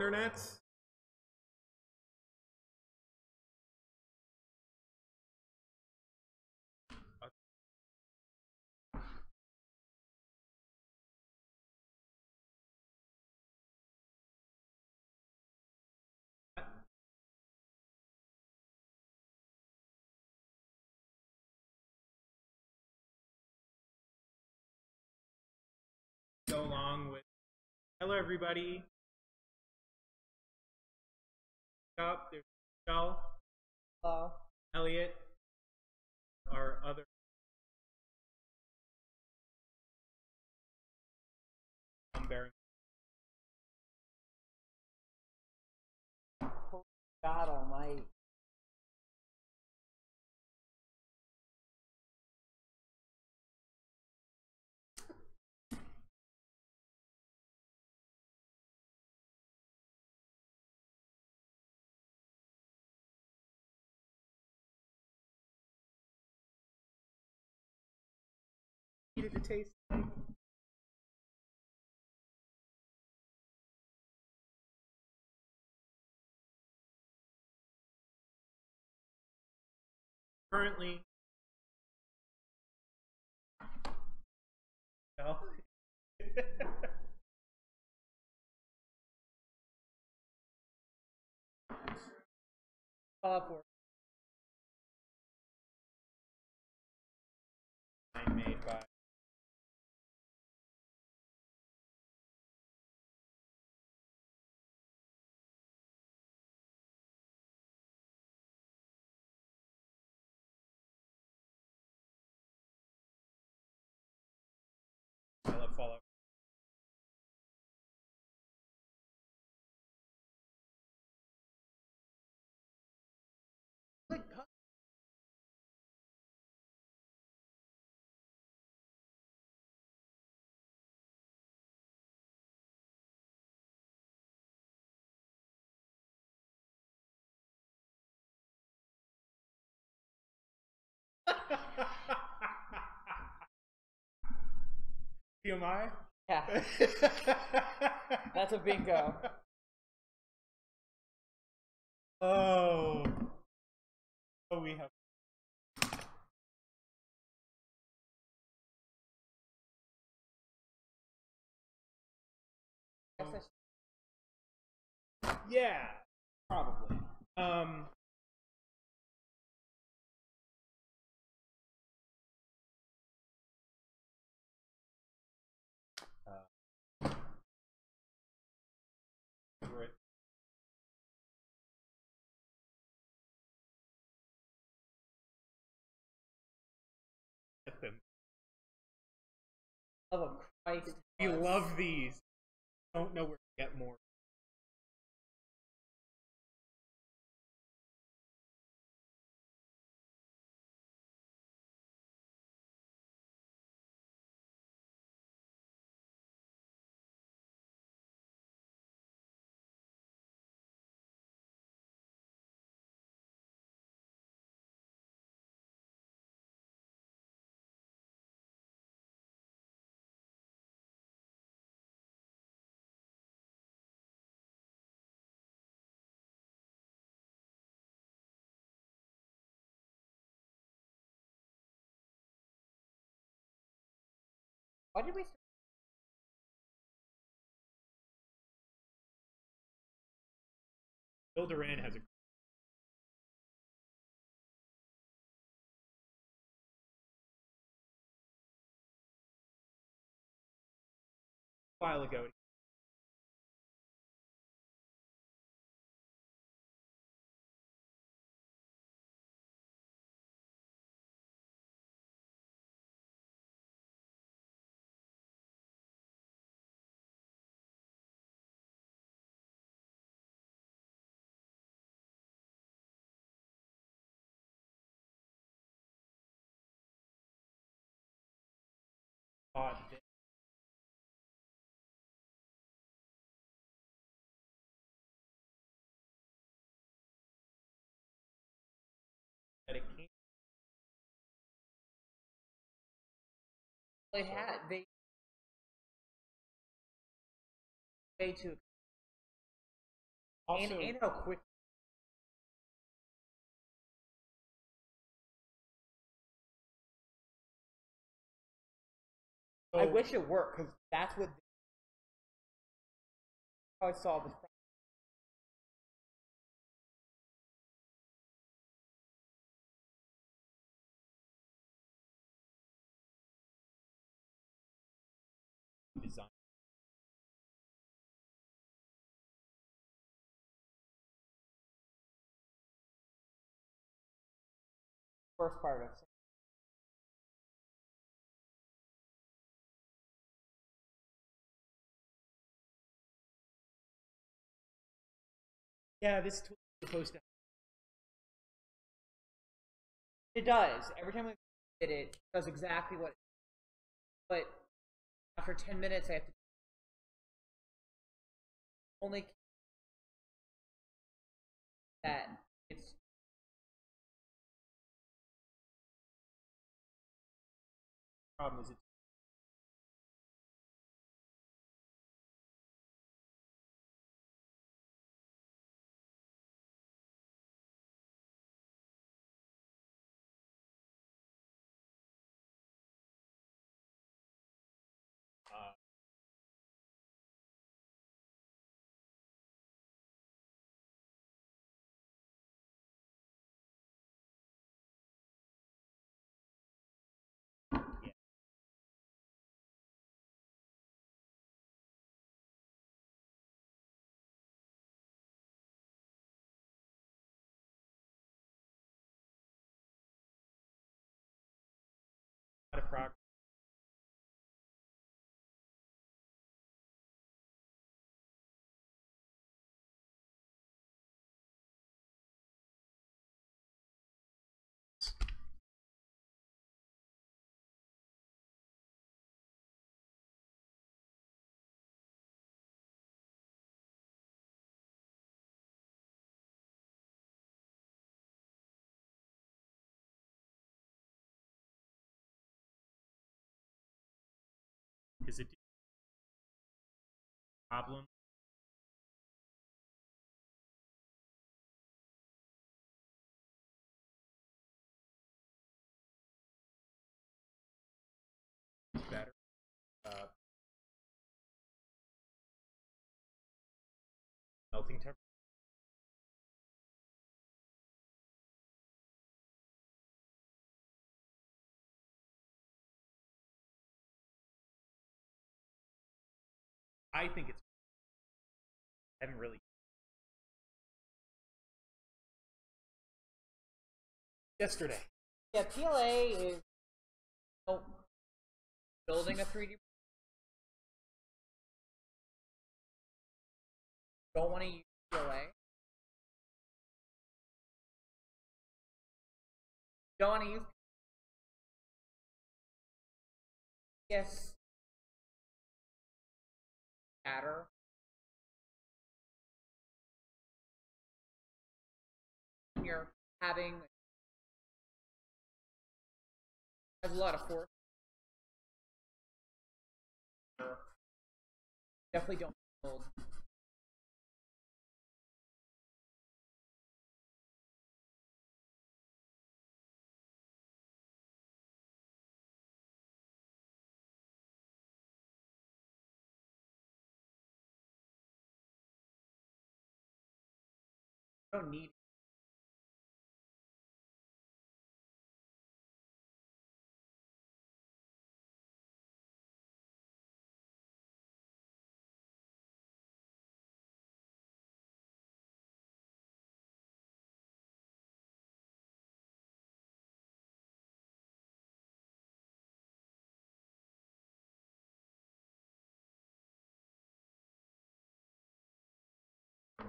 internets. Go along with hello everybody. Up there's Michelle. Hello. Elliot. Our other bearing. God almighty. Needed to taste like. Currently well, made by I love Fallout. Like TMI? Yeah. That's a bingo. Oh. Oh, we have. Yeah, probably. Right. Of a Christ. We love these. Don't know where to get more. Why did we? Bill Duran has a while ago. That it came. They had they way too Also, and how quick. I wish it worked because that's what how I solved this problem. design. First part of it. Yeah, this tool is supposed to. It does. Every time I hit it, it does exactly what. But after 10 minutes, I have to only that it's Problem is, it's yeah. A lot of progress. Because it problem. Better. Melting temperature. I think it's. I haven't really. Yesterday. yeah. PLA is building a 3D. Don't want to use PLA. Don't want to use. Yes. Matter. You're having has a lot of force. Definitely don't build. Don't need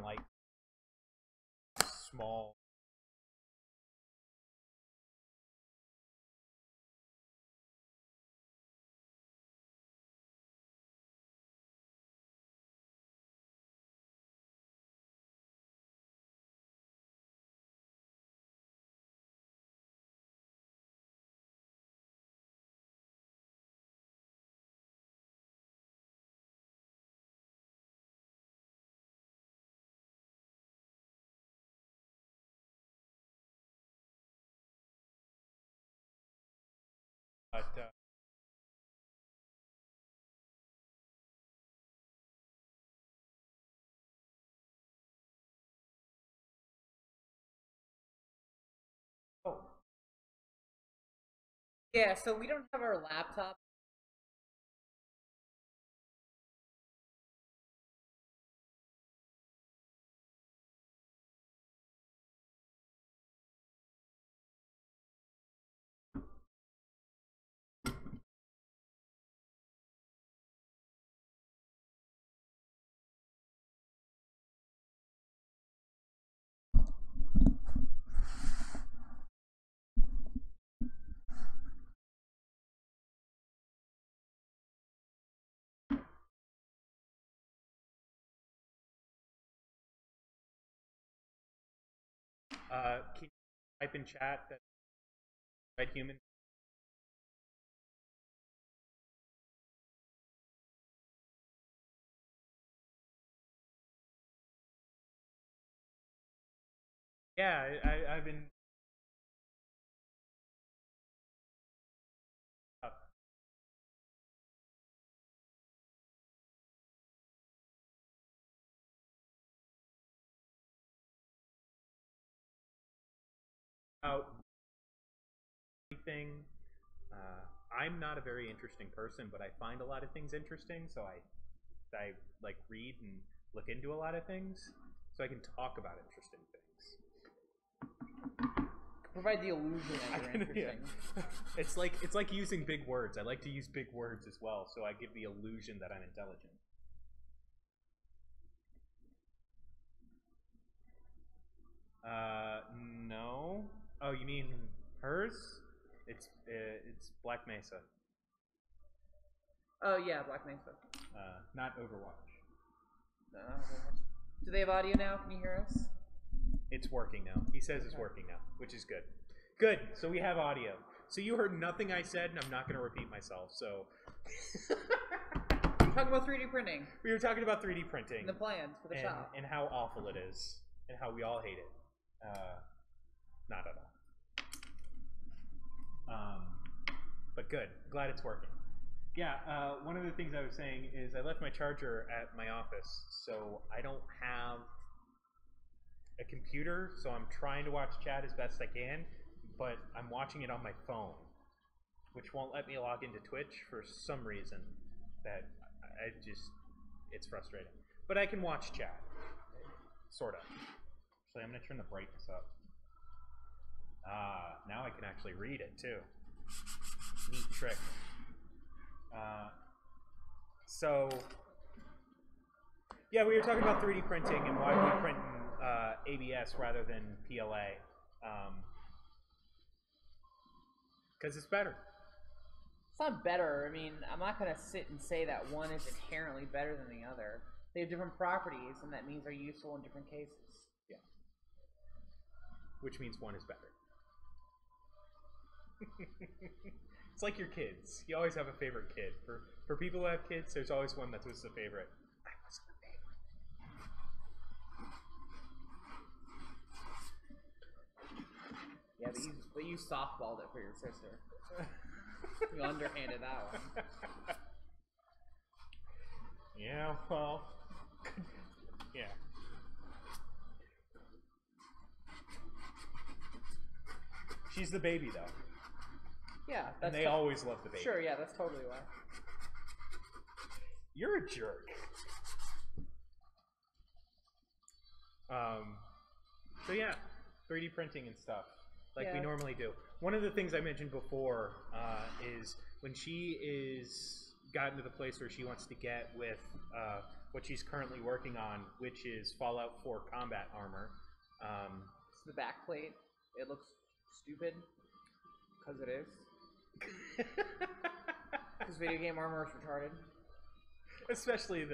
Like small. Yeah, so we don't have our laptop. Can you type in chat that red human? Yeah, I've been up. About everything. I'm not a very interesting person, but I find a lot of things interesting, so I like read and look into a lot of things, so I can talk about interesting things. Provide the illusion that you're interesting. Yeah. It's like using big words. I like to use big words as well, so I give the illusion that I'm intelligent. No. Oh, you mean hers? It's Black Mesa, Oh yeah, Black Mesa. not Overwatch. No, do they have audio now? Can you hear us? It's working now. He says it's working now, which is good. Good. So we have audio. So you heard nothing I said, and I'm not going to repeat myself. So Talk about 3D printing. We were talking about 3D printing and the plans for the shop, and how awful it is, and how we all hate it. Not at all. But good. Glad it's working. Yeah. One of the things I was saying is I left my charger at my office, so I don't have a computer, so I'm trying to watch chat as best I can, but I'm watching it on my phone, which won't let me log into Twitch for some reason that I just, it's frustrating. But I can watch chat, sort of. So I'm going to turn the brightness up. Now I can actually read it too. Neat trick. So, yeah, we were talking about 3D printing and why we print in ABS rather than PLA. Because it's better. It's not better. I mean, I'm not going to sit and say that one is inherently better than the other. They have different properties, and that means they're useful in different cases. Yeah. Which means one is better. It's like your kids. You always have a favorite kid. For people who have kids, there's always one that was the favorite. I was the favorite. Yeah, but you softballed it for your sister. You underhanded that one. Yeah, well, yeah. She's the baby, though. Yeah, and they always love the baby. Sure, yeah, that's totally why. You're a jerk. So yeah, 3D printing and stuff, like we normally do. One of the things I mentioned before is when she is gotten to the place where she wants to get with what she's currently working on, which is Fallout 4 combat armor. It's the back plate. It looks stupid, because it is. Because video game armor is retarded. Especially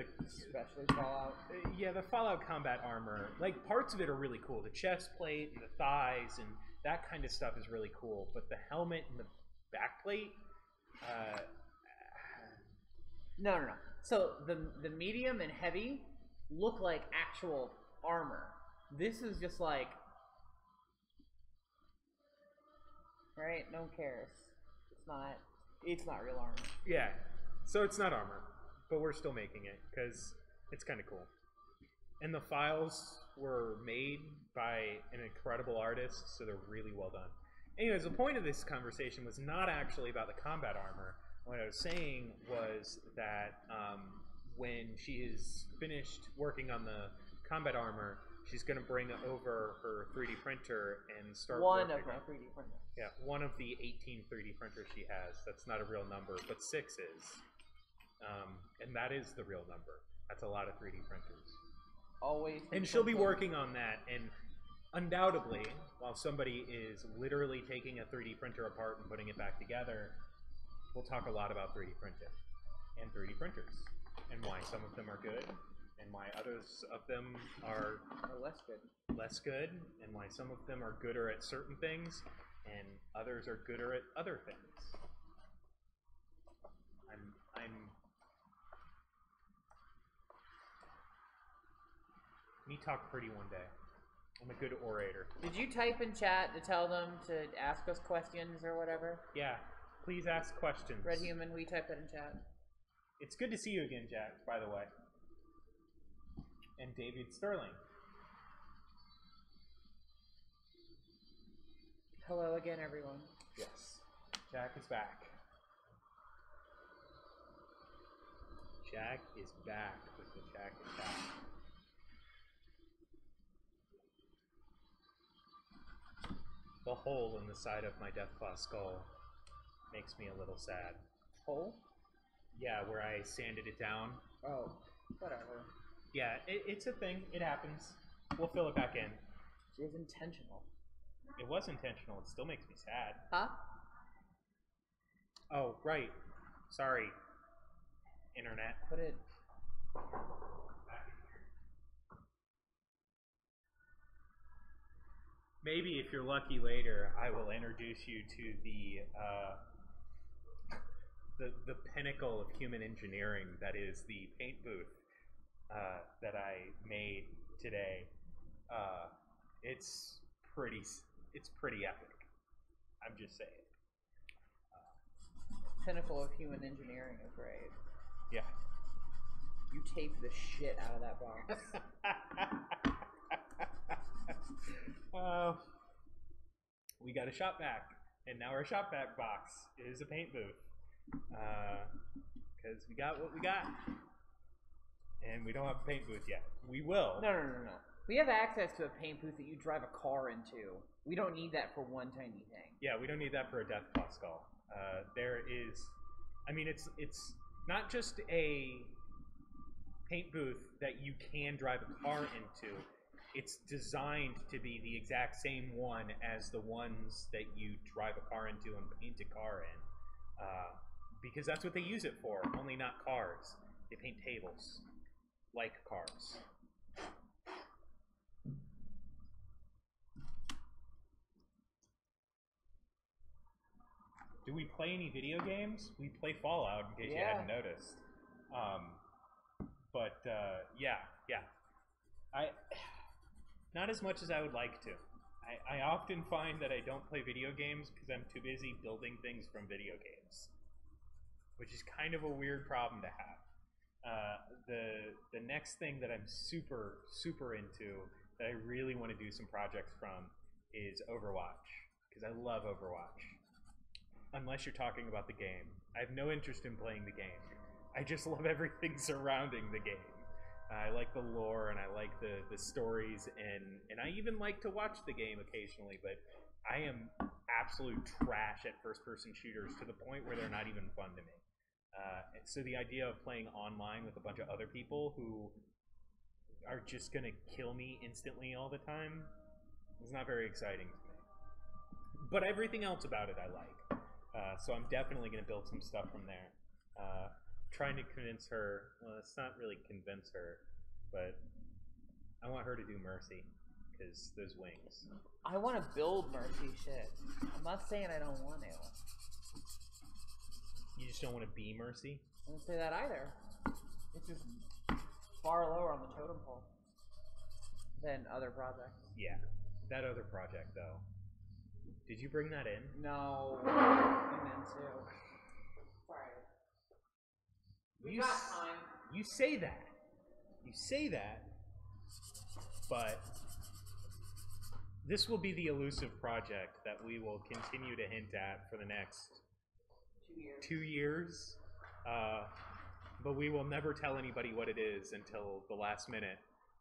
Fallout. Yeah, the Fallout combat armor, like parts of it are really cool. The chest plate and the thighs and that kind of stuff is really cool. But the helmet and the back plate, no. So the medium and heavy look like actual armor. This is just like, right? No one cares. It's not real armor. Yeah, so it's not armor, but we're still making it because it's kind of cool. And the files were made by an incredible artist, so they're really well done. Anyways, the point of this conversation was not actually about the combat armor. What I was saying was that when she is finished working on the combat armor, she's going to bring over her 3D printer and start One working. of my 3D printers. Yeah, one of the 18 3D printers she has. That's not a real number, but 6 is. And that is the real number. That's a lot of 3D printers. Always. And she'll be working on that, and undoubtedly, while somebody is literally taking a 3D printer apart and putting it back together, we'll talk a lot about 3D printing and 3D printers, and why some of them are good, and why others of them are less good, and why some of them are gooder at certain things, and others are gooder at other things. Me talk pretty one day. I'm a good orator. Did you type in chat to tell them to ask us questions or whatever? Yeah. Please ask questions. Red Human, we type that in chat. It's good to see you again, Jack, by the way. And David Sterling. Hello again, everyone. Yes. Jack is back. Jack is back with the Jack attack. The hole in the side of my Deathclaw skull makes me a little sad. Hole? Yeah, where I sanded it down. Oh, whatever. Yeah, it's a thing. It happens. We'll fill it back in. It was intentional. It was intentional. It still makes me sad. Huh? Oh, right. Sorry. Internet. Put it... Maybe if you're lucky later, I will introduce you to the pinnacle of human engineering that is the paint booth that I made today. It's pretty epic. I'm just saying. Pinnacle of human engineering is great. Yeah. You taped the shit out of that box. We got a shop vac, and now our shop vac box is a paint booth. Because we got what we got. And we don't have a paint booth yet. We will. No. We have access to a paint booth that you drive a car into. We don't need that for one tiny thing. Yeah, we don't need that for a Deathclaw skull. There is... I mean, it's not just a paint booth that you can drive a car into. It's designed to be the exact same one as the ones that you drive a car into and paint a car in. Because that's what they use it for, only not cars. They paint tables, like cars. Do we play any video games? We play Fallout, in case you hadn't noticed. Yeah. Not as much as I would like to. I often find that I don't play video games because I'm too busy building things from video games, which is kind of a weird problem to have. The next thing that I'm super into that I really want to do some projects from is Overwatch, because I love Overwatch. Unless you're talking about the game. I have no interest in playing the game. I just love everything surrounding the game. I like the lore, and I like the stories, and I even like to watch the game occasionally, but I am absolute trash at first-person shooters to the point where they're not even fun to me. So the idea of playing online with a bunch of other people who are just going to kill me instantly all the time is not very exciting to me. But everything else about it I like. So I'm definitely going to build some stuff from there. Trying to convince her, well, it's not really convince her, but I want her to do Mercy, because those wings. I want to build Mercy shit. I'm not saying I don't want to. You just don't want to be Mercy? I don't say that either. It's just far lower on the totem pole than other projects. Yeah, that other project, though. Did you bring that in? No, I meant to. Sorry. We got time. You say that. You say that, but This will be the elusive project that we will continue to hint at for the next 2 years. But we will never tell anybody what it is until the last minute,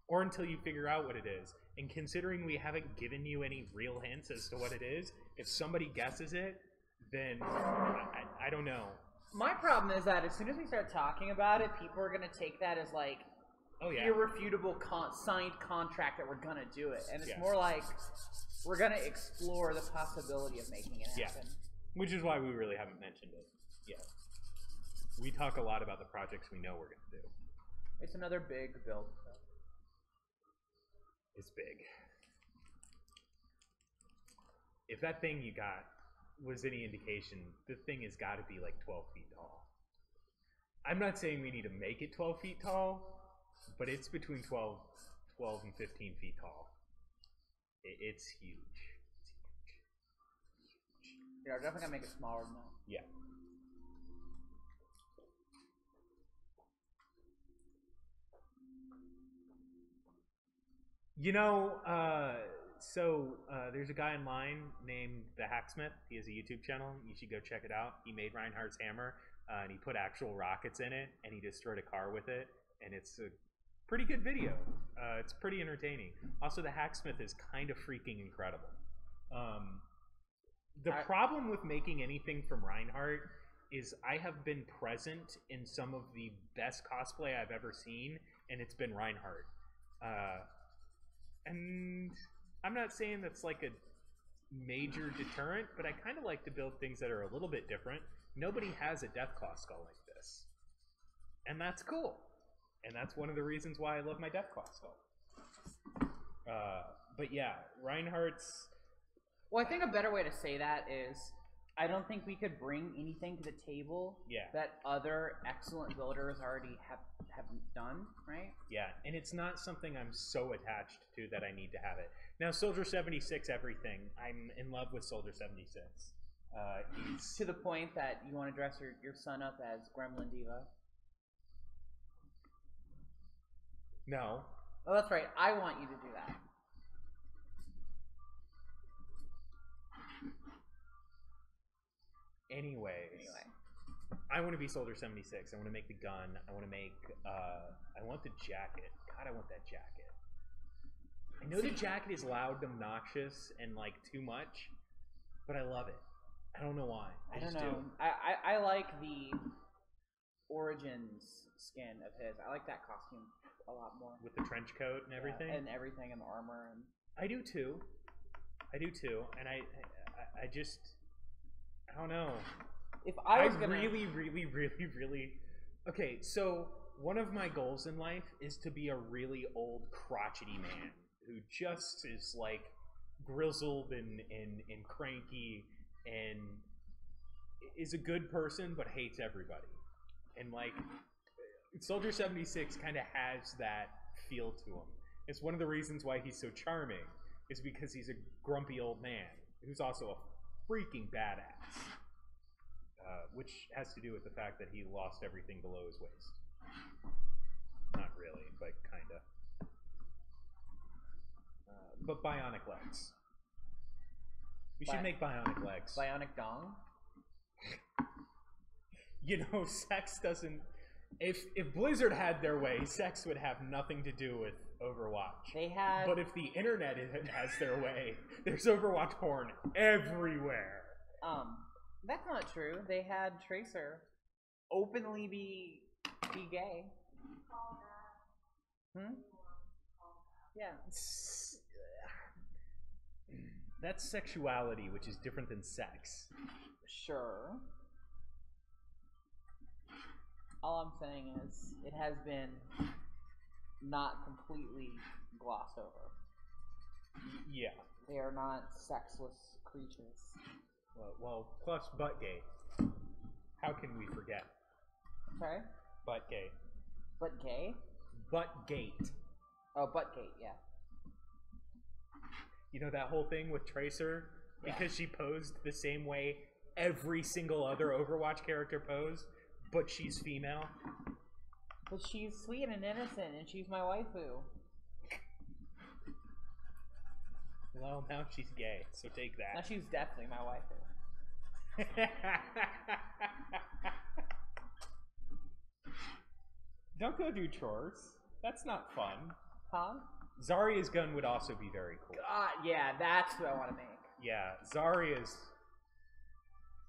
or until you figure out what it is. And considering we haven't given you any real hints as to what it is, if somebody guesses it, then I don't know. My problem is that as soon as we start talking about it, people are going to take that as like irrefutable signed contract that we're going to do it. And it's more like we're going to explore the possibility of making it happen. Yeah. Which is why we really haven't mentioned it yet. We talk a lot about the projects we know we're going to do. It's another big build. It's big. If that thing you got was any indication, the thing has got to be like 12 feet tall. I'm not saying we need to make it 12 feet tall, but it's between 12 and 15 feet tall. It's huge. It's huge. Yeah, we're definitely going to make it smaller than that. Yeah. You know, there's a guy online named The Hacksmith. He has a YouTube channel. You should go check it out. He made Reinhardt's hammer, and he put actual rockets in it, and he destroyed a car with it, and it's a pretty good video. It's pretty entertaining. Also, The Hacksmith is kind of freaking incredible. The problem with making anything from Reinhardt is I have been present in some of the best cosplay I've ever seen, and it's been Reinhardt. And I'm not saying that's like a major deterrent, but I kind of like to build things that are a little bit different. Nobody has a Deathclaw skull like this. And that's cool. And that's one of the reasons why I love my Deathclaw skull. But yeah, Reinhardt's... Well, I think a better way to say that is I don't think we could bring anything to the table that other excellent builders already have done, right? Yeah, and it's not something I'm so attached to that I need to have it. Now, Soldier 76, everything. I'm in love with Soldier 76. He's... To the point that you want to dress your son up as Gremlin Diva? No. Oh, that's right. I want you to do that. Anyways, I want to be Soldier 76. I want to make the gun. I want to make, I want the jacket. God, I want that jacket. I know the jacket is loud, obnoxious, and like too much, but I love it. I don't know why. I don't know. I like the Origins skin of his. I like that costume a lot more. With the trench coat and everything? And everything, and the armor. And I do too. I do too. And I just... I don't know. If I was really... Okay, so one of my goals in life is to be a really old, crotchety man who just is, like, grizzled and cranky and is a good person but hates everybody. And, like, Soldier 76 kind of has that feel to him. It's one of the reasons why he's so charming, is because he's a grumpy old man who's also a freaking badass. Which has to do with the fact that he lost everything below his waist. Not really, but kinda. But bionic legs. We should make bionic legs. Bionic dong? You know, sex doesn't... If Blizzard had their way, sex would have nothing to do with Overwatch. They had... But if the internet has their way, there's Overwatch porn everywhere. That's not true. They had Tracer openly be gay. Yeah. That's sexuality, which is different than sex. Sure. All I'm saying is it has been not completely glossed over. Yeah. They are not sexless creatures. Well, plus Buttgate. How can we forget? Sorry? Buttgate. Butt gay? Buttgate. Oh, Buttgate, yeah. You know that whole thing with Tracer? Because she posed the same way every single other Overwatch character posed, but she's female? But she's sweet and innocent, and she's my waifu. Well, now she's gay, so take that. Now she's definitely my wife. Don't go do chores. That's not fun. Huh? Zarya's gun would also be very cool. God, yeah, that's what I want to make. Yeah, Zarya's...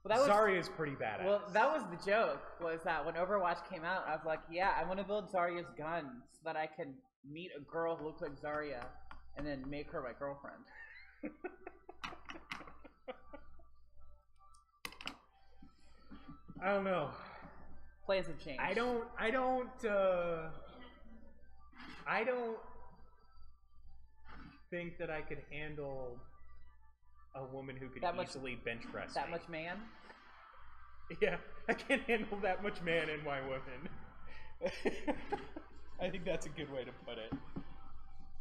Well, Zarya's pretty badass. Well, that was the joke, was that when Overwatch came out, I was like, yeah, I want to build Zarya's gun so that I can meet a girl who looks like Zarya and then make her my girlfriend. I don't know. Plans have changed. I don't think that I could handle a woman who could easily bench press that much man? Yeah, I can't handle that much man in my woman. I think that's a good way to put it.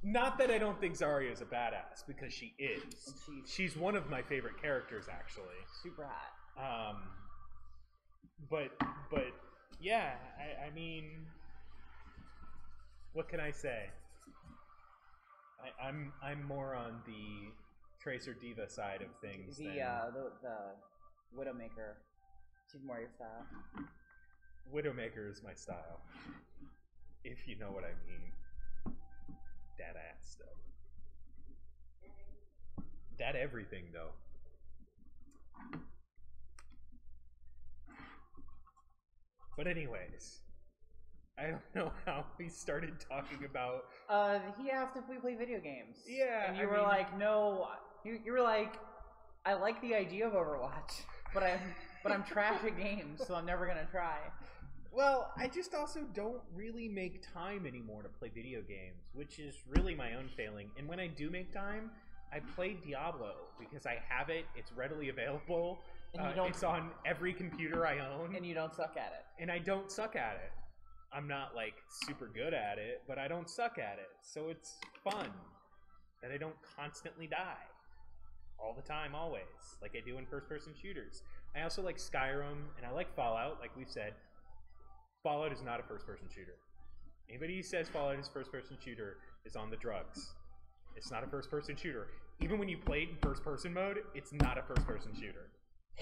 Not that I don't think Zarya is a badass, because she is. She's one of my favorite characters, actually. Super hot. But yeah, I mean, what can I say? I'm more on the Tracer Diva side of things. The Widowmaker. She's more your style. Widowmaker is my style, if you know what I mean. That ass stuff. That everything though. But anyways, I don't know how we started talking about. He asked if we play video games. Yeah, and you were like, no. You were like, I like the idea of Overwatch, but I'm trash at games, so I'm never gonna try. Well, I just also don't really make time anymore to play video games, which is really my own failing. And when I do make time, I play Diablo because I have it. It's readily available. It's on every computer I own. And you don't suck at it. And I don't suck at it. I'm not, like, super good at it, but I don't suck at it. So it's fun that I don't constantly die. All the time, always. Like I do in first-person shooters. I also like Skyrim, and I like Fallout, like we've said. Fallout is not a first-person shooter. Anybody who says Fallout is first-person shooter is on the drugs. It's not a first-person shooter. Even when you play it in first-person mode, it's not a first-person shooter.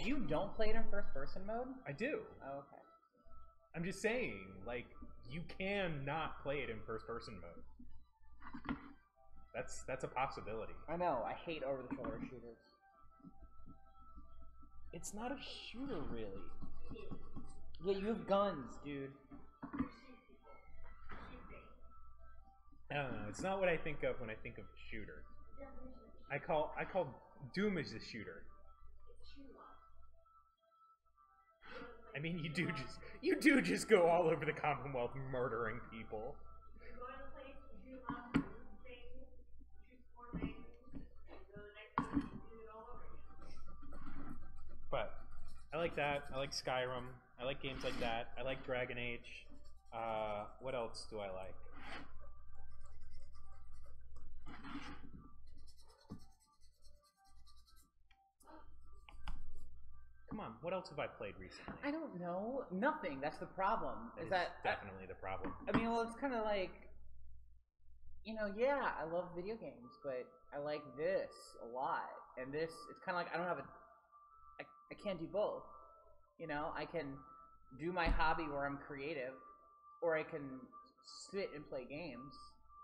You don't play it in first-person mode? I do. Oh, okay. I'm just saying, like, you can not play it in first-person mode. That's a possibility. I know. I hate over-the-shoulder shooters. It's not a shooter, really. Yeah, you have guns, dude. I don't know. It's not what I think of when I think of shooter. I call Doom as a shooter. I mean, you do just go all over the Commonwealth murdering people. But I like that. I like Skyrim. I like games like that. I like Dragon Age. What else do I like? Come on, what else have I played recently? I don't know. Nothing. That's the problem. Is that definitely the problem? I mean, well, it's kind of like, you know, yeah, I love video games, but I like this a lot, and this, it's kind of like I don't have I can't do both. You know, I can do my hobby where I'm creative, or I can sit and play games.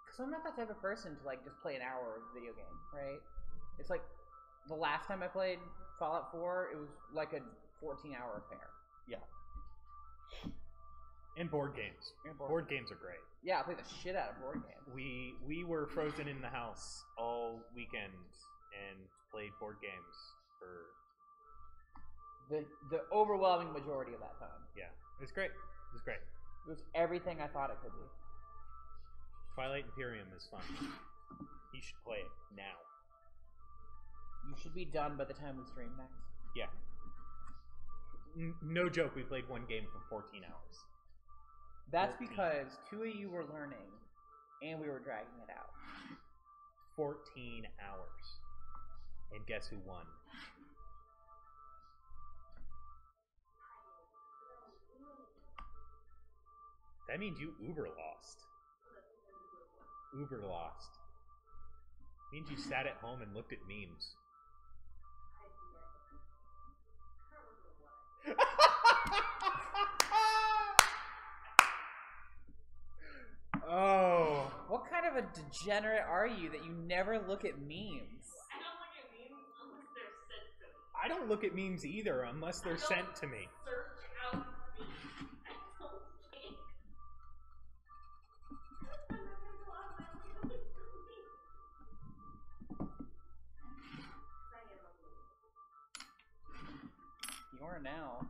Because I'm not that type of person to like just play an hour of a video game, right? It's like the last time I played Fallout 4, it was like a 14-hour affair. Yeah. And board games. Board games are great. Yeah, I play the shit out of board games. We were frozen in the house all weekend and played board games for the overwhelming majority of that time. Yeah, it was great. It was great. It was everything I thought it could be. Twilight Imperium is fun. You should play it now. You should be done by the time we stream next. Yeah. No joke, we played one game for 14 hours. That's 14. Because two of you were learning, and we were dragging it out. 14 hours. And guess who won? That means you uber lost. Uber lost. Means you sat at home and looked at memes. Oh. What kind of a degenerate are you that you never look at memes? I don't look at memes either unless they're sent to me. Search out memes. You are now.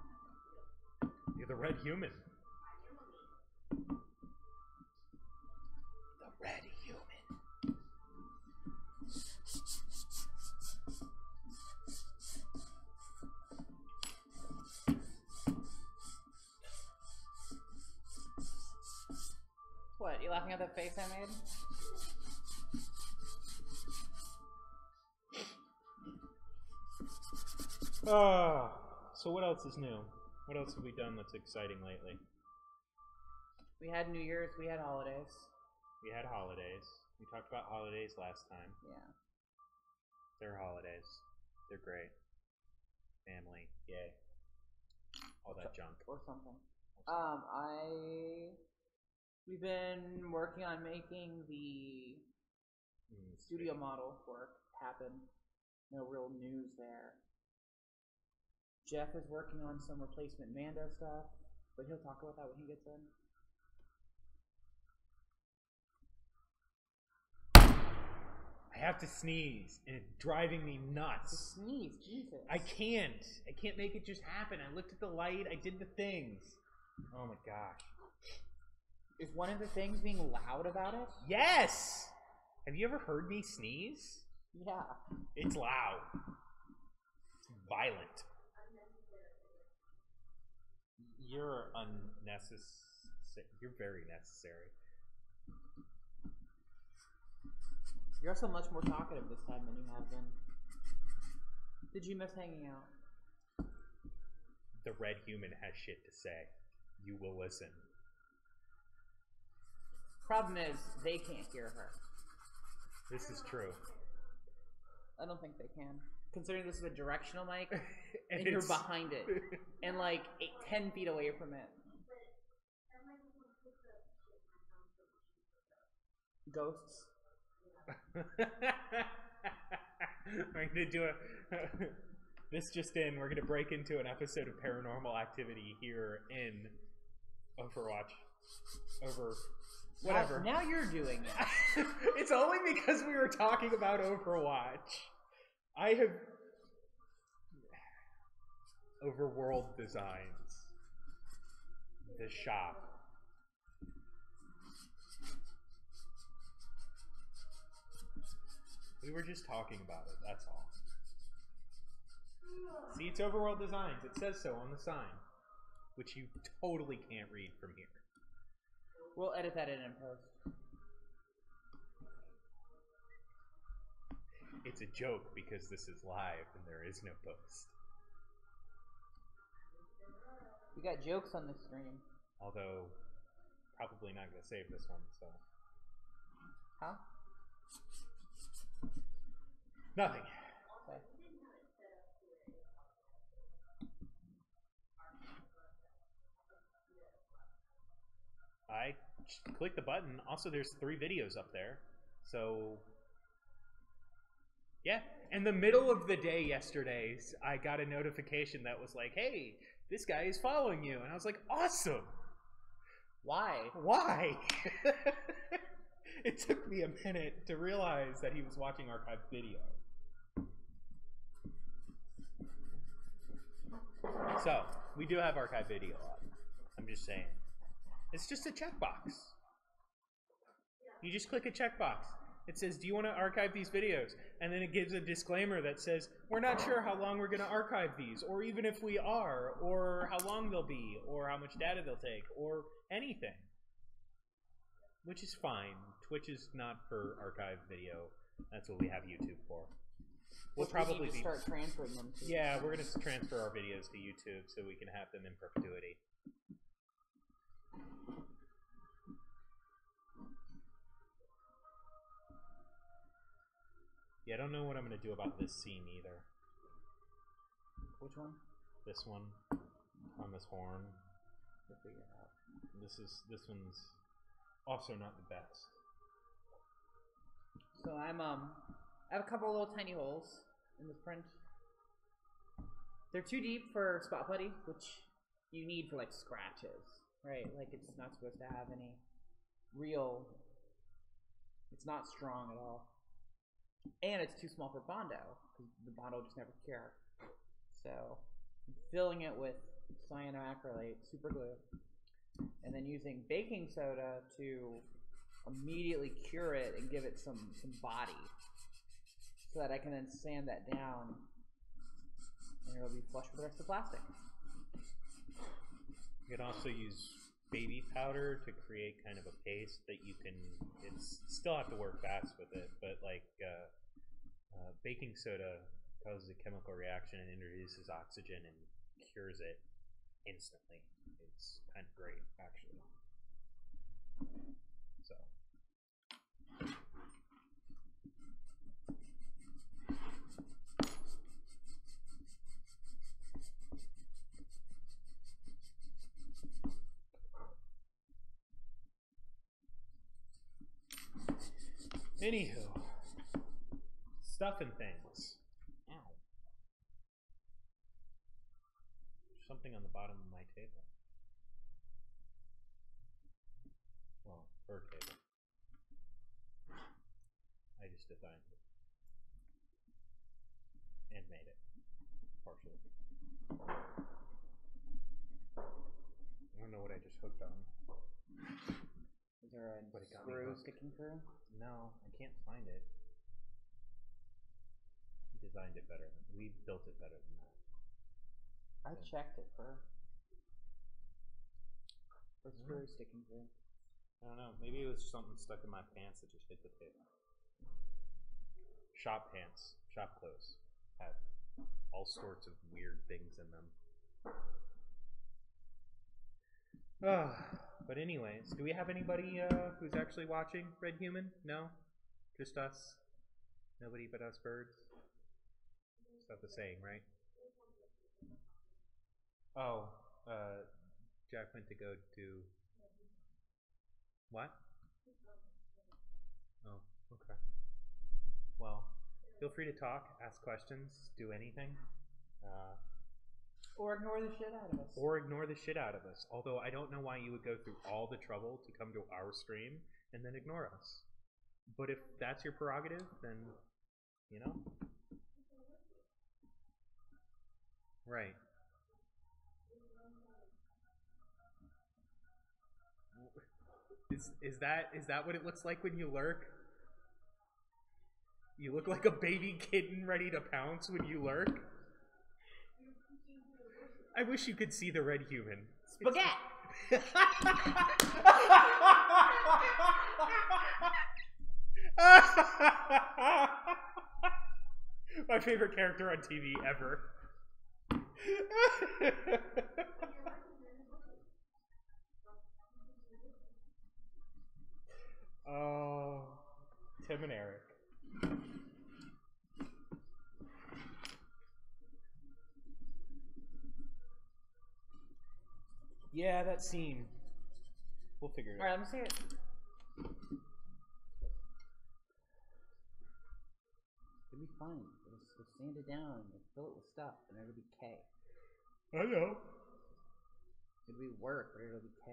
You're the red human. The red human. What? You laughing at that face I made? So what else is new? What else have we done that's exciting lately? We had New Year's, we had holidays. We had holidays. We talked about holidays last time. Yeah. They're holidays. They're great. Family, yay. All that junk. Or something. We've been working on making the studio model work happen. No real news there. Jeff is working on some replacement Mando stuff, but he'll talk about that when he gets in. I have to sneeze, and it's driving me nuts. Just sneeze, Jesus. I can't make it just happen. I looked at the light, I did the things. Oh my gosh. Is one of the things being loud about it? Yes! Have you ever heard me sneeze? Yeah. It's loud. It's violent. You're unnecessary. You're very necessary. You're also much more talkative this time than you have been. Did you miss hanging out? The red human has shit to say. You will listen. Problem is, they can't hear her. This is true. I don't think they can. Considering this is a directional mic, and you're behind it, and like 10 feet away from it. Ghosts. We're gonna do this just in. We're gonna break into an episode of Paranormal Activity here in Overwatch. Whatever. Now you're doing it. It's only because we were talking about Overwatch. I have Overworld Designs. The shop. We were just talking about it, that's all. See, it's Overworld Designs. It says so on the sign. Which you totally can't read from here. We'll edit that in post. It's a joke because this is live and there is no post. We got jokes on the stream. Although, probably not going to save this one, so. Huh? Nothing. Okay. I clicked the button. Also, there's 3 videos up there. So, yeah. In the middle of the day yesterday, I got a notification that was like, hey, this guy is following you. And I was like, awesome. Why? Why? It took me a minute to realize that he was watching archived video. So, we do have archived video up. I'm just saying. It's just a checkbox. You just click a checkbox. It says, do you want to archive these videos? And then it gives a disclaimer that says, we're not sure how long we're going to archive these, or even if we are, or how long they'll be, or how much data they'll take, or anything. Which is fine. Twitch is not for archived video. That's what we have YouTube for. We'll probably start transferring them to. Yeah, we're going to transfer our videos to YouTube so we can have them in perpetuity. Yeah, I don't know what I'm gonna do about this scene either. Which one? This one. On this horn. We'll figure it out. This one's also not the best. So I have a couple of little tiny holes in this print. They're too deep for spot putty, which you need for like scratches, right? Like it's not supposed to have any real. It's not strong at all, and it's too small for Bondo because the Bondo will just never cure. So I'm filling it with cyanoacrylate, super glue, and then using baking soda to immediately cure it and give it some body, so that I can then sand that down, and it'll be flush with the rest of the plastic. You can also use baby powder to create kind of a paste that you can. It's still have to work fast with it, but like baking soda causes a chemical reaction and introduces oxygen and cures it instantly. It's kind of great, actually. So. Anywho, stuff and things. Ow. There's something on the bottom of my table. Well, her table. I just designed it. And made it. Partially. I don't know what I just hooked on. Is there a screw sticking through? No, I can't find it. We designed it better. We built it better than that. I checked it for screw sticking through. I don't know. Maybe it was something stuck in my pants that just hit the table. Shop pants, shop clothes have all sorts of weird things in them. But anyways, do we have anybody who's actually watching Red Human? No? Just us? Nobody but us birds? It's not the saying, right? Oh, Jack went to go do... What? Oh, okay. Well, feel free to talk, ask questions, do anything. Or ignore the shit out of us. Or ignore the shit out of us. Although I don't know why you would go through all the trouble to come to our stream and then ignore us. But if that's your prerogative, then, you know. Right. Is that what it looks like when you lurk? You look like a baby kitten ready to pounce when you lurk? I wish you could see the Red Human. Spaghetti! My favorite character on TV ever. Oh, Tim and Eric. Yeah, that scene. We'll figure it out. Alright, let me see it. It'll be fine. We'll sand it down and fill it with stuff, and it'll be K. I know. It'll be work, but it'll be K.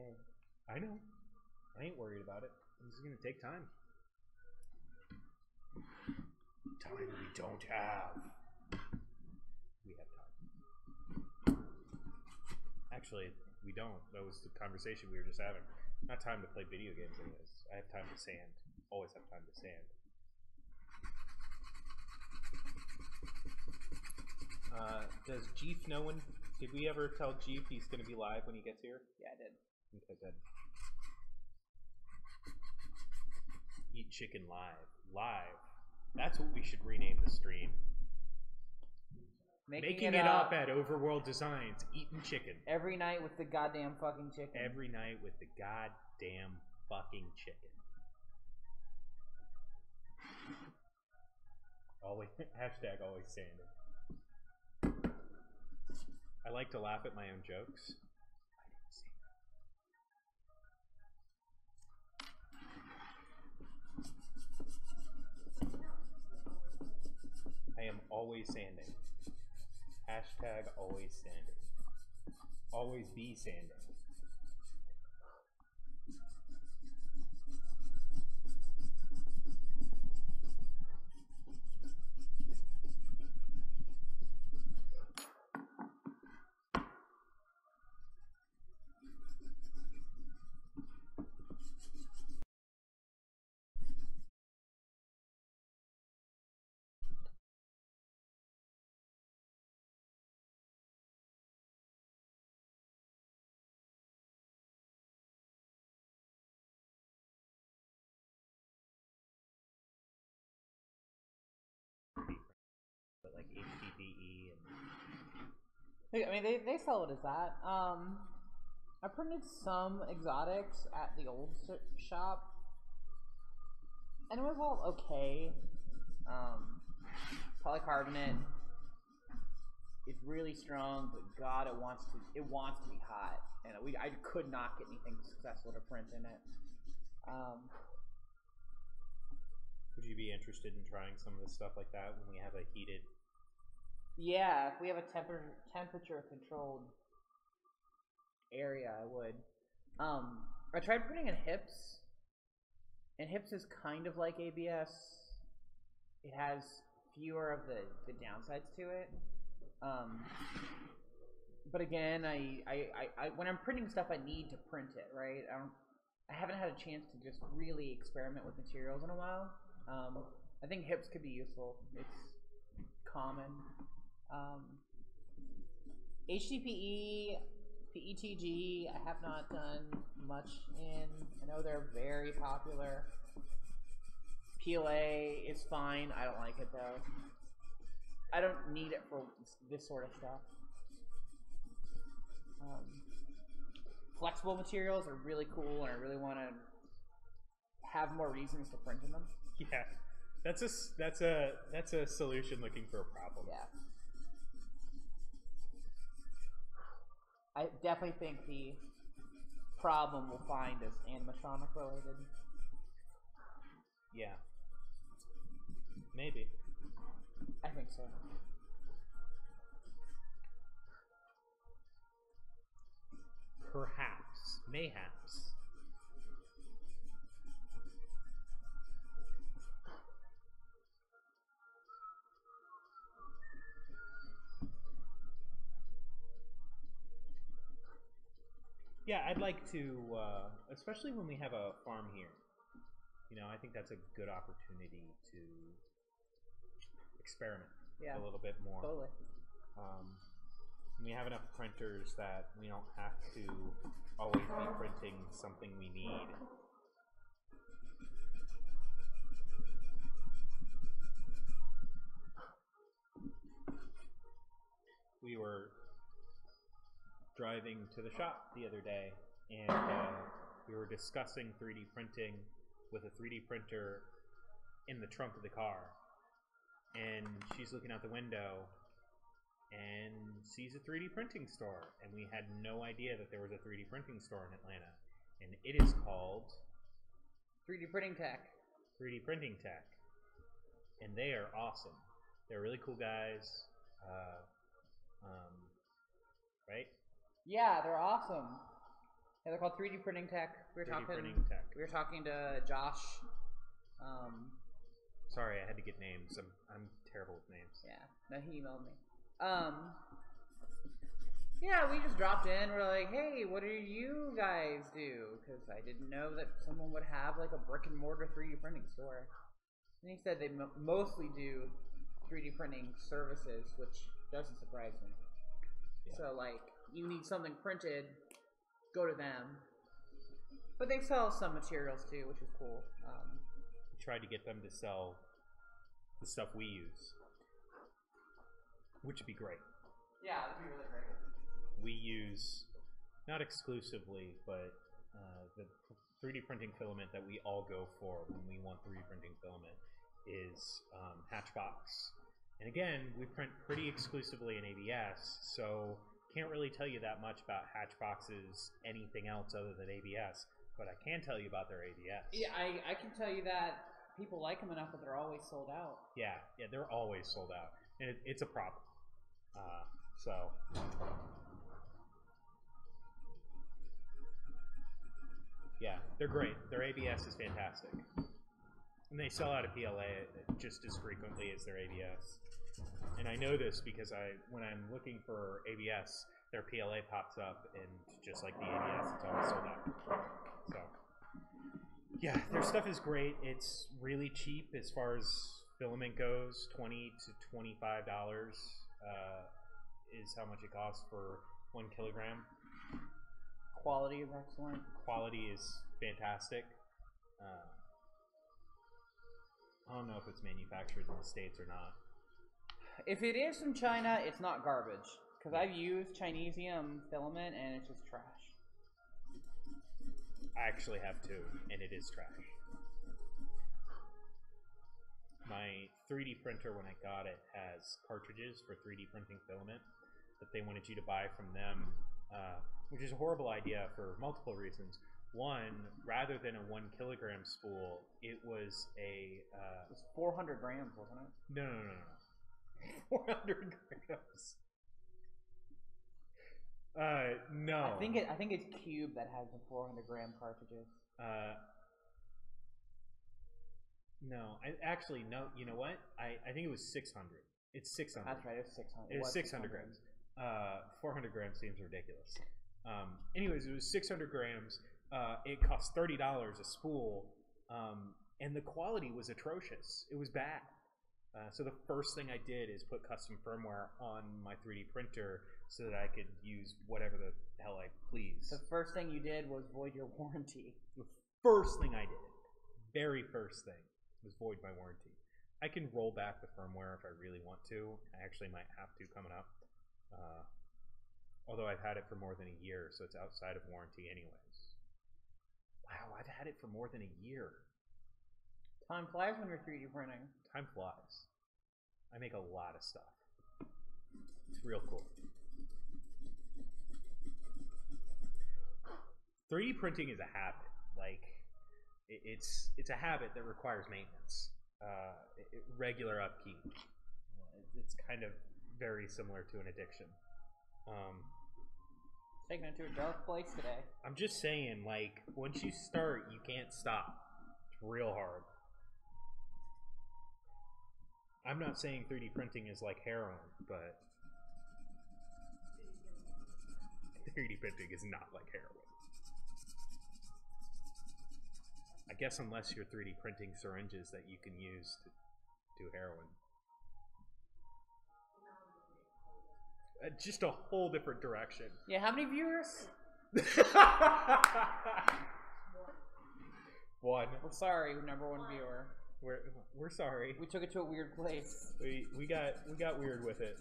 I know. I ain't worried about it. This is gonna take time. Time we don't have. We have time. Actually, we don't. That was the conversation we were just having. Not time to play video games anyways. I have time to sand. Always have time to sand. Does Jeef know when... Did we ever tell Jeef he's going to be live when he gets here? Yeah, I did. Okay, good. Eat chicken live. Live. That's what we should rename the stream. Making it up at Overworld Designs. Eating chicken. Every night with the goddamn fucking chicken. Every night with the goddamn fucking chicken. All hashtag always sanding. I like to laugh at my own jokes. I am always sanding. Hashtag always sanding. Always be sanding. But like HDPE and I mean, they sell it as that. I printed some exotics at the old shop, and it was all okay. Polycarbonate is really strong, but God, it wants to be hot, and I could not get anything successful to print in it. Would you be interested in trying some of the stuff like that when we have a heated? Yeah, if we have a temperature controlled area, I would. I tried printing in hips, and hips is kind of like ABS. It has fewer of the downsides to it. But again, I when I'm printing stuff, I need to print it, right? I haven't had a chance to just really experiment with materials in a while. I think hips could be useful. It's common. HDPE, PETG, I have not done much in. I know they're very popular. PLA is fine. I don't like it though. I don't need it for this sort of stuff. Flexible materials are really cool, and I really want to have more reasons to print in them. Yeah, that's a solution looking for a problem. Yeah. I definitely think the problem we'll find is animatronic related. Yeah. Maybe. I think so. Perhaps. Mayhaps. Yeah, I'd like to, especially when we have a farm here. You know, I think that's a good opportunity to experiment a little bit more. Totally. We have enough printers that we don't have to always be printing something we need. We were driving to the shop the other day, and we were discussing 3D printing with a 3D printer in the trunk of the car. And she's looking out the window and sees a 3D printing store. And we had no idea that there was a 3D printing store in Atlanta. And it is called 3D Printing Tech. 3D Printing Tech. And they are awesome. They're really cool guys. Right? Yeah, they're awesome. Yeah, they're called 3D Printing Tech. We were talking to Josh. Sorry, I had to get names. I'm terrible with names. Yeah, no, he emailed me. Yeah, we just dropped in. We're like, hey, what do you guys do? Because I didn't know that someone would have like a brick and mortar 3D printing store. And he said they mostly do 3D printing services, which doesn't surprise me. Yeah. So like, you need something printed, go to them. But they sell some materials too, which is cool. We tried to get them to sell the stuff we use, which would be great. Yeah, that'd be really great. We use, not exclusively, but the 3D printing filament that we all go for when we want 3D printing filament is Hatchbox. And again, we print pretty exclusively in ABS, so can't really tell you that much about Hatchbox's anything else other than ABS, but I can tell you about their ABS. Yeah, I can tell you that people like them enough that they're always sold out. Yeah, they're always sold out, and it's a problem. So, yeah, they're great. Their ABS is fantastic, and they sell out of PLA just as frequently as their ABS. And I know this because when I'm looking for ABS, their PLA pops up, and just like the ABS, it's always sold out. So, yeah, their stuff is great. It's really cheap as far as filament goes. $20 to $25 is how much it costs for 1 kilogram. Quality is excellent. Quality is fantastic. I don't know if it's manufactured in the States or not. If it is from China, it's not garbage. Because I've used Chinesium filament and it's just trash. I actually have too, and it is trash. My 3D printer, when I got it, has cartridges for 3D printing filament that they wanted you to buy from them, which is a horrible idea for multiple reasons. One, rather than a 1 kilogram spool, it was a... it was 400 grams, wasn't it? No. 400 grams. No. I think it's Cube that has the 400 gram cartridges. No. No. You know what? I think it was 600. It's 600. That's right. It was 600. It was 600 grams. 400 grams seems ridiculous. Anyways, it was 600 grams. It cost $30 a spool, and the quality was atrocious. It was bad. So the first thing I did is put custom firmware on my 3D printer so that I could use whatever the hell I please. The first thing you did was void your warranty. The first thing I did, very first thing, was void my warranty. I can roll back the firmware if I really want to. I actually might have to coming up. Although I've had it for more than a year, so it's outside of warranty anyways. Wow, I've had it for more than a year. Time flies when you're 3D printing. Time flies. I make a lot of stuff. It's real cool. 3D printing is a habit. Like, it's a habit that requires maintenance, regular upkeep. It's kind of very similar to an addiction. Taking it to a dark place today. I'm just saying, like, once you start, you can't stop. It's real hard. I'm not saying 3D printing is like heroin, but 3D printing is not like heroin. I guess unless you're 3D printing syringes that you can use to do heroin. Just a whole different direction. Yeah, how many viewers? One. We're sorry, number 1 viewer. We're sorry. We took it to a weird place. We got weird with it.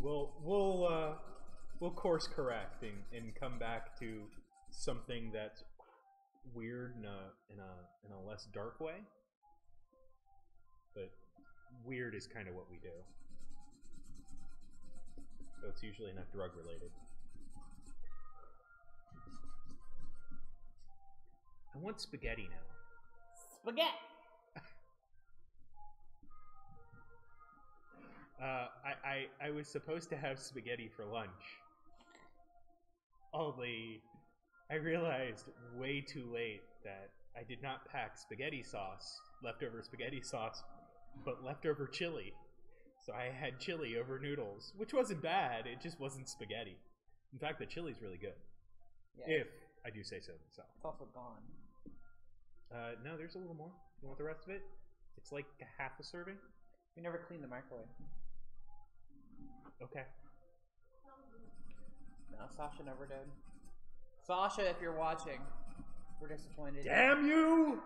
We'll course correct and come back to something that's weird in a less dark way. But weird is kind of what we do. So it's usually not drug related. I want spaghetti now. Spaghetti! I was supposed to have spaghetti for lunch. Only I realized way too late that I did not pack spaghetti sauce, leftover spaghetti sauce, but leftover chili. So I had chili over noodles, which wasn't bad, it just wasn't spaghetti. In fact, the chili's really good. Yeah. If I do say so myself. It's also gone. No, there's a little more. You want the rest of it? It's like half a serving. We never cleaned the microwave. Okay. No, Sasha never did. Sasha, if you're watching, we're disappointed. Damn you!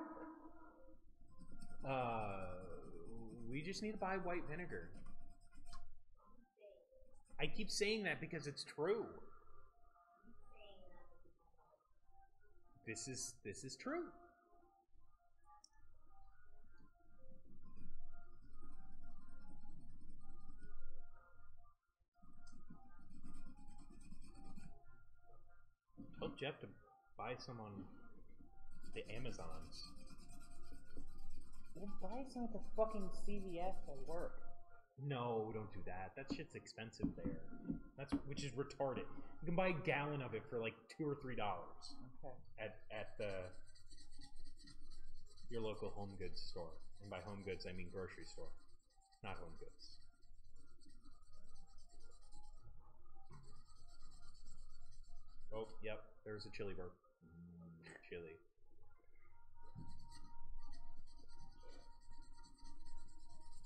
We just need to buy white vinegar. I keep saying that because it's true. This is true. Jeff to buy some on the Amazons. We'll buy some at the fucking CVS at work. No, don't do that. That shit's expensive there. Which is retarded. You can buy a gallon of it for like $2 or $3. Okay. At your local home goods store. And by home goods, I mean grocery store, not home goods. Oh, yep. There's a chili burp. Chili.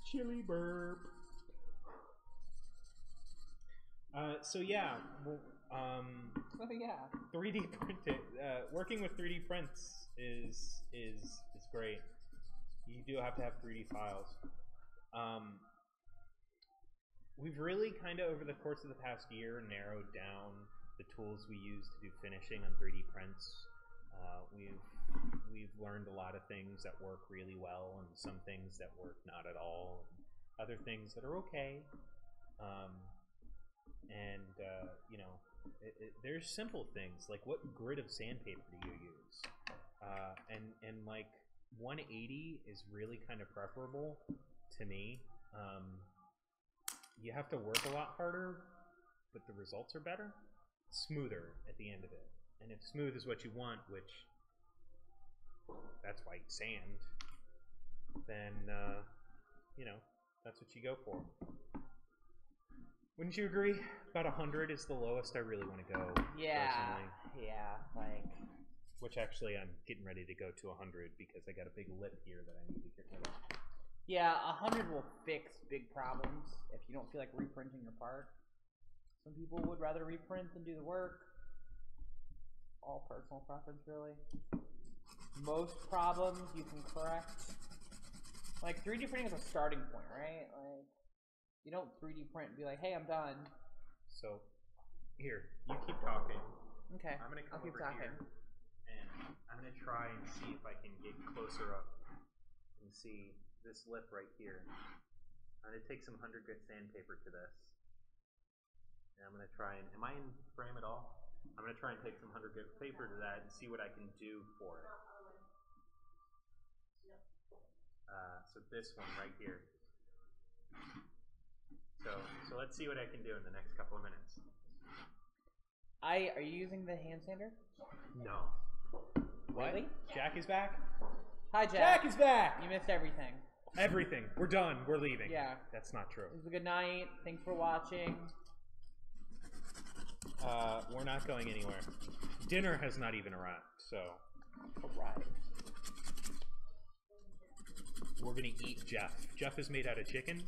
Chili burp. So yeah, well, so yeah, 3D printing. Working with 3D prints is great. You do have to have 3D files. We've really kind of over the course of the past year narrowed down the tools we use to do finishing on 3D prints. We've learned a lot of things that work really well, and some things that work not at all, and other things that are okay. You know, there's simple things like what grit of sandpaper do you use, and like 180 is really kind of preferable to me. You have to work a lot harder, but the results are better, smoother at the end of it. And if smooth is what you want, which that's white sand, then you know, that's what you go for. Wouldn't you agree? About 100 is the lowest I really want to go. Yeah, personally. Yeah, like. Which actually I'm getting ready to go to 100 because I got a big lip here that I need to get rid of. Yeah, 100 will fix big problems if you don't feel like reprinting your part. Some people would rather reprint than do the work. All personal preference, really. Most problems you can correct. Like 3D printing is a starting point, right? Like you don't 3D print and be like, "Hey, I'm done." So, here, you keep talking. Okay. I'm gonna come I'll keep over talking. here, and I'm gonna try and see if I can get closer up and see this lip right here. I'm gonna take some 100 grit sandpaper to this, and I'm gonna try and. Am I in frame at all? I'm gonna try and take some 100 grit paper to that and see what I can do for it. So this one right here. So let's see what I can do in the next couple of minutes. Are you using the hand sander? No. What? Really? Jack is back? Hi, Jack. Jack is back! You missed everything. Everything. We're done. We're leaving. Yeah. That's not true. It was a good night. Thanks for watching. We're not going anywhere. Dinner has not even arrived, so. Arrived. We're gonna eat Jeff. Jeff is made out of chicken.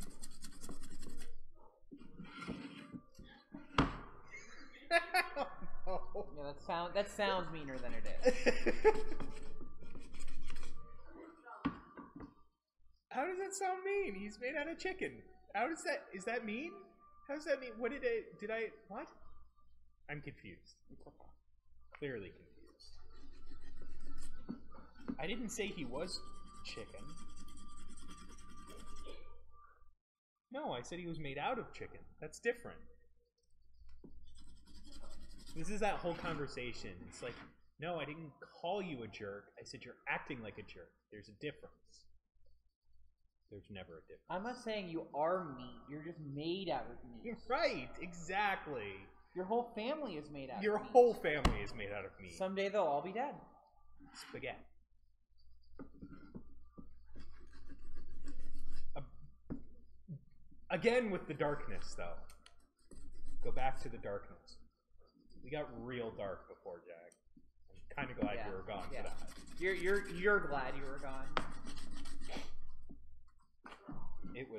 Oh. Yeah, that sounds meaner than it is. How does that sound mean? He's made out of chicken. How does that? Is that mean? How does that mean? What did I? What? I'm confused. Clearly confused. I didn't say he was chicken. No, I said he was made out of chicken. That's different. This is that whole conversation. It's like, no, I didn't call you a jerk. I said you're acting like a jerk. There's a difference. There's never a difference. I'm not saying you are meat. You're just made out of meat. You're right. Exactly. Your whole family is made out of meat. Your whole family is made out of meat. Someday they'll all be dead. Spaghetti. Again with the darkness, though. Go back to the darkness. We got real dark before, Jack. I'm kind of glad you were gone for that. You're glad you were gone. It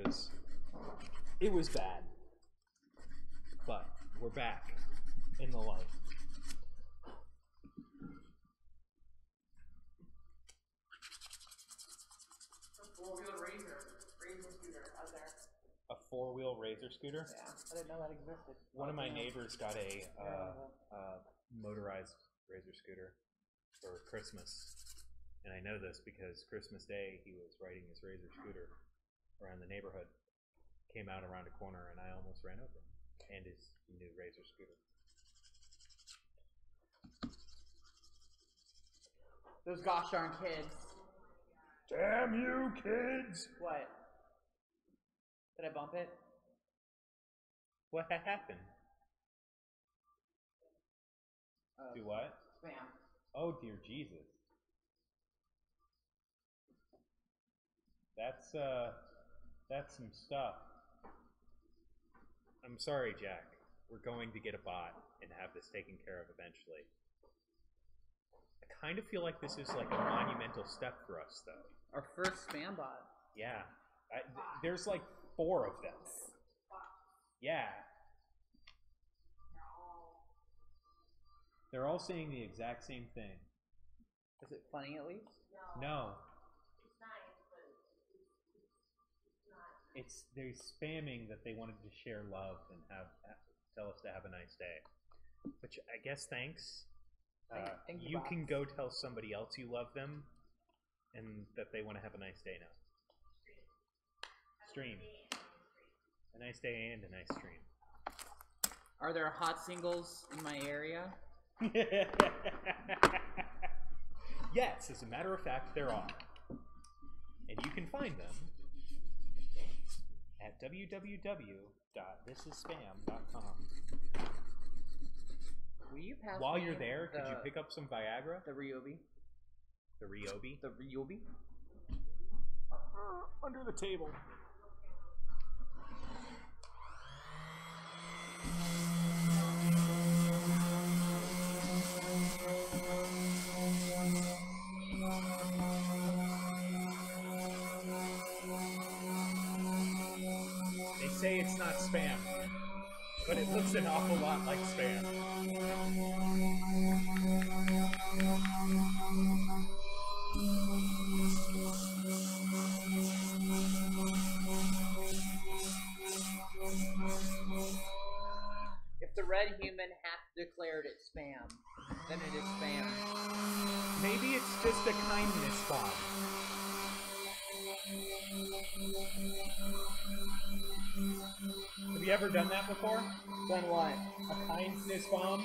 was bad. But we're back in the light. A four-wheel razor scooter? Yeah, I didn't know that existed. One of my neighbors got a motorized razor scooter for Christmas. And I know this because Christmas Day he was riding his razor scooter around the neighborhood. Came out around a corner and I almost ran over him. And his new razor scooter. Those gosh darn kids. Damn you, kids! What? Did I bump it? What happened? Do what? Spam. Oh dear Jesus. That's some stuff. I'm sorry, Jack. We're going to get a bot and have this taken care of eventually. I kind of feel like this is like a monumental step for us, though. Our first spam bot. Yeah. There's like 4 of them. Yeah. They're all saying the exact same thing. Is it funny at least? No. They're spamming that they wanted to share love and tell us to have a nice day. Which I guess thanks. You can go tell somebody else you love them and that they want to have a nice day now. Stream. A nice day and a nice stream. Are there hot singles in my area? Yes, as a matter of fact, there are. And you can find them at www.thisisspam.com. Will you pass While you're there, could you pick up some Viagra? The Ryobi. The Ryobi? The Ryobi? Under the table. They say it's not spam, but it looks an awful lot like spam. If the red human half declared it spam, then it is spam. Maybe it's just a kindness bomb. Have you ever done that before? Done what? A kindness bomb?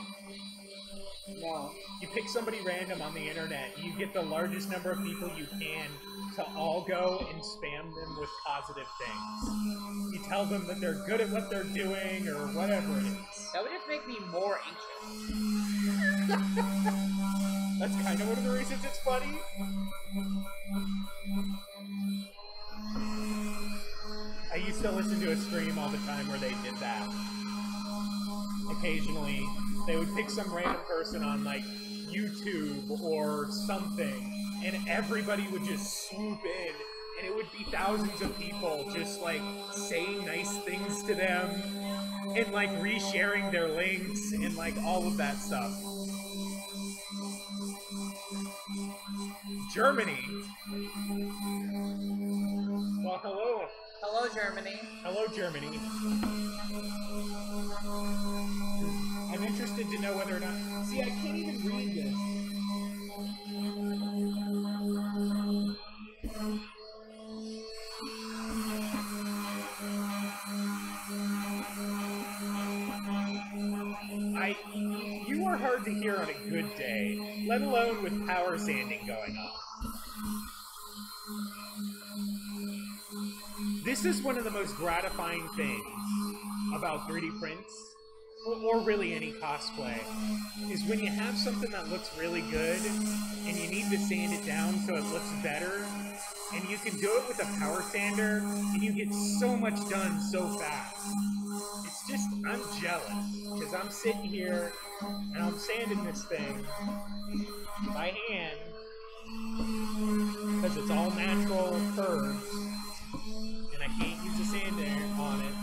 No. You pick somebody random on the internet, you get the largest number of people you can to all go and spam them with positive things. You tell them that they're good at what they're doing or whatever it is. That would just make me more anxious. That's kind of one of the reasons it's funny. I used to listen to a stream all the time where they did that. Occasionally, they would pick some random person on, like, YouTube or something, and everybody would just swoop in, and it would be thousands of people just, like, saying nice things to them, and, like, resharing their links, and, like, all of that stuff. Germany. Well, hello. Hello, Germany. Hello, Germany. I'm interested to know whether or not... See, I can't even read this. You are hard to hear on a good day, let alone with power sanding going on. This is one of the most gratifying things about 3D prints, or really any cosplay, is when you have something that looks really good, and you need to sand it down so it looks better, and you can do it with a power sander, and you get so much done so fast. It's just, I'm jealous, because I'm sitting here, and I'm sanding this thing by hand, because it's all natural curves, and I can't use a sander on it.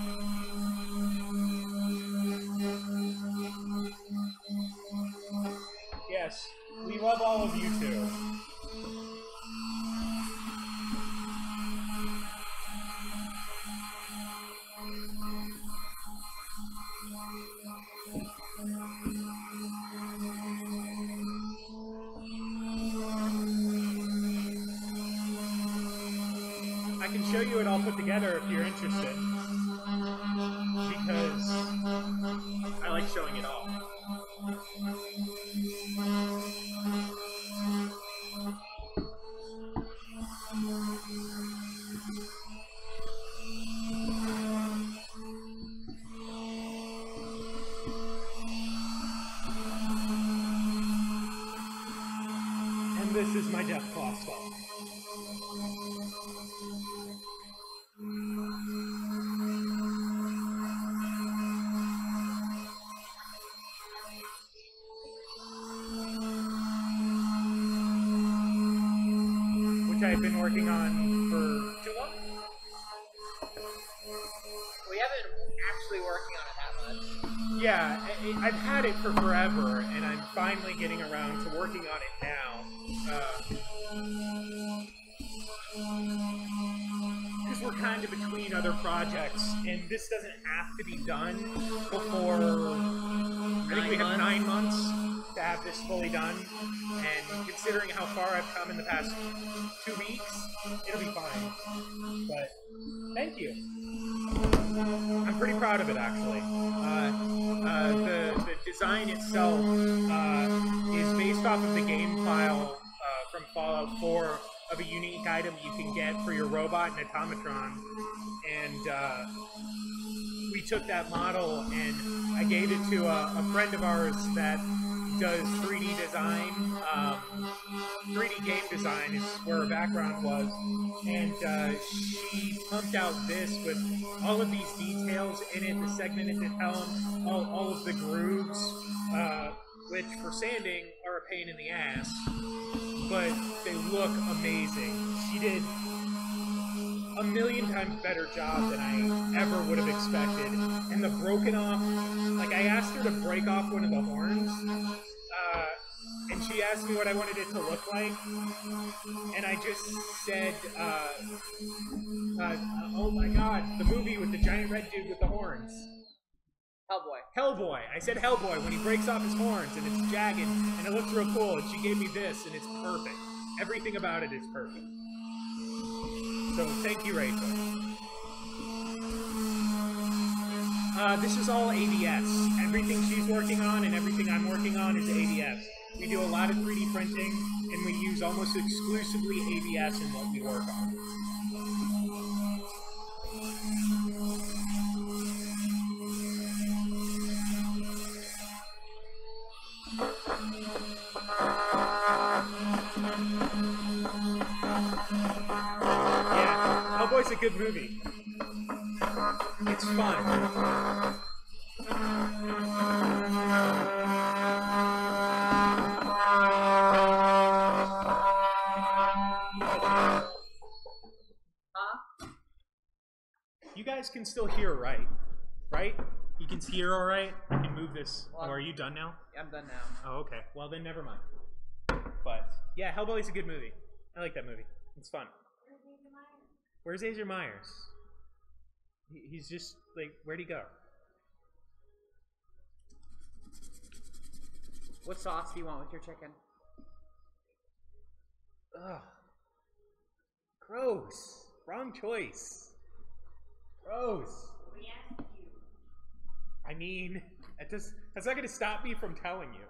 Yes, we love all of you too. I can show you it all put together if you're interested, because I like showing it all. And this is my Death Claw skull. Which I've been working on for too long. We haven't actually working on it that much. Yeah, I've had it for forever, and I'm finally getting around to working on it now. Because we're kind of between other projects, and this doesn't have to be done before, I think we have 9 months to have this fully done, and considering how far I've come in the past 2 weeks, it'll be fine. But, thank you. I'm pretty proud of it, actually. The design itself is based off of the game file from Fallout 4 of a unique item you can get for your robot and automatron. And we took that model and I gave it to a friend of ours that does 3D design. 3D game design is where her background was. And she pumped out this with all of these details in it, the segmented helm, all of the grooves, which for sanding are a pain in the ass, but they look amazing. She did a million times better job than I ever would have expected. And the broken off, like I asked her to break off one of the horns, and she asked me what I wanted it to look like, and I just said, oh my god, the movie with the giant red dude with the horns. Hellboy. Hellboy. I said Hellboy when he breaks off his horns and it's jagged and it looks real cool, and she gave me this and it's perfect. Everything about it is perfect. So thank you, Rachel. This is all ABS. Everything she's working on and everything I'm working on is ABS. We do a lot of 3D printing, and we use almost exclusively ABS in what we work on. Yeah, Hellboy's a good movie. It's fun. You guys can still hear, right? Right? You can hear all right? I can move this. Well, oh, are you done now? I'm done now. Oh, okay. Well, then never mind. But, yeah, Hellboy's a good movie. I like that movie. It's fun. Where's Azer Myers? He's just, like, where'd he go? What sauce do you want with your chicken? Ugh. Gross. Wrong choice. Gross. We asked you. I mean, that's not going to stop me from telling you.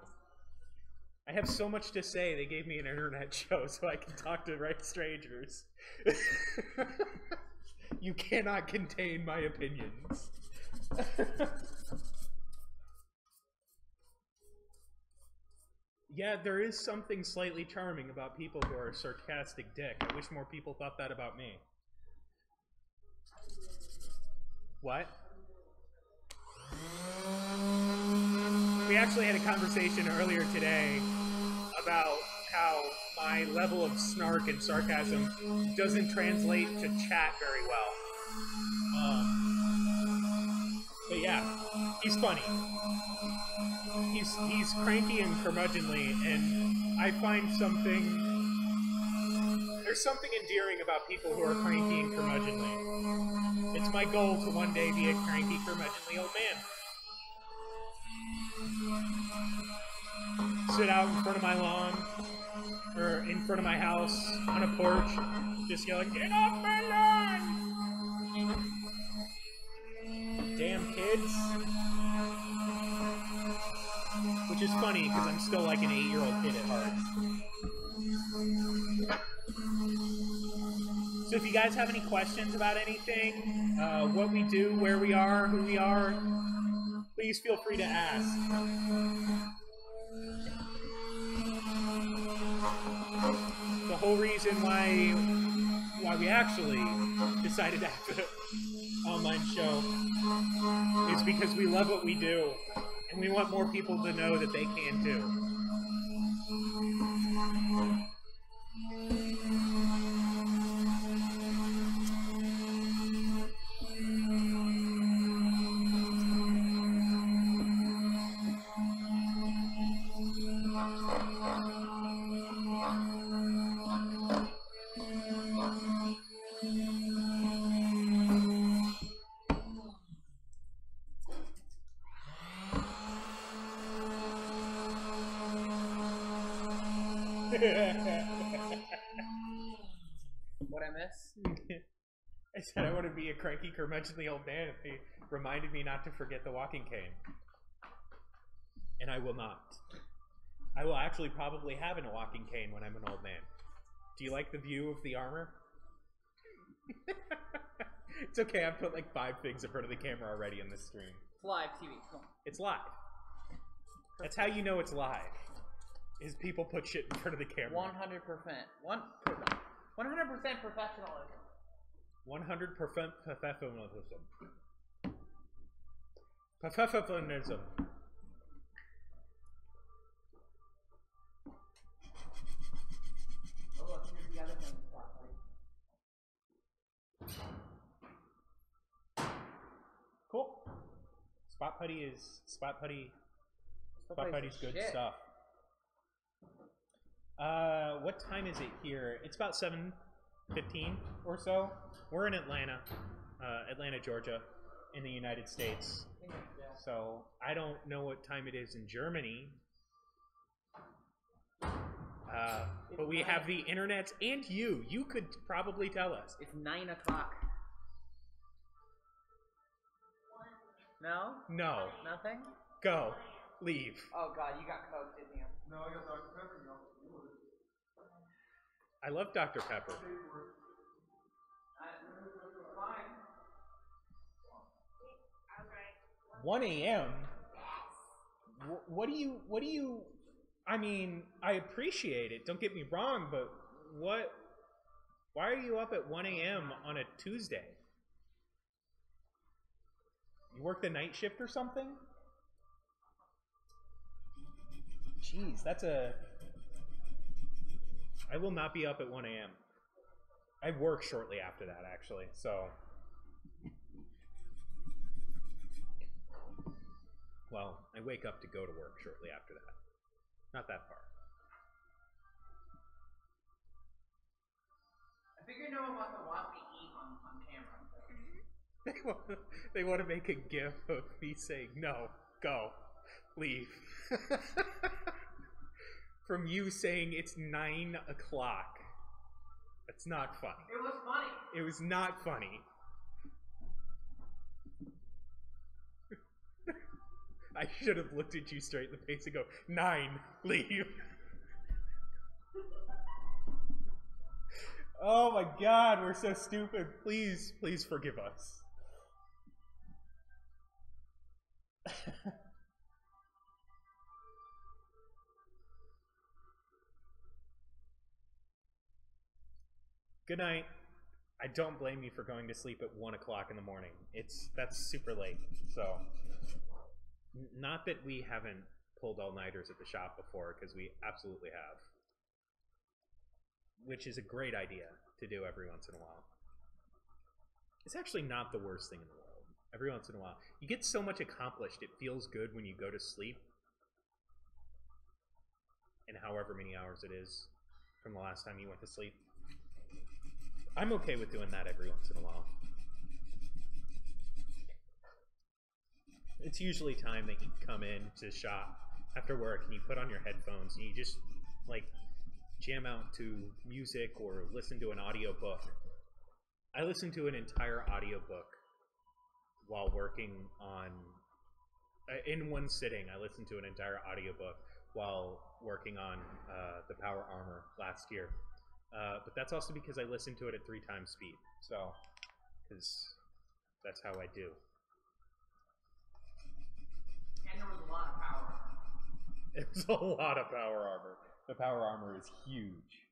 I have so much to say, they gave me an internet show so I can talk to right strangers. You cannot contain my opinions. Yeah, there is something slightly charming about people who are a sarcastic dick. I wish more people thought that about me. What? We actually had a conversation earlier today about how my level of snark and sarcasm doesn't translate to chat very well. But yeah, he's funny. He's cranky and curmudgeonly, and I find there's something endearing about people who are cranky and curmudgeonly. It's my goal to one day be a cranky, curmudgeonly old man. Sit out in front of my lawn, or in front of my house, on a porch, just yelling, "Get off my lawn!" Damn kids. Which is funny, because I'm still like an 8-year-old kid at heart. So if you guys have any questions about anything, what we do, where we are, who we are, please feel free to ask. The whole reason why we actually decided to have an online show is because we love what we do, and we want more people to know that they can too. What I miss? I said I want to be a cranky, curmudgeonly old man if they reminded me not to forget the walking cane. And I will not. I will actually probably have a walking cane when I'm an old man. Do you like the view of the armor? It's okay, I've put like 5 things in front of the camera already in this stream. It's live TV, come on. It's live. That's how you know it's live. Is people put shit in front of the camera. 100%. 100% professionalism. 100% professionalism. Professionalism. Oh, look, here's the other thing. Cool. Spot putty's good shit. stuff. What time is it here? It's about 7:15 or so. We're in Atlanta, Georgia, in the United States. So I don't know what time it is in Germany. But we have the internet, and you could probably tell us. It's 9 o'clock. No? No. Nothing? Go. Leave. Oh god, you got Coke, didn't you? No, I got Dr. Pepper. I love Dr. Pepper. Fine. 1 a.m. What do you? I mean, I appreciate it. Don't get me wrong, but what? Why are you up at 1 a.m. on a Tuesday? You work the night shift or something? Jeez, that's a... I will not be up at 1 a.m. I work shortly after that, actually, so... Well, I wake up to go to work shortly after that. Not that far. I figured no one wants to watch me eat on camera. They want to make a gif of me saying, no, go, leave. From you saying it's 9 o'clock. That's not funny. It was funny. It was not funny. I should have looked at you straight in the face and go, 9, leave. Oh my god, we're so stupid. Please, please forgive us. Good night. I don't blame you for going to sleep at 1 o'clock in the morning. That's super late. So, not that we haven't pulled all-nighters at the shop before, because we absolutely have. Which is a great idea to do every once in a while. It's actually not the worst thing in the world. Every once in a while. You get so much accomplished, it feels good when you go to sleep. And however many hours it is from the last time you went to sleep. I'm okay with doing that every once in a while. It's usually time that you come in to the shop after work and you put on your headphones and you just like jam out to music or listen to an audiobook. I listened to an entire audiobook while working on in one sitting. I listened to an entire audiobook while working on the Power Armor last year. But that's also because I listen to it at 3 times speed. So, because that's how I do. And there was a lot of power. It was a lot of power armor. The power armor is huge.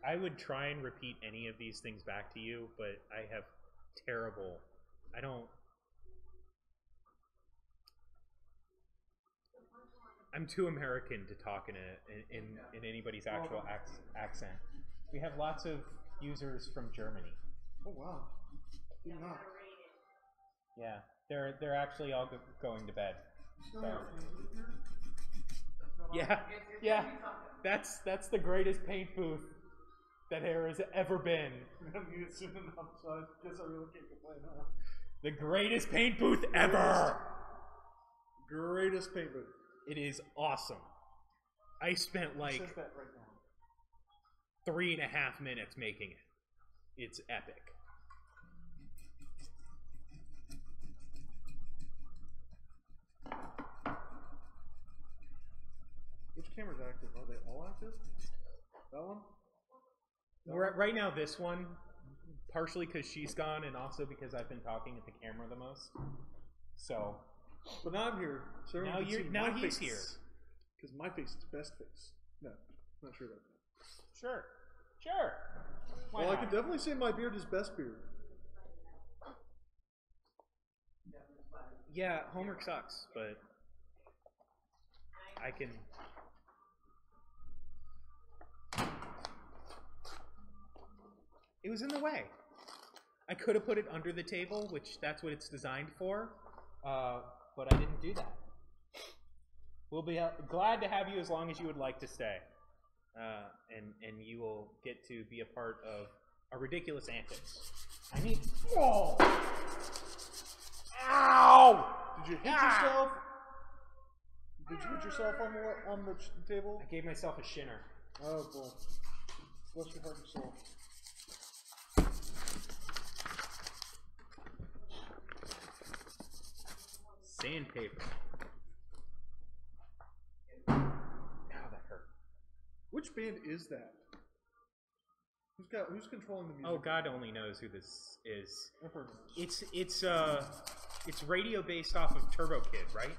I would try and repeat any of these things back to you, but I have terrible. I don't. I'm too American to talk in anybody's actual accent. We have lots of users from Germany. Oh wow! Did not. Yeah, they're actually all going to bed. So. Yeah. That's the greatest paint booth that there has ever been. I'm used soon enough, so I guess I really can't complain, huh? The greatest paint booth ever. Greatest paint booth. It is awesome. I spent like that right now. 3.5 minutes making it. It's epic. Which camera's active? Are they all active? That one? Right now, this one, partially because she's gone, and also because I've been talking at the camera the most. So, but now I'm here. So now he's here. Because my face is best face. No, I'm not sure about that. Sure. Well, I could definitely say my beard is best beard. Yeah, homework sucks, but I can. It was in the way. I could have put it under the table, which that's what it's designed for, but I didn't do that. We'll be glad to have you as long as you would like to stay, and you will get to be a part of our ridiculous antics. I need. Oh! Ow! Did you hit yourself? Did you hit yourself on the table? I gave myself a shinner. Oh boy! Bless your heart and soul. Sandpaper. Ow, that hurt. Which band is that? Who's controlling the music? Oh, God only knows who this is. It's radio based off of Turbo Kid, right?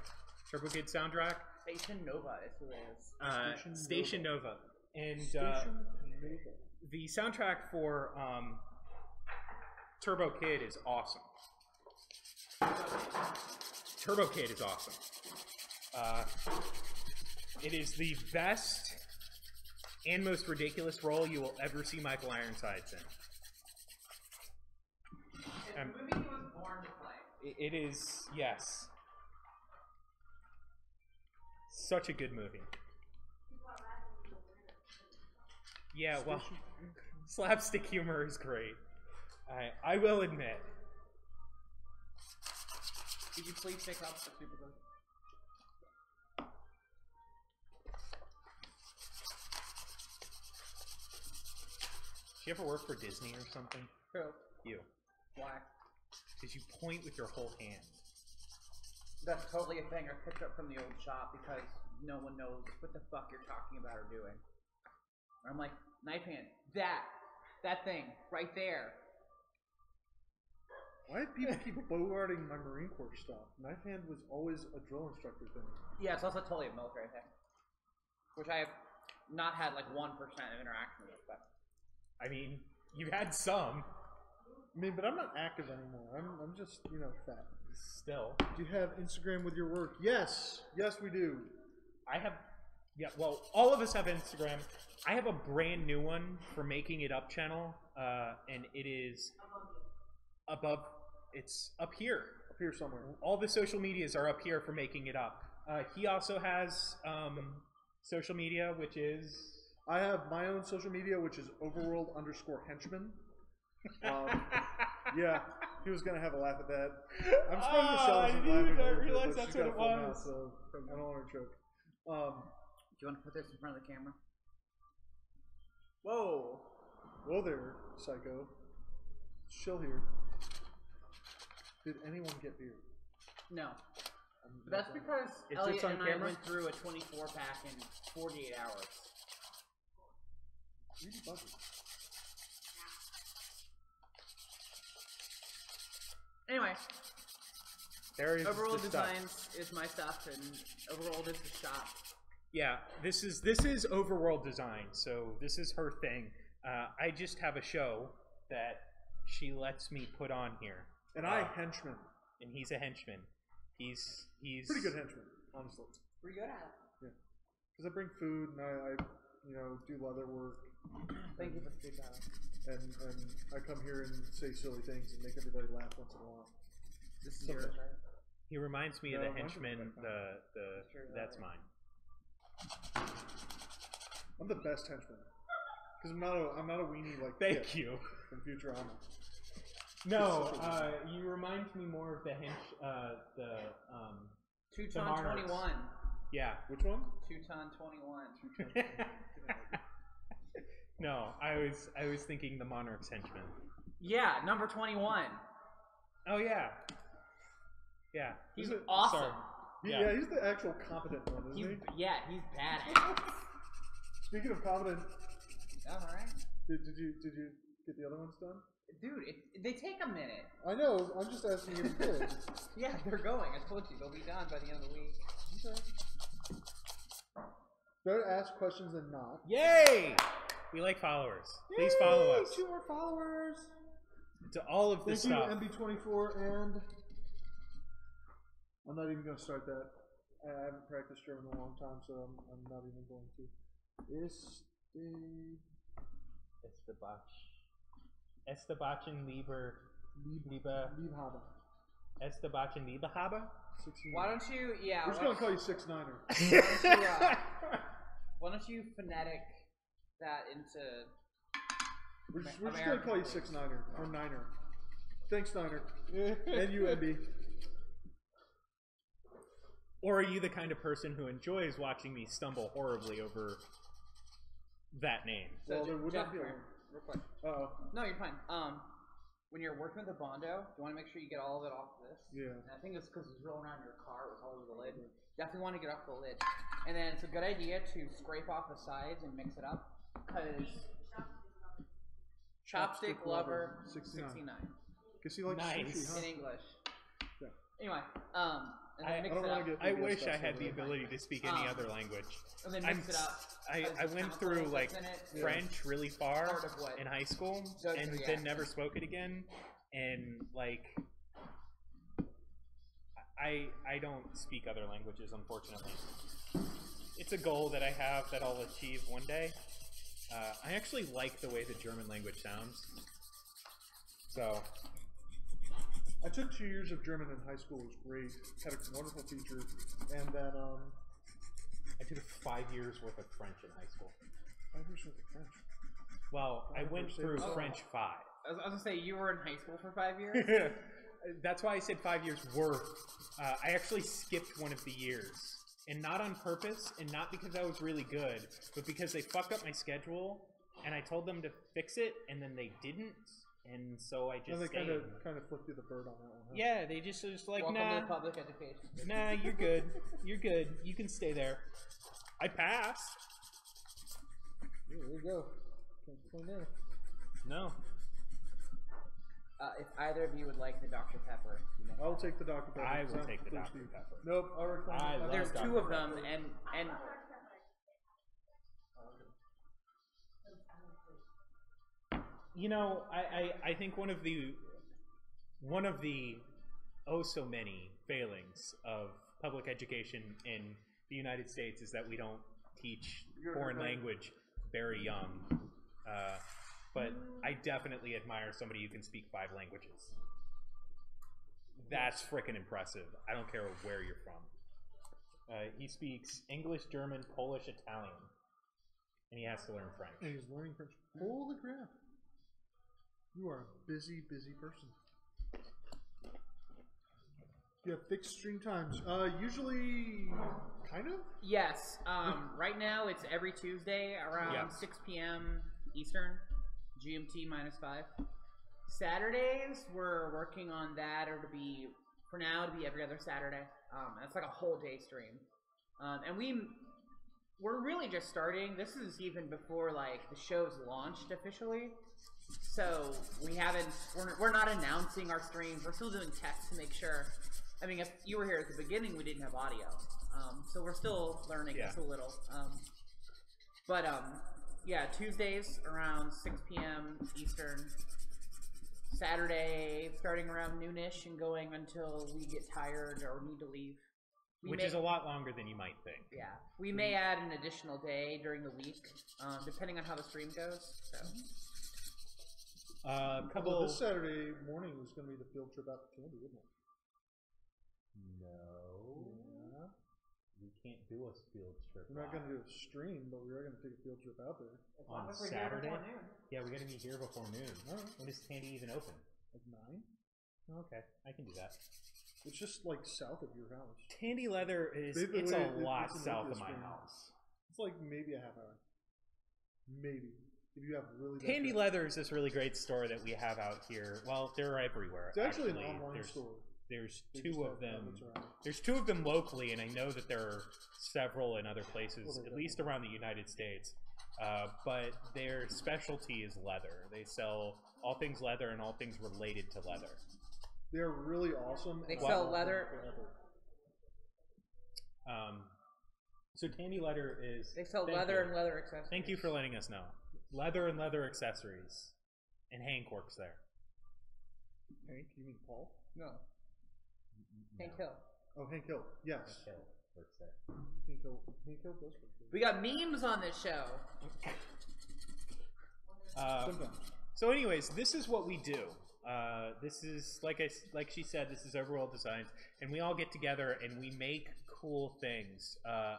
Turbo Kid soundtrack. Station Nova is who it is. Station Nova. And the soundtrack for Turbo Kid is awesome. Turbo Kid is awesome. It is the best and most ridiculous role you will ever see Michael Ironsides in. It's the movie he was born to play. It is, yes. Such a good movie. Yeah, well, slapstick humor is great. I will admit. Could you please pick up the super good? Do you ever work for Disney or something? Who? You. Why? Because you point with your whole hand. That's totally a thing I picked up from the old shop because no one knows what the fuck you're talking about or doing. I'm like, knife hand, that thing, right there. Why did people keep bogarting my Marine Corps stuff? Knife hand was always a drill instructor thing. Yeah, it's also totally a military thing. Which I have not had like 1% of interaction with, but. I mean, you've had some. I mean, but I'm not active anymore. I'm just, fat. Still. Do you have Instagram with your work? Yes. Yes, we do. I have, yeah, well, all of us have Instagram. I have a brand new one for Making It Up channel, and it is above, it's up here. Up here somewhere. All the social medias are up here for Making It Up. He also has social media, which is... I have my own social media, which is overworld_henchman. Yeah, he was gonna have a laugh at that. I'm surprised Michelle isn't laughing. I realized that's what it was. Now, so I don't want her to choke. Do you want to put this in front of the camera? Whoa! Whoa there, psycho. Chill here. Did anyone get beer? No. But that's because Elliot and I went through a 24-pack in 48 hours. Really budget. Anyway, there is Overworld Designs is my stuff, and Overworld is the shop. Yeah, this is Overworld Design, so this is her thing. I just have a show that she lets me put on here. And I henchman. And he's a henchman. He's pretty good henchman, honestly. Pretty good at it. Yeah, because I bring food and I do leather work. Thank you for feedback. And I come here and say silly things and make everybody laugh once in a while. This is yours, right? He reminds me of the henchman. That's mine. I'm the best henchman because I'm not a weenie like. Thank you. From Futurama. No, you remind me more of the Teuton 21. Yeah. Which one? Teuton 21. No, I was thinking the Monarch's henchman. Yeah, number 21. Oh yeah. Yeah. He's awesome. Yeah, he's the actual competent one, isn't he? Yeah, he's badass. Speaking of competent, alright. Did you get the other ones done? Dude, they take a minute. I know. I'm just asking you if you did. Yeah, they're going. I told you they'll be done by the end of the week. Okay. Better ask questions than not. Yay! We like followers. Please follow us. 2 more followers. To all of this stuff. Thank you, MB24, and I'm not even going to start that. I haven't practiced German in a long time, so I'm not even going to. Estebachen Liebhaber. Estebachen Liebhaber? Why don't you, we're just going to call you 6'9"er. Why don't you phonetic that into We're just going to call you 6'9"er, or 9'er. Thanks, 9'er. And you, MB. Or are you the kind of person who enjoys watching me stumble horribly over that name? Well, there would not be real quick. Uh-oh. No, you're fine. When you're working with a Bondo, you want to make sure you get all of it off this. Yeah. And I think it's because it's rolling around your car. It was all over the lid. Definitely want to get off the lid. And then it's a good idea to scrape off the sides and mix it up. Because Chopstick Lover 69. Because he likes sushi, huh? In English. Yeah. Anyway, and then mix it up. I wish I had the ability to speak any other language. And then mix it up. I went through like French really far in high school and then never spoke it again. And like, I don't speak other languages, unfortunately. It's a goal that I have that I'll achieve one day. I actually like the way the German language sounds. So. I took 2 years of German in high school. It was great. Had a wonderful teacher. And then, I took 5 years worth of French in high school. 5 years worth of French? Well, I went through French 5. I was going to say, you were in high school for 5 years? That's why I said 5 years worth. I actually skipped one of the years. And not on purpose, and not because I was really good, but because they fucked up my schedule, and I told them to fix it, and then they didn't. And so I just kind of flipped you the bird on that one. Huh? Yeah, they just was like, Welcome nah, to public education. Nah, you're good. You're good. You can stay there. I passed. Yeah, there you go. Can't complain there. No. If either of you would like the Dr. Pepper, I'll take the Dr. Pepper. I will take the Dr. Pepper. Nope, I'll reclaim it. There's two of them, and you know, I think one of the oh so many failings of public education in the United States is that we don't teach foreign language very young. But I definitely admire somebody who can speak 5 languages. That's freaking impressive. I don't care where you're from. He speaks English, German, Polish, Italian. And he has to learn French. And he's learning French. Holy crap. You are a busy, busy person. You have fixed stream times. Usually, kind of? Yes. Right now, it's every Tuesday around 6 p.m. Eastern. GMT -5. Saturdays, we're working on that. It'll be for now to be every other Saturday. It's like a whole day stream. And we're really just starting. This is even before like the show's launched officially. So we're not announcing our streams. We're still doing tests to make sure. I mean, if you were here at the beginning, we didn't have audio. So we're still learning just a little. Yeah, Tuesdays around 6 p.m. Eastern. Saturday starting around noonish and going until we get tired or need to leave. Which is a lot longer than you might think. Yeah. We may add an additional day during the week, depending on how the stream goes. So. This Saturday morning was going to be the field trip out to Candy, isn't it? No. Yeah. We can't do a field trip. We're not going to do a stream, but we are going to take a field trip out there. On Saturday? Yeah, we got to be here before noon. Right. When does Tandy even open? Like 9? Okay, I can do that. It's just like south of your house. Tandy Leather is it's a lot south of my house. It's like maybe a half hour. Maybe. If you have really Tandy Leather is this really great store that we have out here. Well, they're everywhere. It's actually an online store. There's two of them. There's two of them locally, and I know that there are several in other places, at least around the United States. But their specialty is leather. They sell all things leather and all things related to leather. They're really awesome. They sell leather. So Tandy Leather is... They sell leather and leather accessories. Thank you for letting us know. Leather and leather accessories. And Hank works there. Hank? You mean Paul? No. Hank Hill. Oh, Hank Hill. Yes. Hank Hill works there. Hank Hill does work there. We got memes on this show. So anyways, this is what we do. This is, like she said, this is Overworld Designs, and we all get together and we make cool things. I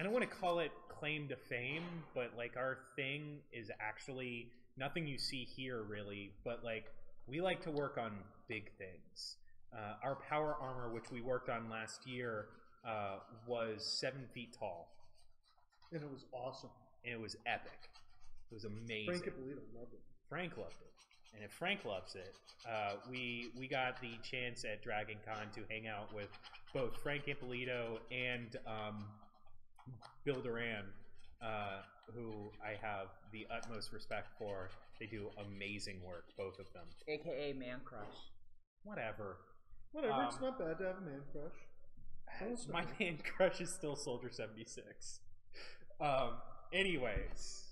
don't want to call it claim to fame, but like our thing is actually nothing you see here really, but like we like to work on big things. Our power armor, which we worked on last year, was 7 feet tall. And it was awesome. And it was epic. It was amazing. Frank Ippolito loved it. Frank loved it. And if Frank loves it, we got the chance at Dragon Con to hang out with both Frank Ippolito and Bill Duran, who I have the utmost respect for. They do amazing work, both of them. AKA Man Crush. Whatever. Whatever, it's not bad to have a man crush. My man crush is still Soldier 76. Anyways,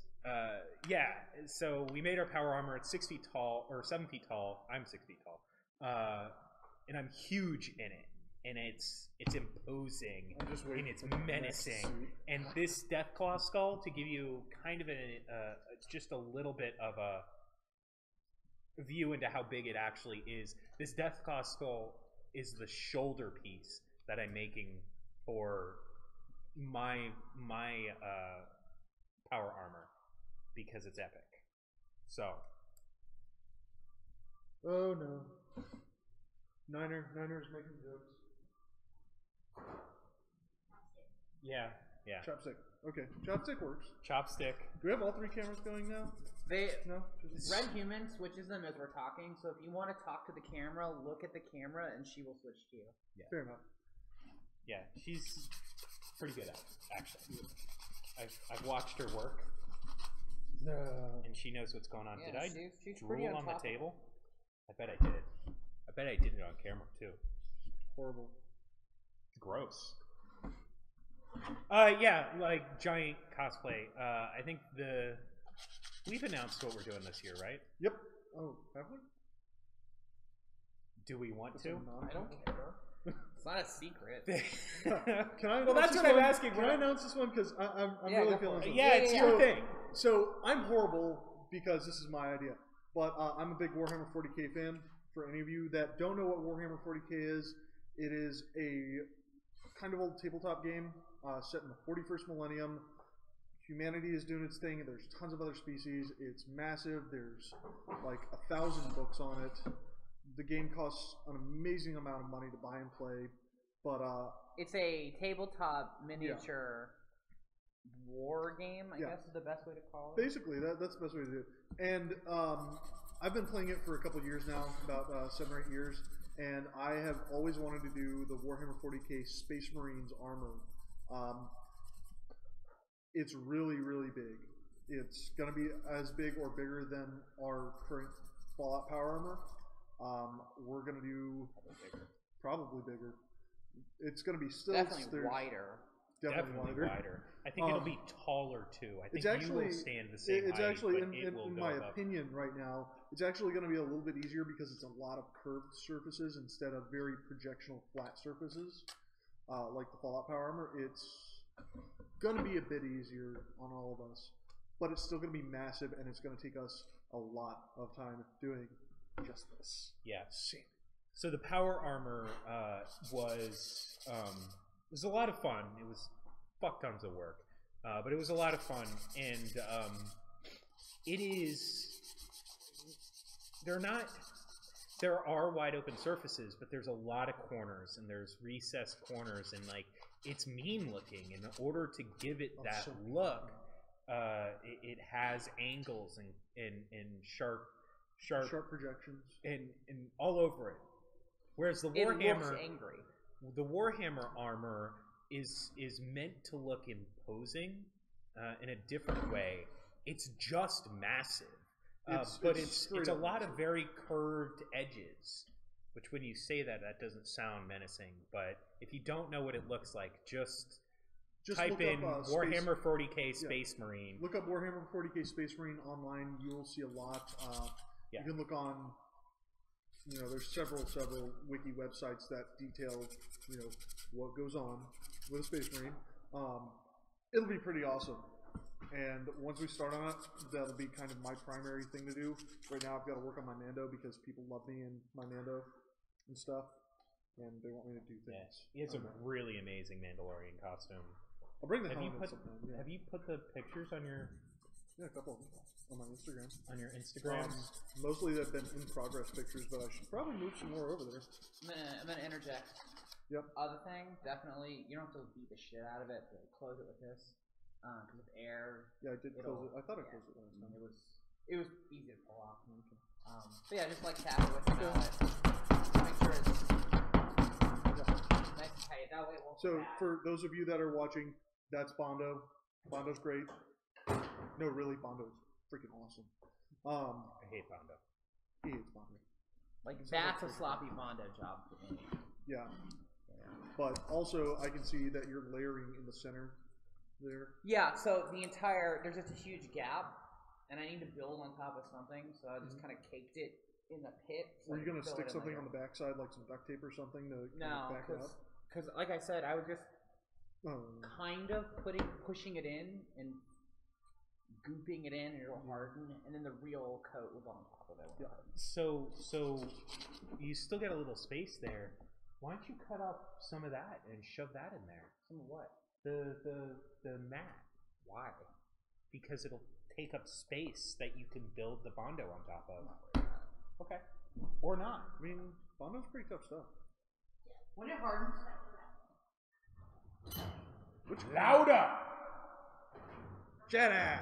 yeah, so we made our power armor at 6 feet tall, or 7 feet tall. I'm 6 feet tall. And I'm huge in it. And it's imposing, and it's menacing. And this Deathclaw skull, to give you kind of just a little bit of a view into how big it actually is, this Deathclaw skull is the shoulder piece that I'm making for my power armor, because it's epic. So. Oh no. Niner's making jokes. Yeah. Chopstick. Okay, chopstick works. Chopstick. Do we have all 3 cameras going now? No. Red Human switches them as we're talking, so if you want to talk to the camera, look at the camera, and she will switch to you. Yeah. Fair enough. Yeah, she's pretty good at it, actually. I've watched her work. And she knows what's going on. Yeah, did I she's drool on the table? I bet I did. I bet I did it on camera, too. Horrible. Gross. Yeah, like giant cosplay. I think we've announced what we're doing this year, right? Yep. Oh, have we? Do we want to? I don't care. It's not a secret. Can I? Well, that's what I'm asking. Can I announce this one? Because I'm really feeling it. Yeah, it's your thing. So I'm horrible because this is my idea. But I'm a big Warhammer 40k fan. For any of you that don't know what Warhammer 40k is, it is a kind of old tabletop game set in the 41st millennium. Humanity is doing its thing. There's tons of other species. It's massive. There's like 1,000 books on it. The game costs an amazing amount of money to buy and play. But it's a tabletop miniature war game, I guess is the best way to call it. Basically, that's the best way to do it. And I've been playing it for a couple years now, about 7 or 8 years, and I have always wanted to do the Warhammer 40k Space Marines armor. It's really, really big. It's going to be as big or bigger than our current Fallout Power armor. We're going to do probably bigger. It's going to be still definitely wider. Definitely wider. I think it'll be taller too. I think you will stand the same It's height, actually, but in my opinion, right now, it's actually going to be a little bit easier because it's a lot of curved surfaces instead of very projectional flat surfaces, like the Fallout Power armor. It's going to be a bit easier on all of us, but it's still going to be massive, and it's going to take us a lot of time doing just this. Yeah. So the power armor was a lot of fun. It was fuck tons of work, but it was a lot of fun, and it is. There are wide open surfaces, but there's a lot of corners, and there's recessed corners, and like it's mean looking. In order to give it that look, it has angles and sharp projections and all over it. Whereas the Warhammer armor is meant to look imposing in a different way. It's just massive, but it's a lot of very curved edges. Which, when you say that doesn't sound menacing. But if you don't know what it looks like, just type in Warhammer 40k Space Marine. Look up Warhammer 40k Space Marine online. You will see a lot. You can look on. There's several wiki websites that detail, what goes on with a Space Marine. It'll be pretty awesome. And once we start on it, that'll be kind of my primary thing to do. Right now, I've got to work on my Mando because people love me and my Mando and stuff, and they want me to do things. Yeah. He has a really amazing Mandalorian costume. I'll bring the have helmet. Have you put the pictures on your? Yeah, a couple of them. On my Instagram. On your Instagram? Mostly they've been in-progress pictures, but I should probably move some more over there. I'm gonna interject. Yep. Other thing, definitely, you don't have to beat the shit out of it, but close it with this. Because of air. Yeah, I did close it. I thought I closed it last time. It was easy to pull off. Okay. But yeah, just like tap it with the mallet. Make sure it's nice and tight. That way it won't So, for those of you that are watching, that's Bondo. Bondo's great. No, really, Bondo's freaking awesome. I hate Bondo. He hates Bondo. Like, that's a sloppy Bondo job for me. Yeah. But also, I can see that you're layering in the center there. Yeah, so there's just a huge gap, and I need to build on top of something, so I just kind of caked it in the pit. Were you going to stick something on the backside, like some duct tape or something to back it up? Because like I said, I was just kind of pushing it in and gooping it in, and it'll harden, and then the real coat will go on top of it. Yeah. So you still get a little space there. Why don't you cut off some of that and shove that in there? Some of what? The mat. Why? Because it'll take up space that you can build the Bondo on top of. Okay. Or not. I mean, Bondo's pretty tough stuff. When it hardens. Louder! Jedi!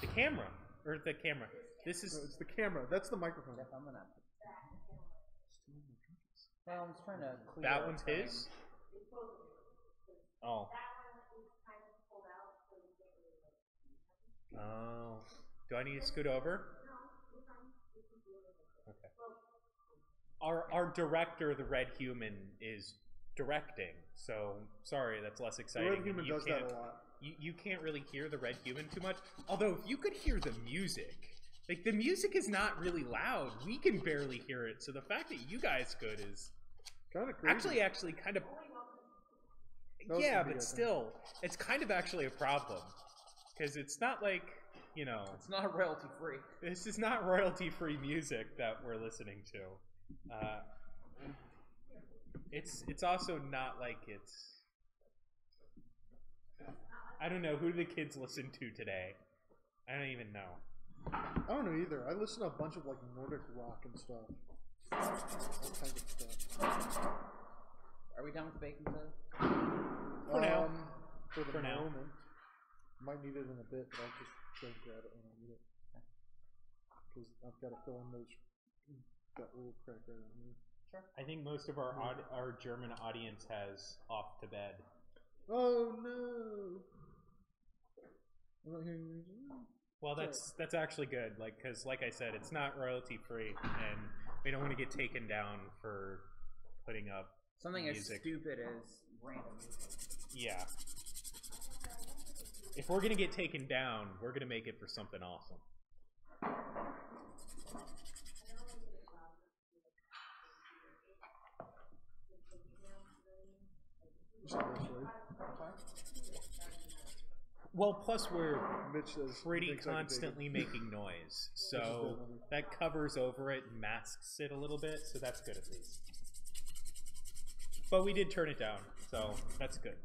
The camera. Or the camera. This is... No, it's the camera. That's the microphone. Yep, I'm gonna... Well, I'm just trying to clear that one's his? Oh. Oh. Do I need to scoot over? Okay. Our director, the Red Human, is directing, so sorry, that's less exciting. The Red Human does that a lot. You can't really hear the Red Human too much. Although, if you could hear the music, like, the music is not really loud. We can barely hear it, so the fact that you guys could is... kind of crazy. Actually, kind of... Yeah, but still, it's kind of actually a problem. Because it's not like, it's not royalty free. This is not royalty free music that we're listening to. It's also not like it's... I don't know, who do the kids listen to today? I don't even know. I don't know either. I listen to a bunch of, like, Nordic rock and stuff. That kind of stuff. Are we done with the baking soda? For now. For the moment. Might need it in a bit, but I'll just go grab it when I need it. because I've got to fill in that little crack right on here. Sure. I think most of our German audience has off to bed. Oh no! I'm not hearing music. Well, that's actually good, because like I said, it's not royalty free, and we don't want to get taken down for putting up something music. As stupid as random music. Yeah. If we're gonna get taken down, we're gonna make it for something awesome. Well, plus we're pretty constantly making noise, so that covers over it and masks it a little bit, so that's good at least. But we did turn it down, so that's good.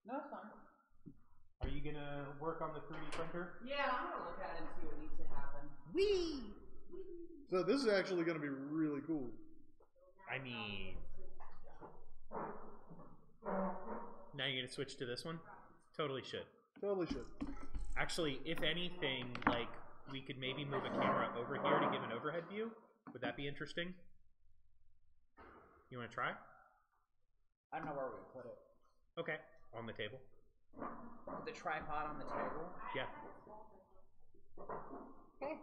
No, it's fine. Are you gonna work on the 3D printer? Yeah, I'm gonna look at it and see what needs to happen. Whee! So this is actually going to be really cool. I mean, now you're gonna switch to this one? Totally should. Totally should. Actually, if anything, like, we could maybe move a camera over here to give an overhead view. Would that be interesting? You want to try? I don't know where we would put it. Okay, on the table. Put the tripod on the table? Yeah. Okay,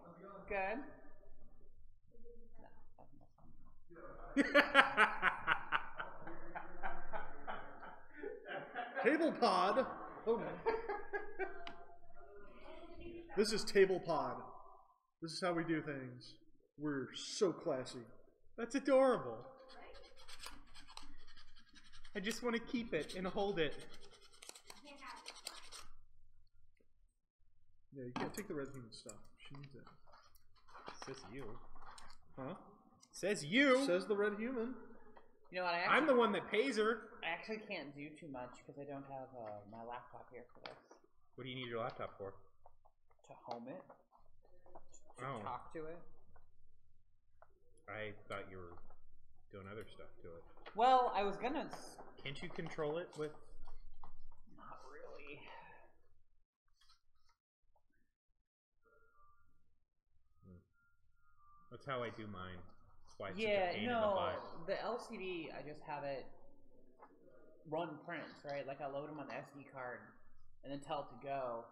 good. Table pod. Oh. This is Table Pod. This is how we do things. We're so classy. That's adorable. I just want to keep it and hold it. Yeah, you can't take the red human stuff. She needs it. Says you. Huh? Says you. Says the red human. You know what? I'm the one that pays her. I actually can't do too much because I don't have my laptop here for this. What do you need your laptop for? To home it. To talk to it. I thought you were doing other stuff to it. Well, I was gonna. Can't you control it with? Not really. That's how I do mine. That's why it's yeah, such a pain in the butt. The LCD, I just have it run prints, right? Like I load them on the SD card and then tell it to go.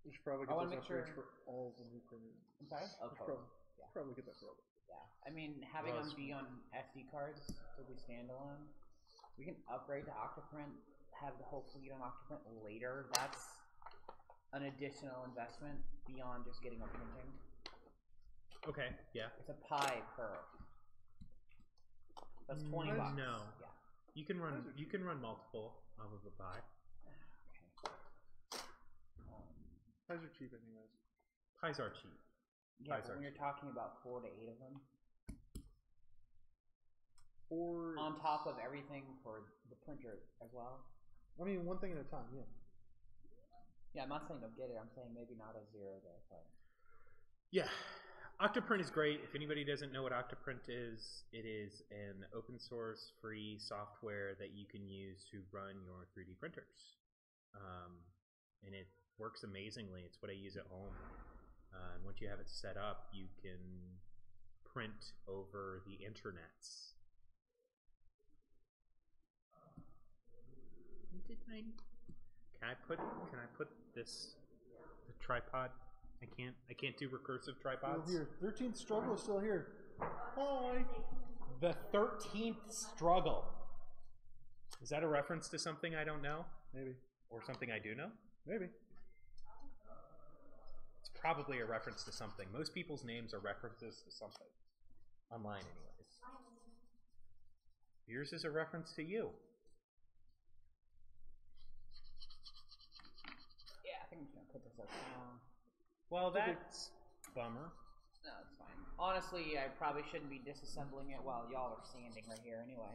We should probably get those upgrades for all the new printers. I'm sorry? Okay. Probably get that for all. Yeah, I mean, having them be on SD cards will be standalone. We can upgrade to Octoprint, have the whole fleet on Octoprint later. That's an additional investment beyond just getting a printing. Okay, yeah. It's a pie per. That's $20. No. Yeah. You can run multiple of a pie. Okay. Pies are cheap anyways. Pies are cheap. Yeah, but when you're talking about 4 to 8 of them. On top of everything for the printer as well. I mean, one thing at a time, yeah. Yeah, I'm not saying don't get it. I'm saying maybe not a zero there. But. Yeah. Octoprint is great. If anybody doesn't know what Octoprint is, it is an open source free software that you can use to run your 3D printers. And it works amazingly. It's what I use at home. And once you have it set up, you can print over the internets. Can I put this the tripod? I can't do recursive tripods. Here, 13th struggle is still here. Hi. The 13th struggle. Is that a reference to something I don't know? Maybe. Or something I do know? Maybe. It's probably a reference to something. Most people's names are references to something. Online, anyways. Yours is a reference to you. Yeah, I think I'm just going to put this up down. Well, that's bummer. No, it's fine. Honestly, I probably shouldn't be disassembling it while y'all are standing right here anyway.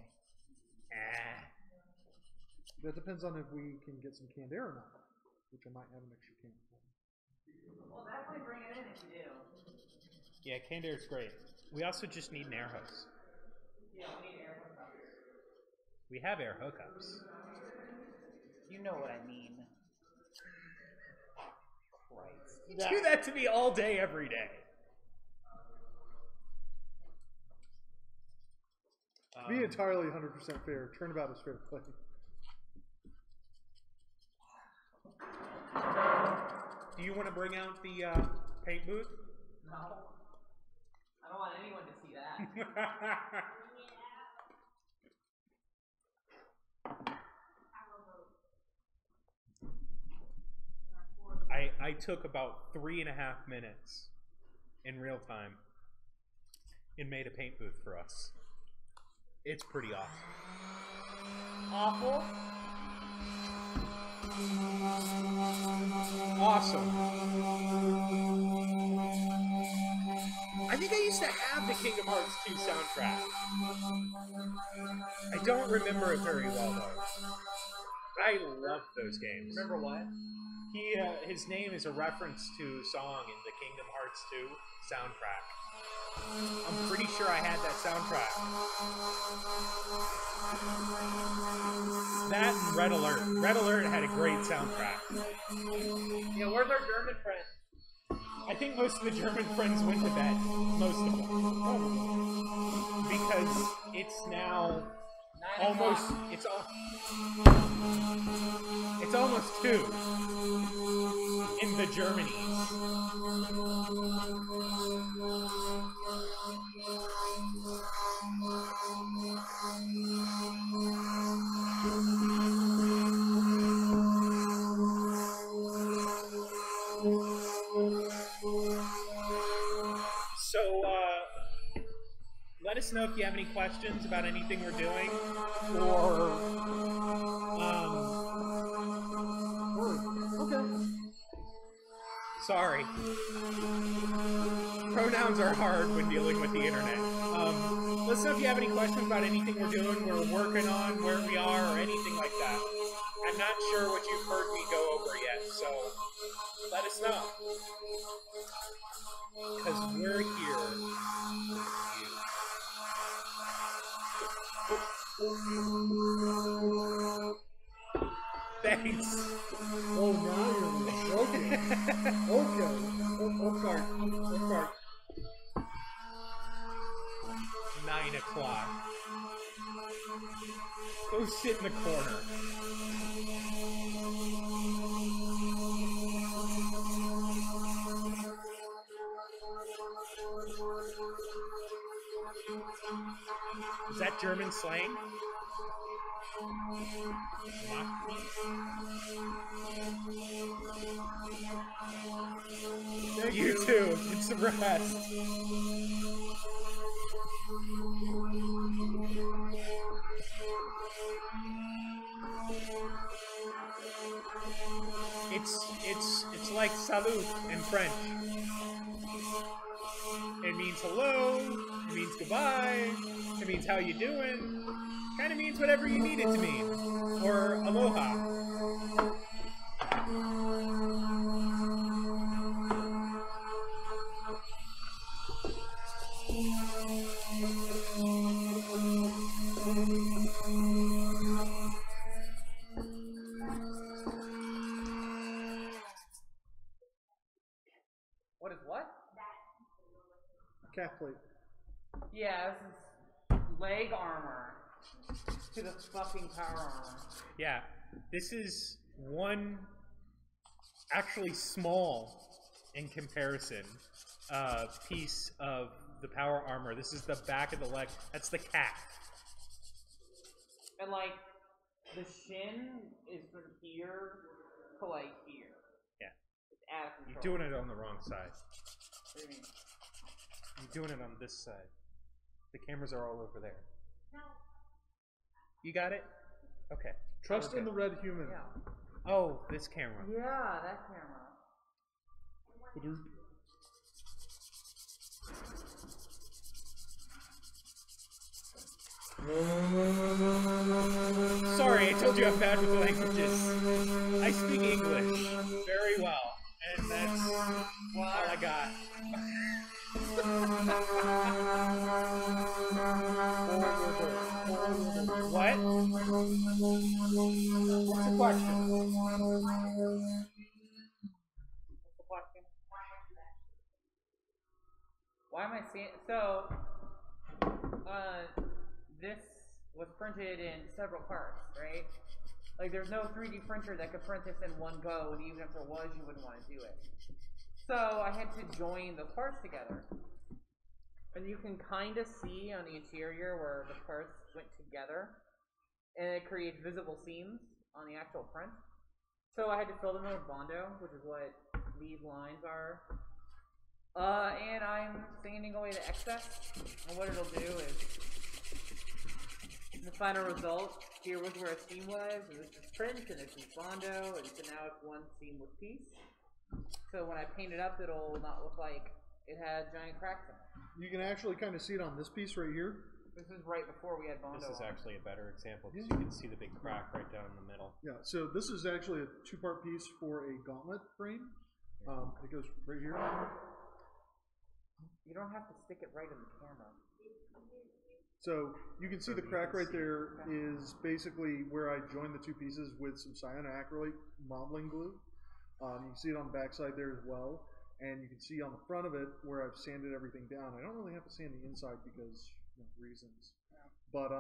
That depends on if we can get some canned air or not, which I might have an extra can for. Well, definitely bring it in if you do. Yeah, canned air is great. We also just need an air hose. Yeah, we need air hose. We have air hookups. You know what I mean. Christ. You do that to me all day, every day. To be entirely 100% fair, turnabout is fair play. Do you want to bring out the paint booth? No. I don't want anyone to see that. I took about 3.5 minutes in real time and made a paint booth for us. It's pretty awesome. Awful? Awesome. I think I used to have the Kingdom Hearts 2 soundtrack. I don't remember it very well, though. I love those games. Remember what? His name is a reference to a song in the Kingdom Hearts 2 soundtrack. I'm pretty sure I had that soundtrack. That and Red Alert. Red Alert had a great soundtrack. Yeah, where's our German friend? I think most of the German friends went to bed. Most of them. Because it's now almost... It's almost 2 in the Germanies. So, let us know if you have any questions about anything we're doing, or, Okay. Sorry. Pronouns are hard when dealing with the internet. Let us know if you have any questions about anything we're doing, we're working on, where we are, or anything like that. I'm not sure what you've heard me go over yet, so let us know. Because we're here for you. Thanks. Oh, now you're okay. Okay. Oh, sorry. Oh, sorry. 9 o'clock. Go sit in the corner. Is that German slang? You too. Get some rest. It's like salut in French. It means hello. It means goodbye. It means how you doing. Kind of means whatever you need it to mean. Or aloha. What is what? Calf plate. Yeah, this is leg armor to the fucking power armor. Yeah, this is one actually small in comparison piece of the power armor. This is the back of the leg. That's the calf. And like the shin is from here to like here. Yeah. It's out of control. You're doing it on the wrong side. What do you mean? You're doing it on this side. The cameras are all over there. No. You got it? Okay. Trust in the red human. Yeah. Oh, this camera. Yeah, that camera. Sorry, I told you I'm bad with languages. I speak English very well, and that's all I got. What? What's the question? Why am I seeing? So, this was printed in several parts, right? Like, there's no 3D printer that could print this in one go, and even if there was, you wouldn't want to do it. So, I had to join the parts together. And you can kind of see on the interior where the parts went together, and it creates visible seams on the actual print. So I had to fill them in with Bondo, which is what these lines are. And I'm sanding away the excess, and what it'll do is, the final result, here was where a seam was, and this is print, and this is Bondo, and so now it's one seamless piece. So when I paint it up, it'll not look like it had giant cracks in it. You can actually kind of see it on this piece right here. This is right before we had Bondo. This is actually a better example because you can see the big crack right down in the middle. Yeah, so this is actually a two-part piece for a gauntlet frame. It goes right here. You don't have to stick it right in the camera. So you can see the crack right there is basically where I joined the two pieces with some cyanoacrylate modeling glue. You can see it on the back side there as well. And you can see on the front of it where I've sanded everything down. I don't really have to sand the inside because reasons. But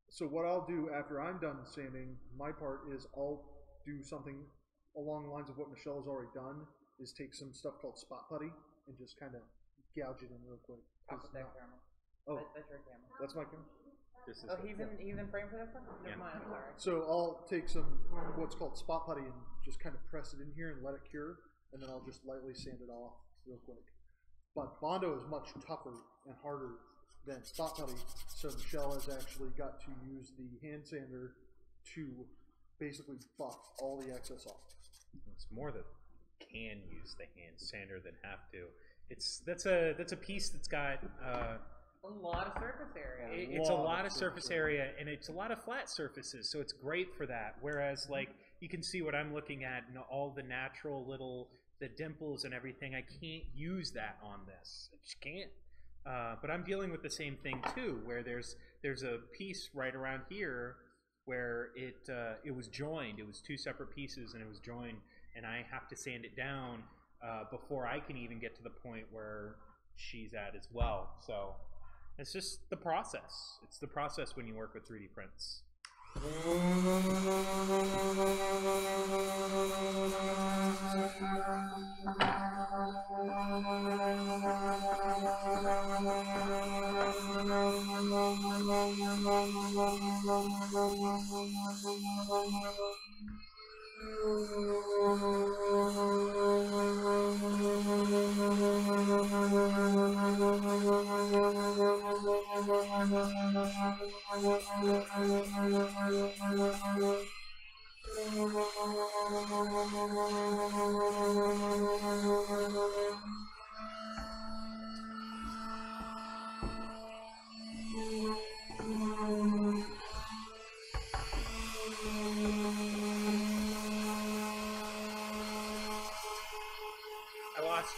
so what I'll do after I'm done sanding, my part is I'll do something along the lines of what Michelle has already done, is take some stuff called spot putty and just kind of gouge it in real quick. Pop that camera. Oh, that's your camera. That's my camera? This is he's in frame for this one? Never mind, I'm sorry. So I'll take some what's called spot putty and just kind of press it in here and let it cure, and then I'll just lightly sand it off real quick. But Bondo is much tougher and harder than spot putty, so Michelle has actually got to use the hand sander to basically buff all the excess off. It's more that can use the hand sander than have to. That's a piece that's got a lot of surface area. It's a lot of surface area, and it's a lot of flat surfaces, so it's great for that. Whereas, like, you can see what I'm looking at, and all the natural little, the dimples and everything, I can't use that on this. I just can't. But I'm dealing with the same thing too, where there's a piece right around here where it was joined. It was two separate pieces, and it was joined, and I have to sand it down before I can even get to the point where she's at as well. So it's just the process. It's the process when you work with 3D prints.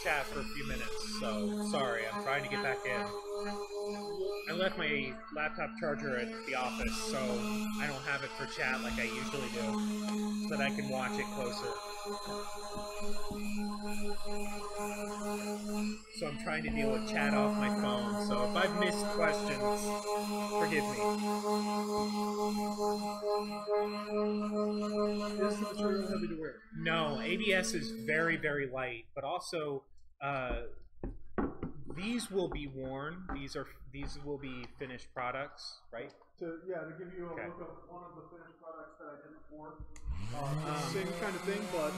Chat for a few minutes, so sorry, I'm trying to get back in. I left my laptop charger at the office, so I don't have it for chat like I usually do, so that I can watch it closer. So I'm trying to deal with chat off my phone, so if I've missed questions, forgive me. Is the material heavy to wear? No, ABS is very, very light, but also these will be worn. These will be finished products, right? To give you a look of one of the finished products that I did before. Same kind of thing, but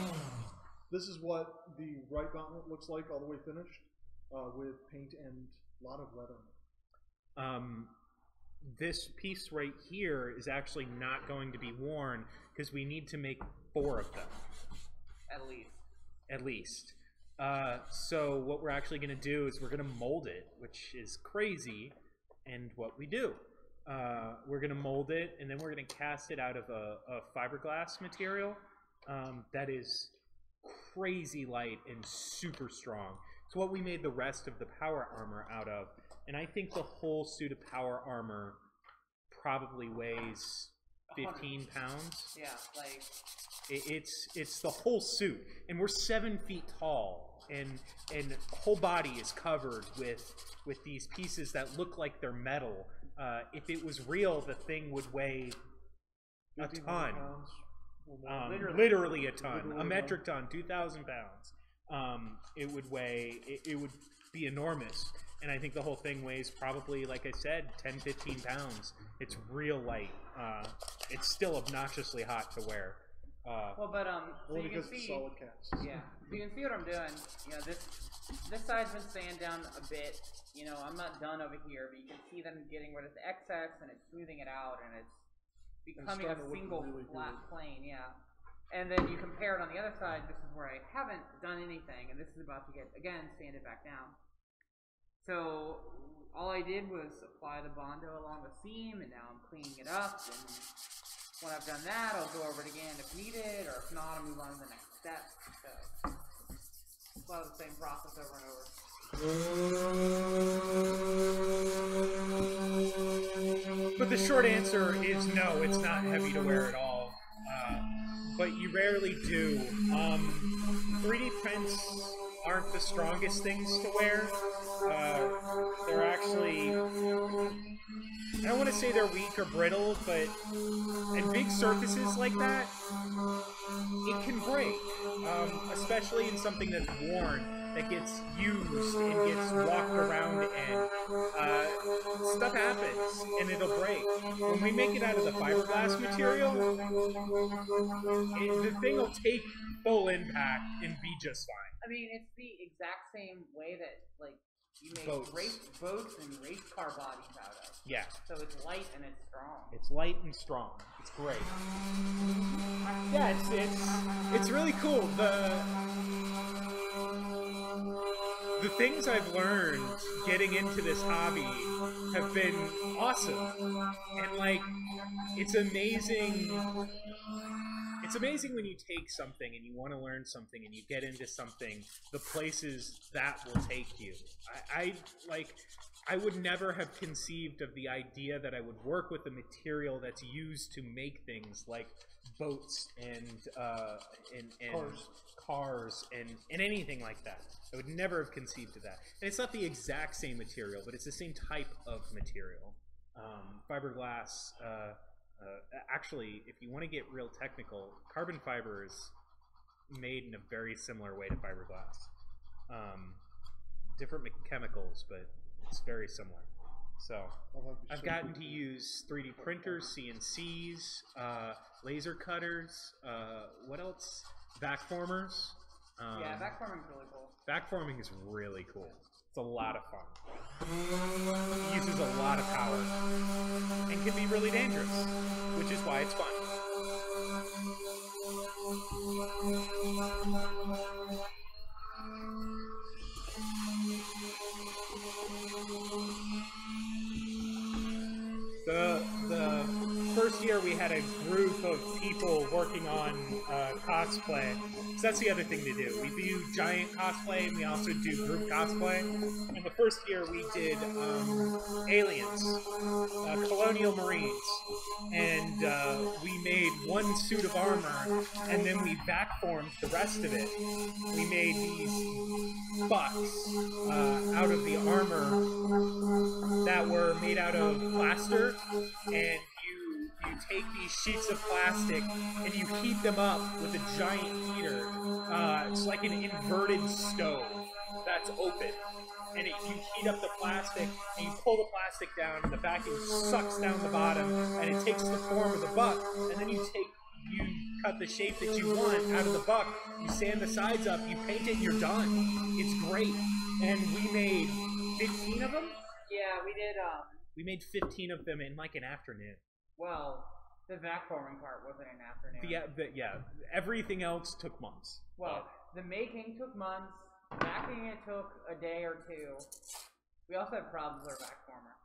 this is what the right gauntlet looks like all the way finished, with paint and a lot of leather. This piece right here is actually not going to be worn because we need to make 4 of them. At least. So what we're actually going to do is we're going to mold it, which is crazy, and what we do. We're going to mold it, and then we're going to cast it out of a fiberglass material that is crazy light and super strong. It's what we made the rest of the power armor out of, and I think the whole suit of power armor probably weighs 15 pounds. Yeah, like it's the whole suit, and we're 7 feet tall, and whole body is covered with these pieces that look like they're metal. If it was real, the thing would weigh a ton. Literally a ton. Literally a metric ton, 2,000 pounds. It would weigh, it would be enormous. And I think the whole thing weighs probably, like I said, 10, 15 pounds. It's real light. It's still obnoxiously hot to wear. So you can see, solid cast. Yeah, so you can see what I'm doing. You know, this side's been sand down a bit. You know, I'm not done over here, but you can see them getting rid of the excess, and it's smoothing it out, and it's becoming a single really flat plane. Yeah. And then you compare it on the other side. This is where I haven't done anything, and this is about to get, again, sanded back down. So all I did was apply the Bondo along the seam, and now I'm cleaning it up. And when I've done that, I'll go over it again if needed, or if not, I'll move on to the next step. So it's a lot of the same process over and over. But the short answer is no, it's not heavy to wear at all. But you rarely do. 3D prints aren't the strongest things to wear. They're actually, I don't want to say they're weak or brittle, but in big surfaces like that, it can break, especially in something that's worn, that gets used and gets walked around, and stuff happens and it'll break. When we make it out of the fiberglass material, the thing will take full impact and be just fine. I mean, it's the exact same way that, like, you make boats and race car bodies out of. Yeah. So it's light and it's strong. It's light and strong. It's great. Yeah, it's really cool. The things I've learned getting into this hobby have been awesome. And, like, it's amazing. It's amazing when you take something and you want to learn something and you get into something, the places that will take you. I would never have conceived of the idea that I would work with a material that's used to make things like boats and cars and anything like that. I would never have conceived of that. And it's not the exact same material, but it's the same type of material. Fiberglass. Actually, if you want to get real technical, carbon fiber is made in a very similar way to fiberglass. Different chemicals, but it's very similar. So I've gotten to use 3D printers, CNCs, laser cutters, what else? Backformers. Yeah, backforming's really cool. Backforming is really cool. It's a lot of fun. It uses a lot of power and can be really dangerous, which is why it's fun. The first year we had a group of people working on cosplay. So that's the other thing to do. We do giant cosplay and we also do group cosplay. And the first year we did aliens, colonial marines. And we made one suit of armor and then we backformed the rest of it. We made these bucks out of the armor that were made out of plaster, and you take these sheets of plastic and you heat them up with a giant heater. It's like an inverted stove that's open, and you heat up the plastic and you pull the plastic down and the vacuum sucks down the bottom and it takes the form of the buck, and then you cut the shape that you want out of the buck, you sand the sides up, you paint it, and you're done. It's great. And we made 15 of them? Yeah, we did. We made 15 of them in like an afternoon. Well, the backforming part wasn't an afternoon. Yeah, everything else took months. Well, the making took months, backing it took a day or two. We also had problems with our backformer.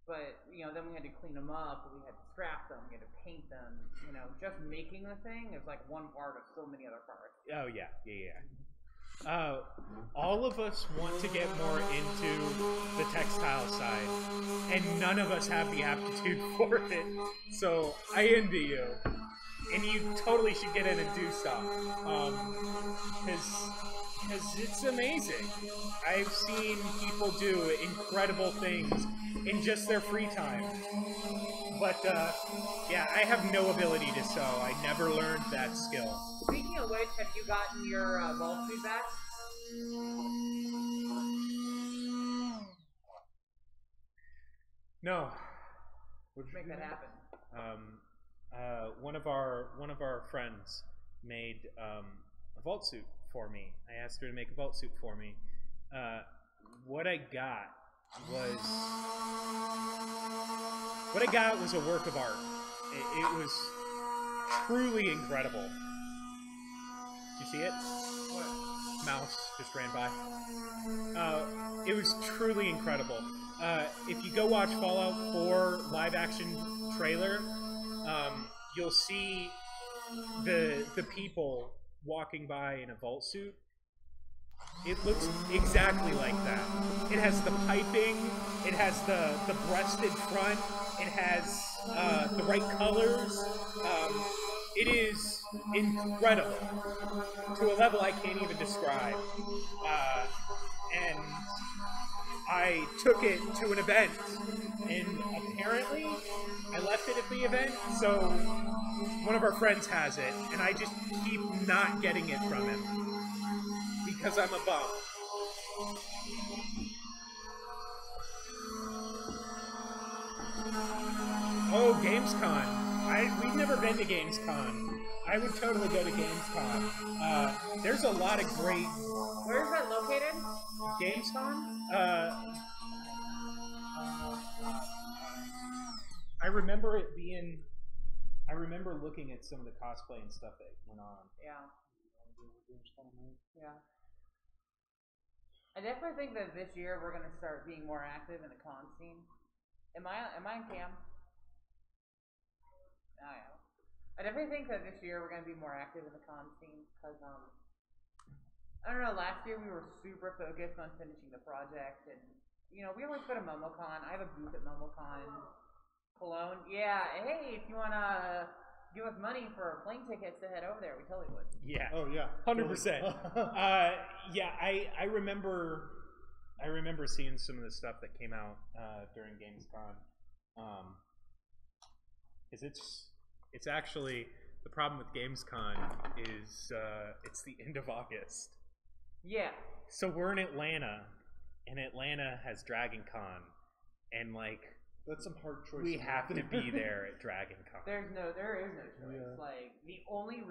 But, you know, then we had to clean them up, we had to scrap them, we had to paint them. You know, just making the thing is like one part of so many other parts. Oh, yeah. all of us want to get more into the textile side, and none of us have the aptitude for it. So I envy you, and you totally should get in and do stuff, because it's amazing. I've seen people do incredible things in just their free time. But, yeah, I have no ability to sew. I never learned that skill. Speaking of which, have you gotten your ball suit back? No. Let's make that happen. One of our friends made a vault suit for me. I asked her to make a vault suit for me. What I got was a work of art. It was truly incredible. Did you see it? What? Mouse just ran by. It was truly incredible. If you go watch Fallout 4 live-action trailer, you'll see the people walking by in a vault suit. It looks exactly like that. It has the piping, it has the breasted front, it has the right colors. It is incredible to a level I can't even describe. And I took it to an event, and apparently I left it at the event, so one of our friends has it, and I just keep not getting it from him. Because I'm a bum. Oh, Gamescom. We've never been to Gamescom. I would totally go to Gamescom. There's a lot of great... Where is that located? Gamescom? I remember it being... I remember looking at some of the cosplay and stuff that went on. Yeah. Yeah. I definitely think that this year we're going to start being more active in the con scene. Am I in cam? Oh, yeah. I definitely think that this year we're going to be more active in the con scene because, I don't know, last year we were super focused on finishing the project, and, you know, we always go to MomoCon. I have a booth at MomoCon. Cologne. Yeah, hey, if you want to give us money for plane tickets to head over there, we totally would. Yeah. Oh yeah. 100%. Yeah, I remember seeing some of the stuff that came out during Gamescom. Is it's actually the problem with Gamescom is it's the end of August. Yeah. So we're in Atlanta, and Atlanta has Dragon Con, and like that's some hard choice. We have to be there at Dragon Con. There is no choice. Yeah. Like the only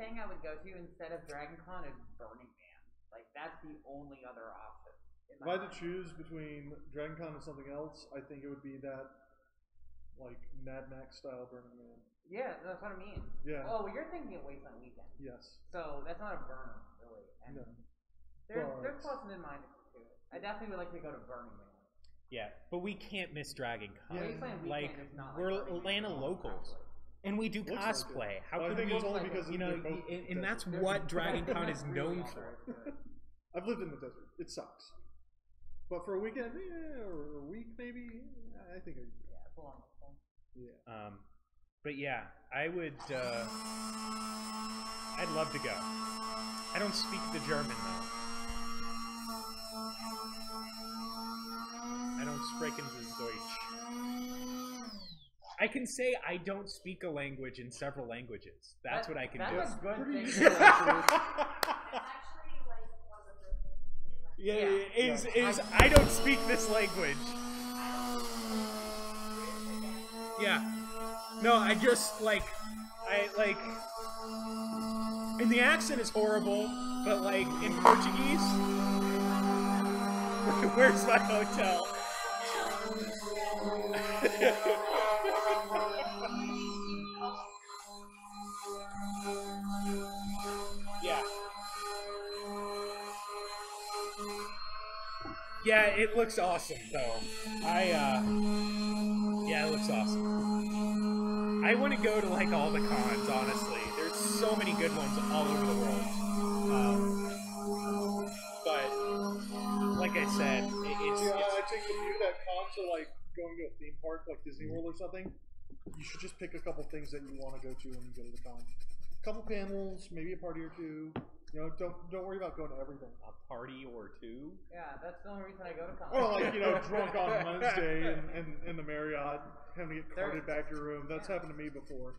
thing I would go to instead of Dragon Con is Burning Man. Like that's the only other option. If I had to choose between Dragon Con and something else, I think it would be that like Mad Max style Burning Man. Yeah, that's what I mean. Yeah. Oh, well, you're thinking of Wasteland Weekend. Yes. So that's not a burn, really. And no. There's pluses and minuses to it. I definitely would like to go to Burning Man. Yeah, but we can't miss Dragon Con. Yeah. Wasteland Like Weekend is not we're like Atlanta locals, and we do cosplay. Like How I could think we? it's only because you know, and that's what Dragon Con is known for. I've lived in the desert. It sucks. But for a weekend, or a week maybe, I think. Yeah, it's a long time. Yeah. But yeah, I would. I'd love to go. I don't speak the German though. I don't sprechen das Deutsch. I can say I don't speak a language in several languages. That's what I can do. That's a good thing. Yeah, is I don't speak this language. Yeah. No, I just and the accent is horrible, but like in Portuguese, where's my hotel? Yeah. Yeah, it looks awesome though. Yeah, it looks awesome. I want to go to like all the cons, honestly. There's so many good ones all over the world. like I said, I think if you do that cons are like going to a theme park like Disney World or something, you should just pick a couple things that you want to go to when you go to the con. A couple panels, maybe a party or two. You know, don't worry about going to everything. A party or two? Yeah, that's the only reason I go to con. Or like, drunk on Wednesday in the Marriott, having to get carted back to your room. That's happened to me before.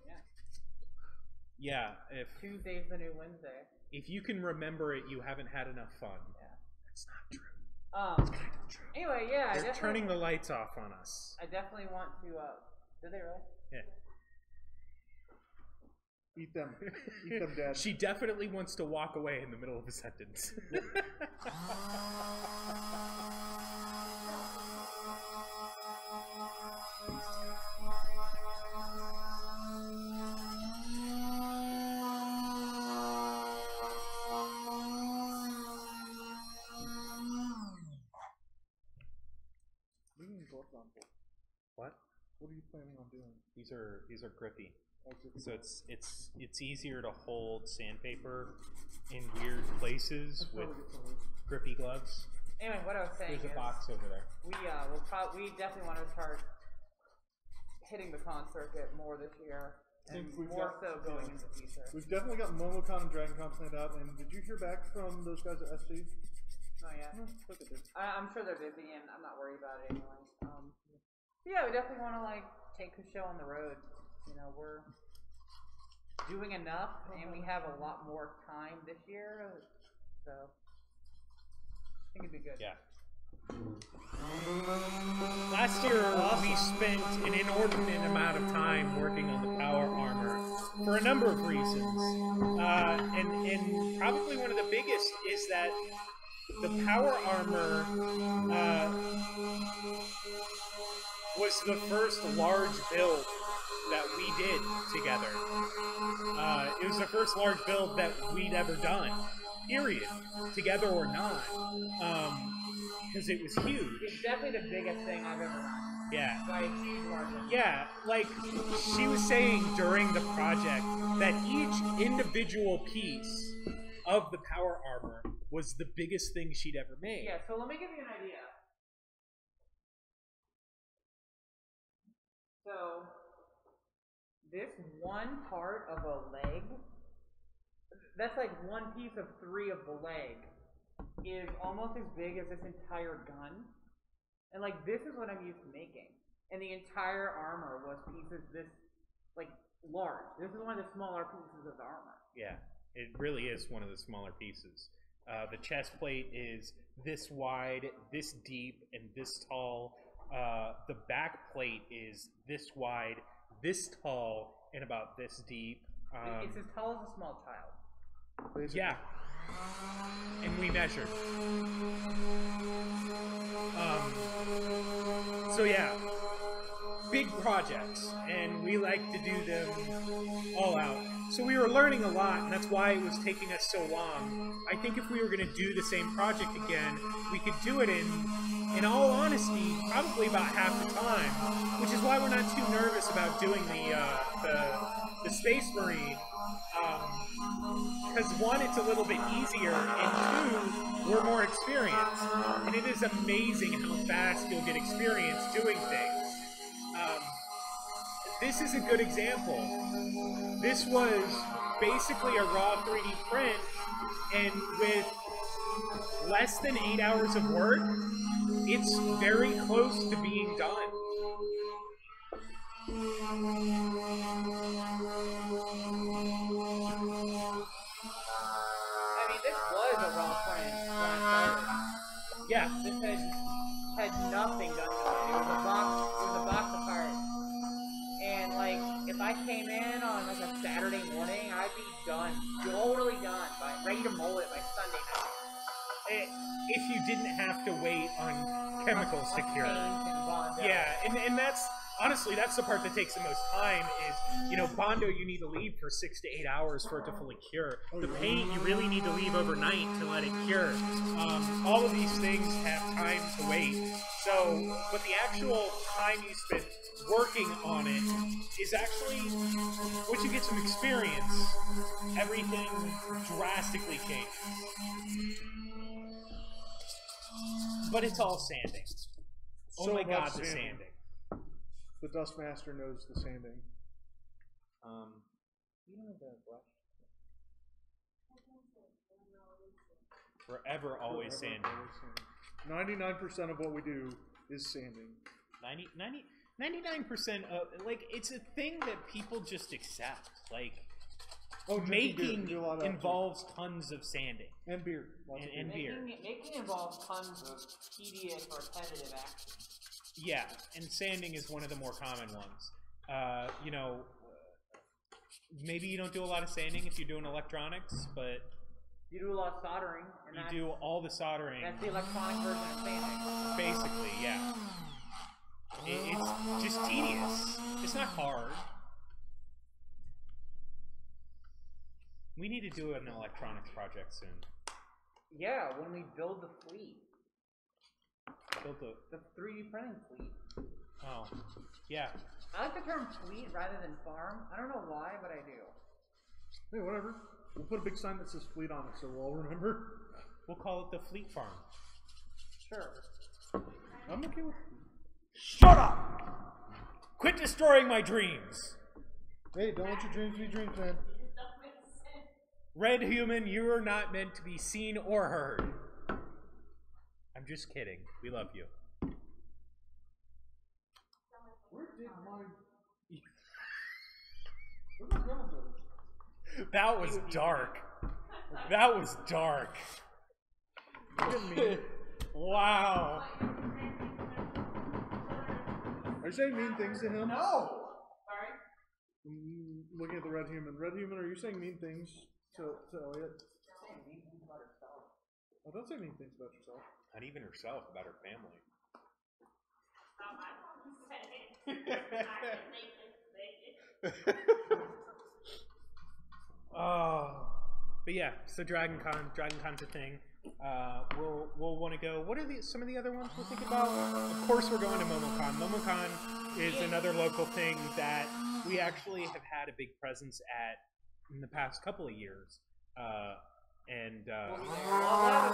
Yeah. If Tuesday's the new Wednesday. If you can remember it, you haven't had enough fun. Yeah. That's not true. It's kind of true. Anyway, yeah. They're turning the lights off on us. I definitely want to, did they really? Yeah. Eat them, Dad. She definitely wants to walk away in the middle of a sentence. What? What are you planning on doing? These are grippy. So it's easier to hold sandpaper in weird places with grippy gloves. Anyway, what I was saying There's a box over there. We definitely want to start hitting the con circuit more this year, and more so going into the future. We've definitely got MomoCon and DragonCon planned out. And did you hear back from those guys at SC? Not yet. No, look at this. I'm sure they're busy, and I'm not worried about it anyway. Yeah, we definitely want to take the show on the road. We're doing enough, and we have a lot more time this year, so I think it'd be good. Yeah. Last year, we spent an inordinate amount of time working on the power armor for a number of reasons, and probably one of the biggest is that the power armor was the first large build that we did together. It was the first large build that we'd ever done, period, together or not, because it was huge. It's definitely the biggest thing I've ever done. Yeah. By a huge margin. Yeah, like she was saying during the project that each individual piece of the power armor was the biggest thing she'd ever made. Yeah, so let me give you an idea. So, this one part of a leg, that's like one piece of 3 of the leg, is almost as big as this entire gun. And this is what I'm used to making. And the entire armor was pieces this, large. This is one of the smaller pieces of the armor. Yeah, it really is one of the smaller pieces. The chest plate is this wide, this deep, and this tall. The back plate is this wide, this tall, and about this deep. It's as tall as a small child. Basically. Yeah. And we measured. So yeah, big projects, and we like to do them all out. So we were learning a lot, and that's why it was taking us so long. I think if we were going to do the same project again, we could do it in all honesty, probably about half the time, which is why we're not too nervous about doing the Space Marine. Because one, it's a little bit easier, and two, we're more experienced. And it is amazing how fast you'll get experience doing things. This is a good example. This was basically a raw 3D print, and with less than 8 hours of work, it's very close to being done. This was a raw print when I started. Yeah. This had nothing done to it. It was a box of parts. And if I came in on a Saturday morning, I'd be done, totally done, ready to mold it by Sunday night. If you didn't have to wait on chemicals to cure. Yeah, and that's honestly, that's the part that takes the most time is, Bondo you need to leave for 6 to 8 hours for it to fully cure. The paint, you really need to leave overnight to let it cure. All of these things have time to wait. So, but the actual time you spend working on it is actually, once you get some experience, everything drastically changes. But it's all sanding. Oh So my god, much the sanding. The Dustmaster knows the sanding. You know the brush? Forever, always sanding. 99% of what we do is sanding. 99% of, like, it's a thing that people just accept. Like, making involves tons of sanding. And beer. And beer. Making involves tons of tedious, repetitive action. Yeah, and sanding is one of the more common ones. You know, maybe you don't do a lot of sanding if you're doing electronics, but you do a lot of soldering. And you do all the soldering. That's the electronic version of sanding. Basically, yeah. It's just tedious. It's not hard. We need to do an electronics project soon. Yeah, when we build the fleet. Build the 3D printing fleet. Oh, yeah. I like the term fleet rather than farm. I don't know why, but I do. Hey, whatever. We'll put a big sign that says fleet on it so we'll all remember. We'll call it the Fleet Farm. Sure. I'm okay with it. Shut up! Quit destroying my dreams! Hey, don't let your dreams be dreams, man. Red Human, you are not meant to be seen or heard. I'm just kidding. We love you. Where did my... Where'd my grandma go? That was dark. That was dark. Look at me. Wow. Are you saying mean things to him? No! Sorry? Looking at the Red Human. Red Human, are you saying mean things to Elliot? Saying mean things about herself. Oh, don't say mean things about yourself. Not even herself, about her family. Oh, but yeah. So DragonCon's a thing. We'll want to go. What are some of the other ones we'll think about? Of course, we're going to MomoCon. MomoCon is another local thing that we actually have had a big presence at in the past couple of years. We'll have a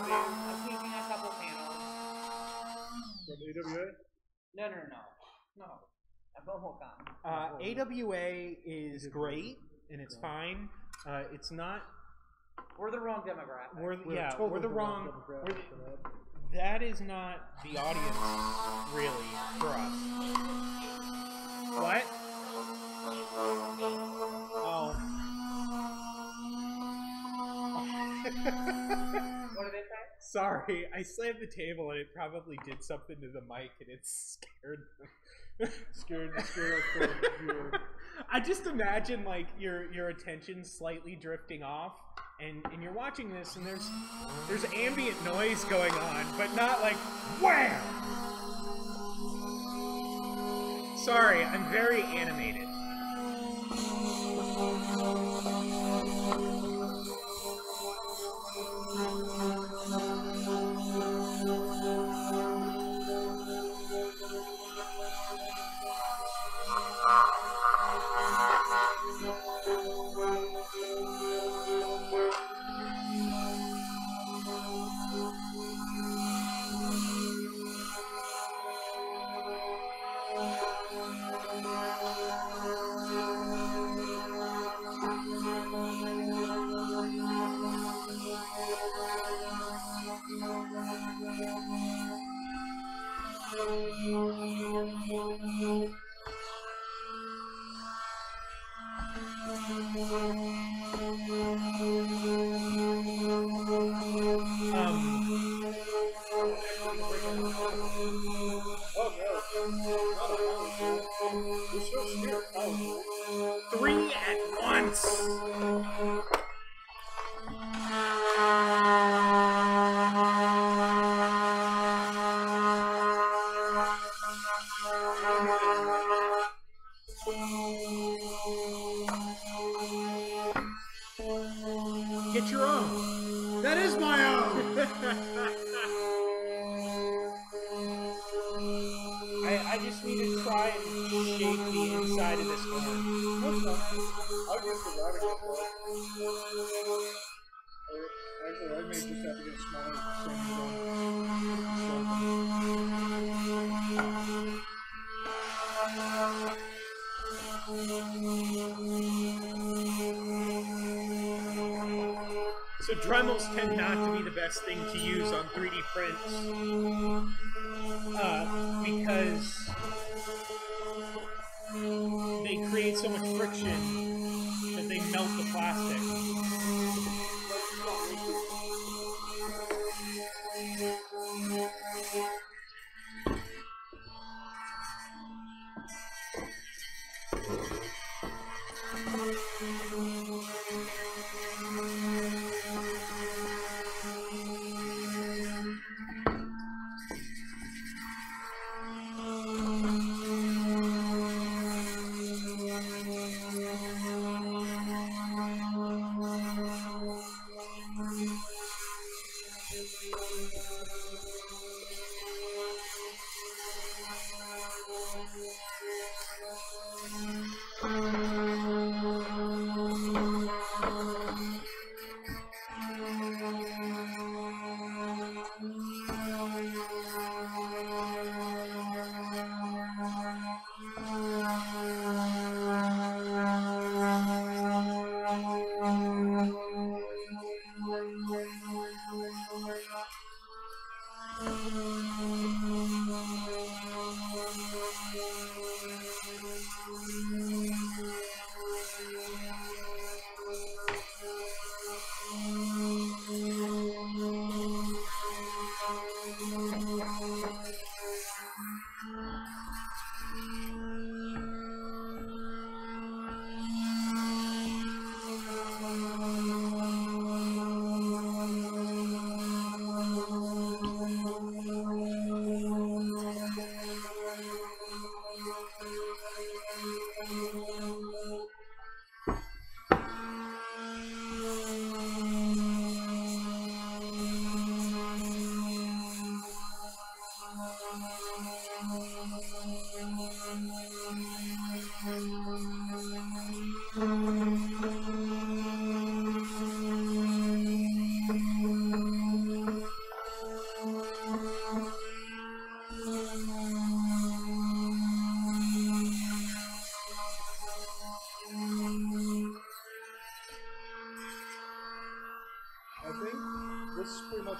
booth. I'm taking a couple panels. From AWA? No. At MomoCon. AWA is great, and it's fine. It's not... We're the wrong demographic. We're the wrong... That is not the audience, really, for us. What? Oh. What did they say? Sorry, I slammed the table and it probably did something to the mic and it scared them. Scared our viewer. I just imagine like your attention slightly drifting off and you're watching this and there's ambient noise going on, but not like wham! Sorry, I'm very animated. Three at once. Get your own. That is my own. I just need to try and shape the inside of this one. That's fine. I'll get the radical part. Actually, I may just have to get smaller. So Dremels tend not to be the best thing to use on 3D prints because they create so much friction that they melt the plastic.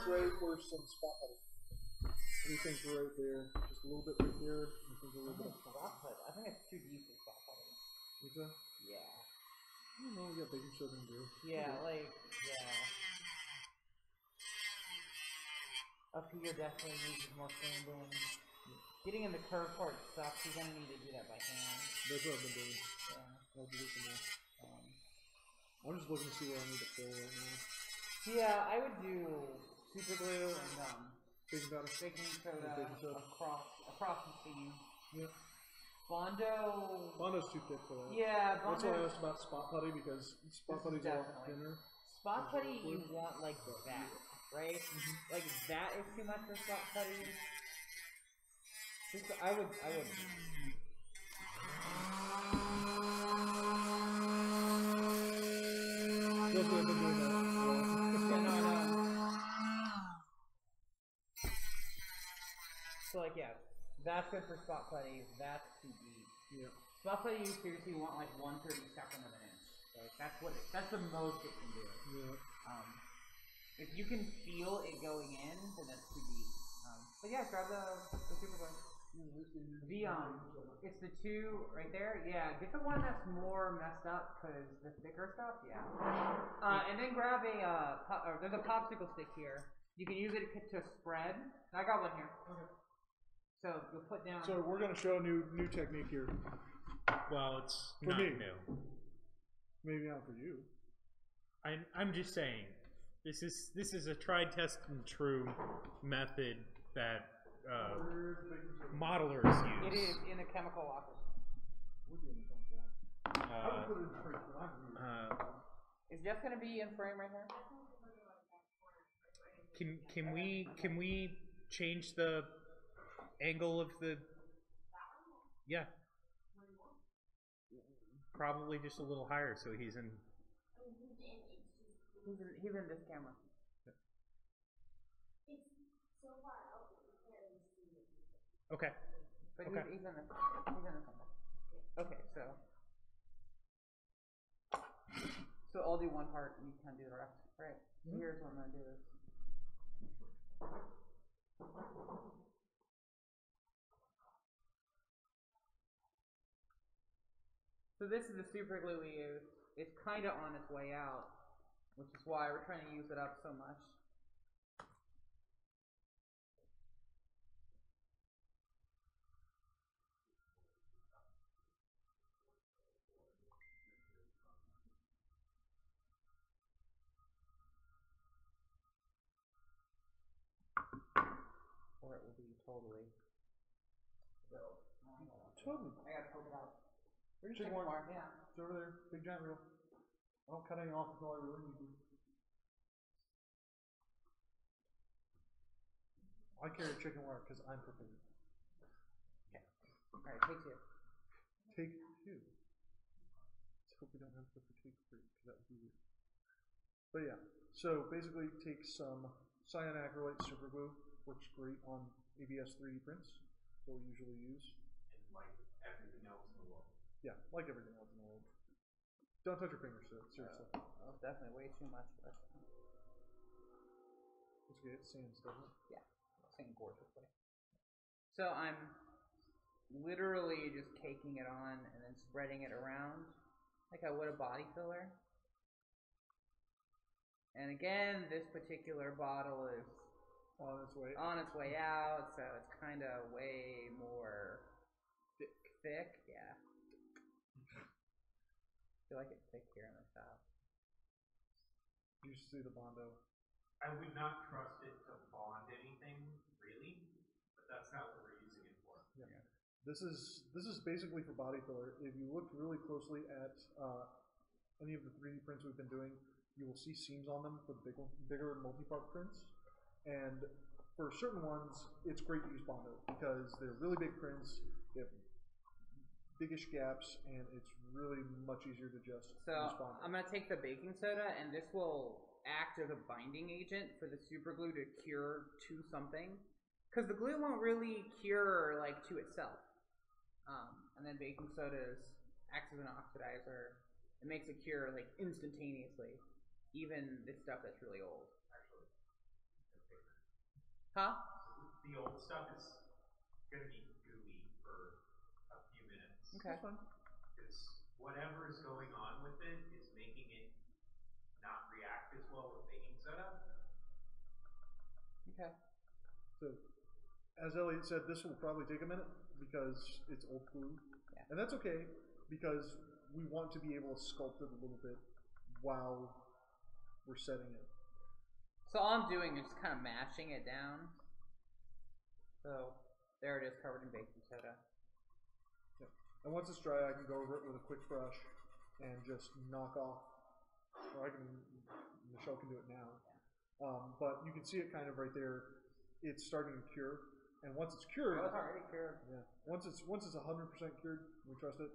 Ready for some spot putting. What do you think right there? Just a little bit right there. I think a little bit of spot put. I think it's too deep for spot putting. Is that? Yeah. I don't know. We got baking soda and do. Yeah, like Up here definitely uses more sanding. Getting in the curve part sucks. You're gonna need to do that by hand. That's what I've been doing. Yeah. I'll do it some more. I'm just looking to see where I need to fill right now. Yeah, I would do super glue and baking soda across the seam. Yep. Bondo's too thick for that. Yeah, That's why I asked about spot putty, because spot putty's a lot thinner. Spot putty you want like that, right? Mm-hmm. Like that is too much for spot putty. I would That's what I've been doing that. So like that's good for spot putty. That's too deep. Yeah. Spot putty you seriously want like 1/32 of an inch. Like that's the most it can do. Yeah. If you can feel it going in, then that's too deep. But yeah, grab the super glue. It's the two right there. Yeah, get the one that's more messed up, because the thicker stuff. Yeah. And then grab there's a popsicle stick here. You can use it to spread. I got one here. Okay. So you'll put down. So we're gonna show a new technique here. Well, it's for not me. New. Maybe not for you. I'm just saying, this is a tried, tested, and true method that modelers use. It is in a chemical locker. Is Jeff gonna be in frame right here? Can we change the angle of the? Yeah. Probably just a little higher, so he's in. He's in this camera. It's so far out that you can't really see it. Okay. But okay. He's in the camera. Okay, so I'll do one part and you can do the rest, right? Here's what I'm gonna do this. So this is the super glue we use. It's kind of on its way out, which is why we're trying to use it up so much. Or it will be totally. Totally. I gotta poke it out. Where's Chicken chicken wire? wire, yeah. It's over there. Big giant reel. I don't cut any off until I really need to. I carry chicken wire because I'm prepared. Okay. Alright, take two. Take two. Let's hope we don't have to go for take three because that would be weird. But yeah, so basically take some cyanacrylate super glue. Works great on ABS 3D prints. That's what we usually use. And like everything else in the world. Yeah, like everything else in the world. Don't touch your fingers to it, seriously. That was definitely way too much, but It's good. It sands, doesn't it? yeah, same gorgeously. So I'm literally just caking it on and then spreading it around like I would a body filler. And again, this particular bottle is On its way. out, so it's kind of way more thick, yeah. I feel like it's thick here in the top. You should see the Bondo. I would not trust it to bond anything, really, but that's not what we're using it for. Yeah. This is basically for body filler. If you look really closely at any of the 3D prints we've been doing, you will see seams on them for the bigger multi-part prints. And for certain ones, it's great to use Bondo because they're really big prints, they have biggish gaps, and it's really much easier to just use Bondo. I'm going to take the baking soda, and this will act as a binding agent for the super glue to cure to something. Because the glue won't really cure like to itself. And then baking soda acts as an oxidizer. It makes it cure like instantaneously, even the stuff that's really old. Huh? The old stuff is going to be gooey for a few minutes. Okay. Because whatever is going on with it is making it not react as well with baking soda. Okay. So, as Elliot said, this will probably take a minute because it's old glue. Yeah. And that's okay because we want to be able to sculpt it a little bit while we're setting it. So all I'm doing is kind of mashing it down. So there it is, covered in baking soda. Yeah. And once it's dry, I can go over it with a quick brush and just knock off. Or Michelle can do it now. But you can see it kind of right there. It's starting to cure, and once it's cured, it's already cured. Yeah. Once it's 100% cured, we trust it.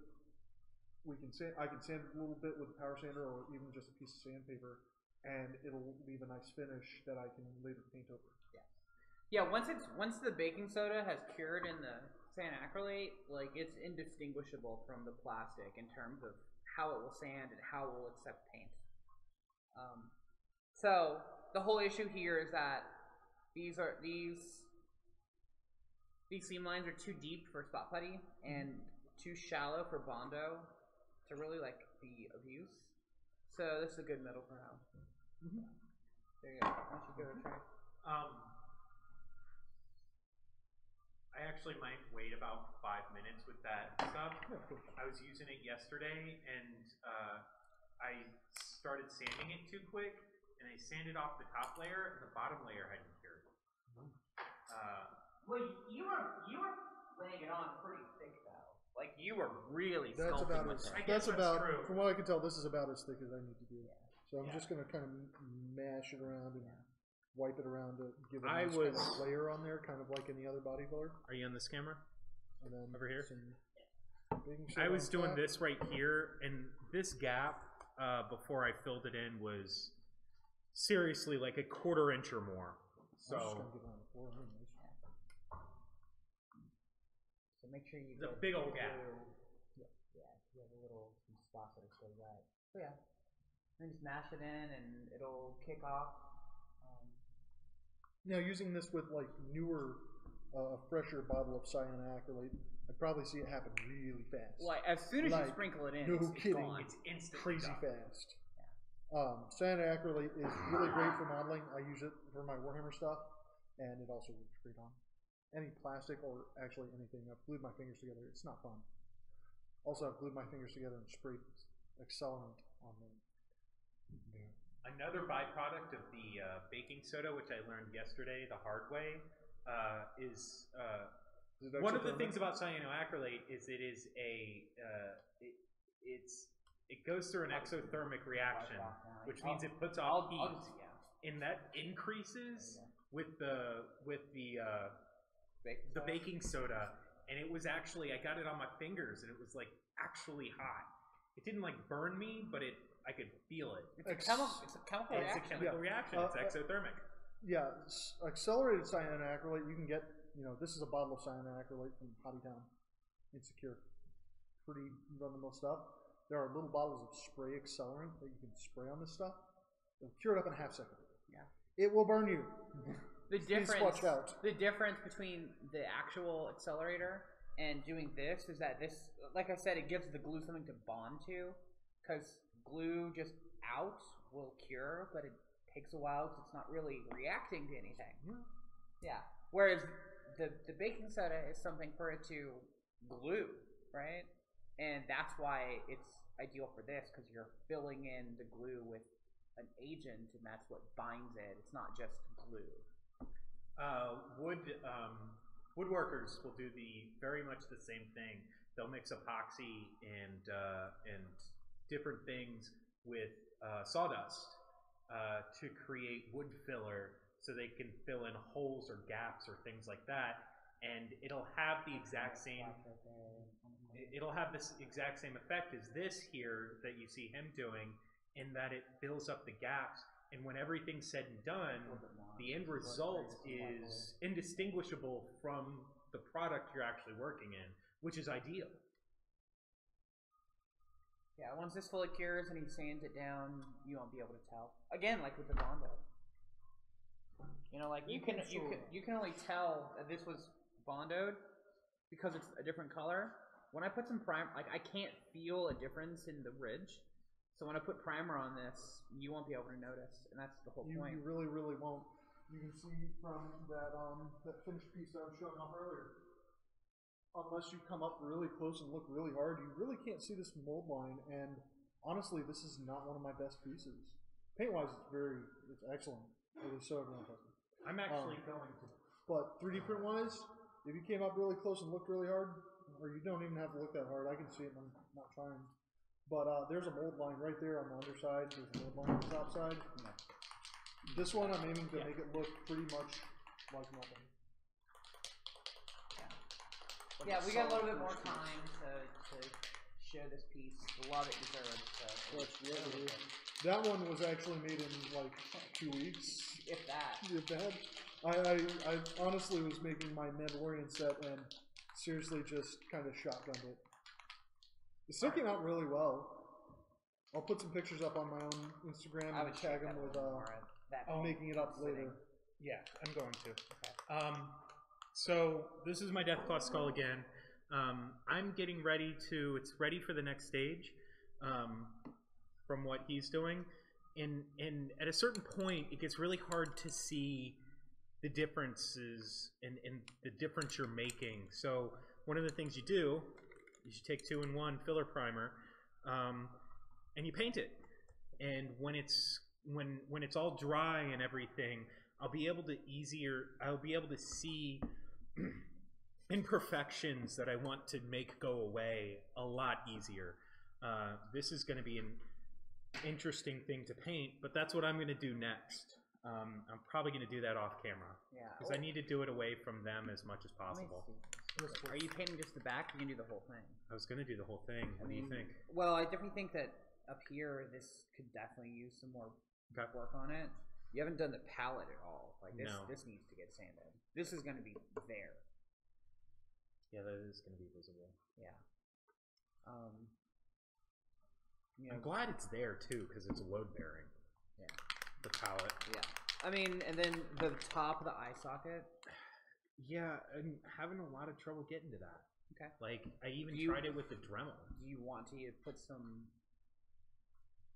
I can sand it a little bit with a power sander, or even just a piece of sandpaper, and it'll leave a nice finish that I can later paint over. Yeah. Yeah. Once the baking soda has cured in the cyanacrylate, like it's indistinguishable from the plastic in terms of how it will sand and how it will accept paint. So the whole issue here is that these seam lines are too deep for spot putty and too shallow for Bondo to really like be of use. So this is a good middle ground. There you go. Why don't you give it a try? I actually might wait about 5 minutes with that stuff. I was using it yesterday, and I started sanding it too quick, and I sanded off the top layer, and the bottom layer hadn't cured. Well, you were laying it on pretty thick though. Like you were really That's sculpting about with as. it. That's about. true. From what I can tell, this is about as thick as I need to do. Yeah. So I'm just gonna kind of mash it around and wipe it around to give it a I nice was- kind of layer on there, kind of like any other body filler. Are you on this camera? And then Over here? some baking I soda was on doing top. this right here, and this gap before I filled it in was seriously like a 1/4 inch or more. I'm just So gonna get it on the floor anyways. So make sure you it's a big old gap. Yeah, you have a little some spots that are so right. So yeah. And just mash it in, and it'll kick off. Using this with like newer, fresher bottle of cyanoacrylate, I'd probably see it happen really fast. Like as soon as you sprinkle it in, no it's kidding, gone. It's instant crazy done. fast. Cyanoacrylate is really great for modeling. I use it for my Warhammer stuff, and it also works great on any plastic or actually anything. I've glued my fingers together. It's not fun. Also, I've glued my fingers together and sprayed accelerant on them. Yeah. Another byproduct of the baking soda, which I learned yesterday the hard way, is one of the things about cyanoacrylate is it is it goes through an exothermic reaction, which means it puts off heat, and that increases with the baking soda. And it was actually, I got it on my fingers, and it was like actually hot. It didn't like burn me, but I could feel it. It's a chemical reaction. It's a chemical reaction. It's exothermic. Yeah, accelerated cyanoacrylate. You can get, this is a bottle of cyanoacrylate from Hobby Town. Insecure, pretty run-of-the-mill stuff. There are little bottles of spray accelerant that you can spray on this stuff. It'll cure it up in a half second. Yeah. It will burn you. The difference, watch out. The difference between the actual accelerator and doing this is that this, like I said, it gives the glue something to bond to, because glue just out will cure, but it takes a while because it's not really reacting to anything. Yeah. Whereas the baking soda is something for it to glue, right? And that's why it's ideal for this, because you're filling in the glue with an agent, and that's what binds it. It's not just glue. Woodworkers will do very much the same thing. They'll mix epoxy and different things with sawdust to create wood filler, so they can fill in holes or gaps or things like that, and it'll have the exact same. It'll have this exact same effect as this here that you see him doing, in that it fills up the gaps. And when everything's said and done, the end result is indistinguishable from the product you're actually working in, which is ideal. Yeah, once this fully cures and he sands it down, you won't be able to tell. Again, like with the Bondo. Like you can only tell that this was Bondoed because it's a different color. When I put some primer, I can't feel a difference in the ridge. So when I put primer on this, you won't be able to notice, and that's the whole point. You really, really won't. You can see from that finished piece that I was showing off earlier. Unless you come up really close and look really hard, you really can't see this mold line. And honestly, this is not one of my best pieces. Paint-wise, it's excellent. It is so impressive. I'm actually going to. But 3D print-wise, if you came up really close and looked really hard, or you don't even have to look that hard, I can see it and I'm not trying. But there's a mold line right there on the underside. There's a mold line on the top side. Yeah. This one I'm aiming to make it look pretty much like nothing. Yeah, we got a little bit more time to show this piece. The love it deserves. That one was actually made in like 2 weeks. If that. If that. I honestly was making my Mandalorian set and seriously just kind of shotgunned it. It still came out really well. I'll put some pictures up on my own Instagram and tag them with making it up later. Yeah, I'm going to. Okay. So this is my Deathclaw skull again. I'm getting ready to. It's ready for the next stage. From what he's doing, and at a certain point, it gets really hard to see the differences and the difference you're making. So one of the things you do. You should take 2-in-1 filler primer, and you paint it. And when it's all dry and everything, I'll be able to see imperfections that I want to make go away a lot easier. This is going to be an interesting thing to paint, but that's what I'm going to do next. I'm probably going to do that off camera because I need to do it away from them as much as possible. Are you painting just the back? Or you can do the whole thing. I was going to do the whole thing. What do you think? Well, I definitely think that up here, this could definitely use some more work on it. You haven't done the palette at all. Like this, this needs to get sanded. This is going to be there. Yeah, that is going to be visible. Yeah. You know, I'm glad it's there too, because it's load bearing. Yeah. The palette. Yeah. I mean, and then the top of the eye socket. Yeah, I'm having a lot of trouble getting to that. Okay. Like, I even tried it with the Dremel. Do you want to put some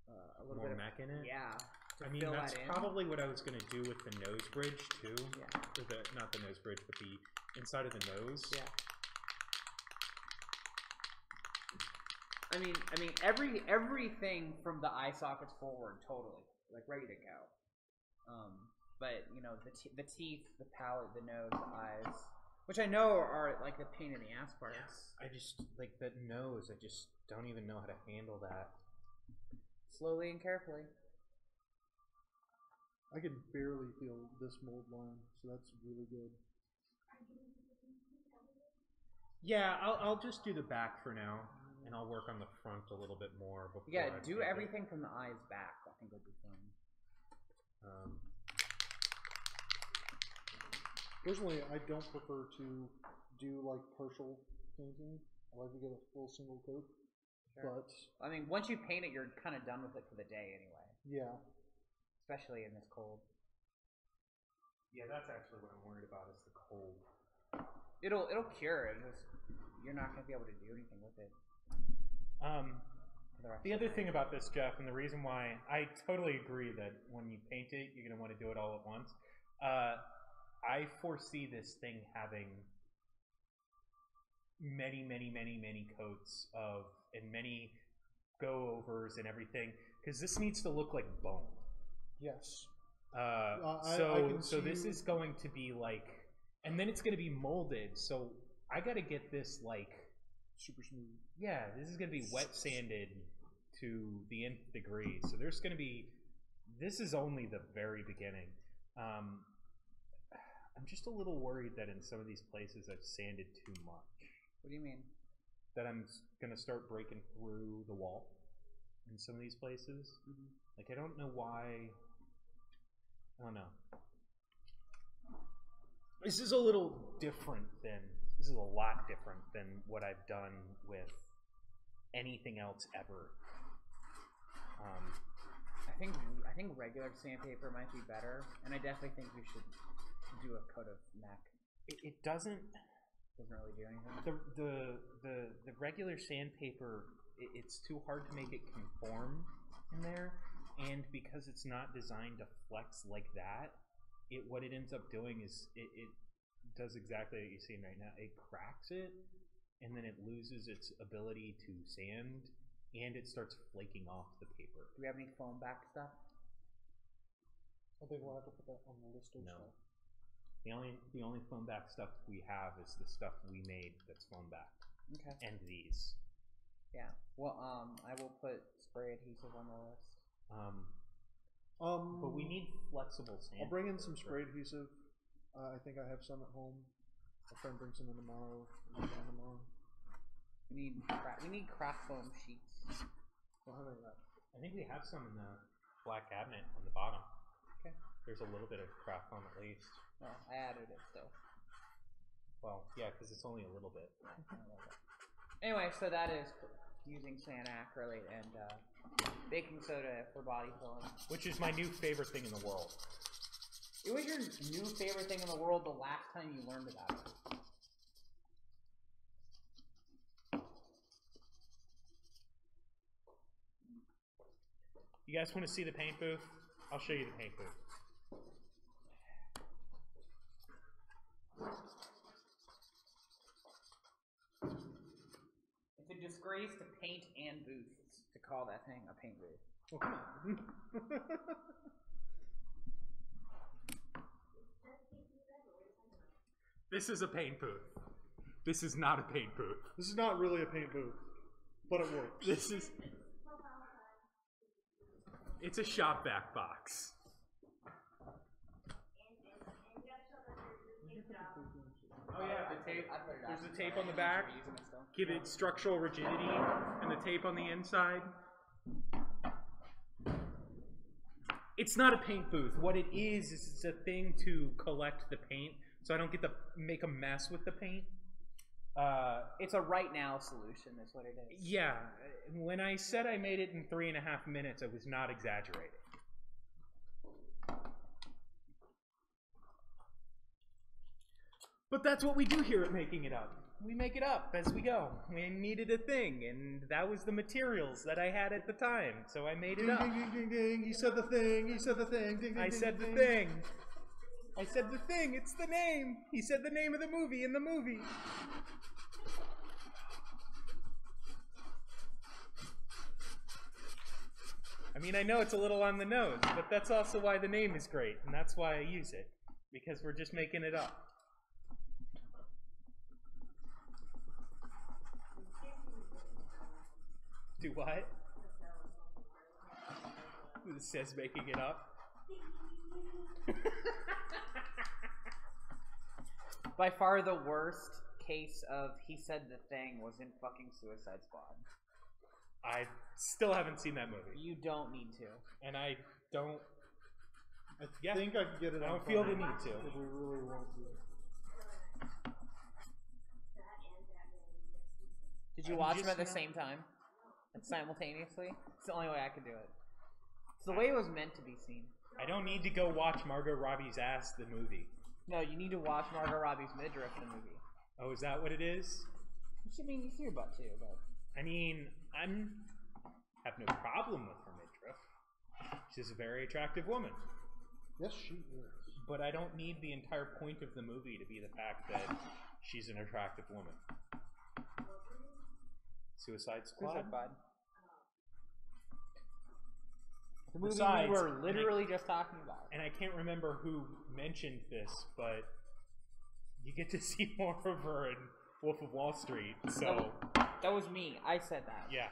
a little more bit mech in it? Yeah. I mean, that's probably what I was going to do with the nose bridge too. Yeah. Not the nose bridge, but the inside of the nose. Yeah. I mean, everything from the eye sockets forward, totally, like ready to go. But you know, the teeth, the palate, the nose, the eyes, which I know are like the pain in the ass parts. Yes. I just like that nose. I just don't even know how to handle that. Slowly and carefully. I can barely feel this mold line, so that's really good. Yeah, I'll just do the back for now, and I'll work on the front a little bit more. Yeah, do everything from the eyes back. I think would be fun. Personally, I don't prefer to do like partial painting. I like to get a full single coat. Sure. But I mean, once you paint it, you're kind of done with it for the day anyway. Yeah. Especially in this cold. Yeah, that's actually what I'm worried about is the cold. It'll cure it. You're not going to be able to do anything with it. The other thing about this, Jeff, and the reason why I totally agree that when you paint it, you're going to want to do it all at once. I foresee this thing having many coats of and many go-overs and everything, because this needs to look like bone. Yes. So this is going to be like, and then it's going to be molded. So I got to get this like super smooth. Yeah, this is going to be wet sanded to the nth degree. So there's going to be. This is only the very beginning. I'm just a little worried that in some of these places I've sanded too much. What do you mean? That I'm going to start breaking through the wall in some of these places. Mm-hmm. Like, I don't know why. I don't know. This is a little different than. This is a lot different than what I've done with anything else ever. I think regular sandpaper might be better, and I definitely think we should do a coat of mech. It doesn't really do anything. The regular sandpaper, it's too hard to make it conform in there, and because it's not designed to flex like that, what it ends up doing is it does exactly what you're seeing right now. It cracks it, and then it loses its ability to sand, and it starts flaking off the paper. Do we have any foam back stuff? I think we'll have to put that on the list of stuff. The only foam back stuff we have is the stuff we made that's foam back. Okay. And these. Yeah. Well, I will put spray adhesive on the list. But we need flexible sand. I'll bring in some spray adhesive. I think I have some at home. I'll try and bring some in tomorrow. We need craft foam sheets. Don't have any of that. I think we have some in the black cabinet on the bottom. Okay. There's a little bit of craft foam at least. Well, I added it still. Well, yeah, because it's only a little bit. Anyway, so that is using sand acrylate and baking soda for body filling. Which is my new favorite thing in the world. It was your new favorite thing in the world the last time you learned about it. You guys want to see the paint booth? I'll show you the paint booth. It's a disgrace to paint and booths to call that thing a paint booth. Oh, come on. This is a paint booth. This is not a paint booth. This is not really a paint booth, but it works. This is... It's a shop vac box. Oh yeah, the tape. There's the tape on the back. Give it structural rigidity, and the tape on the inside. It's not a paint booth. What it is it's a thing to collect the paint, so I don't get to make a mess with the paint. It's a right now solution, is what it is. Yeah. When I said I made it in 3.5 minutes, I was not exaggerating. But that's what we do here at Making It Up. We make it up as we go. We needed a thing, and that was the materials that I had at the time, so I made it up. Ding, ding, ding, ding. He said the thing. He said the thing. Ding, ding, I ding, said ding, the thing. I said the thing. It's the name. He said the name of the movie in the movie. I mean, I know it's a little on the nose, but that's also why the name is great, and that's why I use it. Because we're just making it up. Do what? It says making it up. By far the worst case of he said the thing was in fucking Suicide Squad. I still haven't seen that movie. You don't need to. And I don't... I think I can get it. I don't feel the need to. If we really want to. Did you watch them at the same time? And simultaneously? It's the only way I could do it. It's the way it was meant to be seen. I don't need to go watch Margot Robbie's ass, the movie. No, you need to watch Margot Robbie's midriff, the movie. Oh, is that what it is? You should mean you see her butt too, but... I mean, I have no problem with her midriff. She's a very attractive woman. Yes, she is. But I don't need the entire point of the movie to be the fact that she's an attractive woman. Suicide Squad? Suicide Squad. The movie Besides, we were literally just talking about. And I can't remember who mentioned this, but you get to see more of her in Wolf of Wall Street, so... That was me. I said that. Yeah.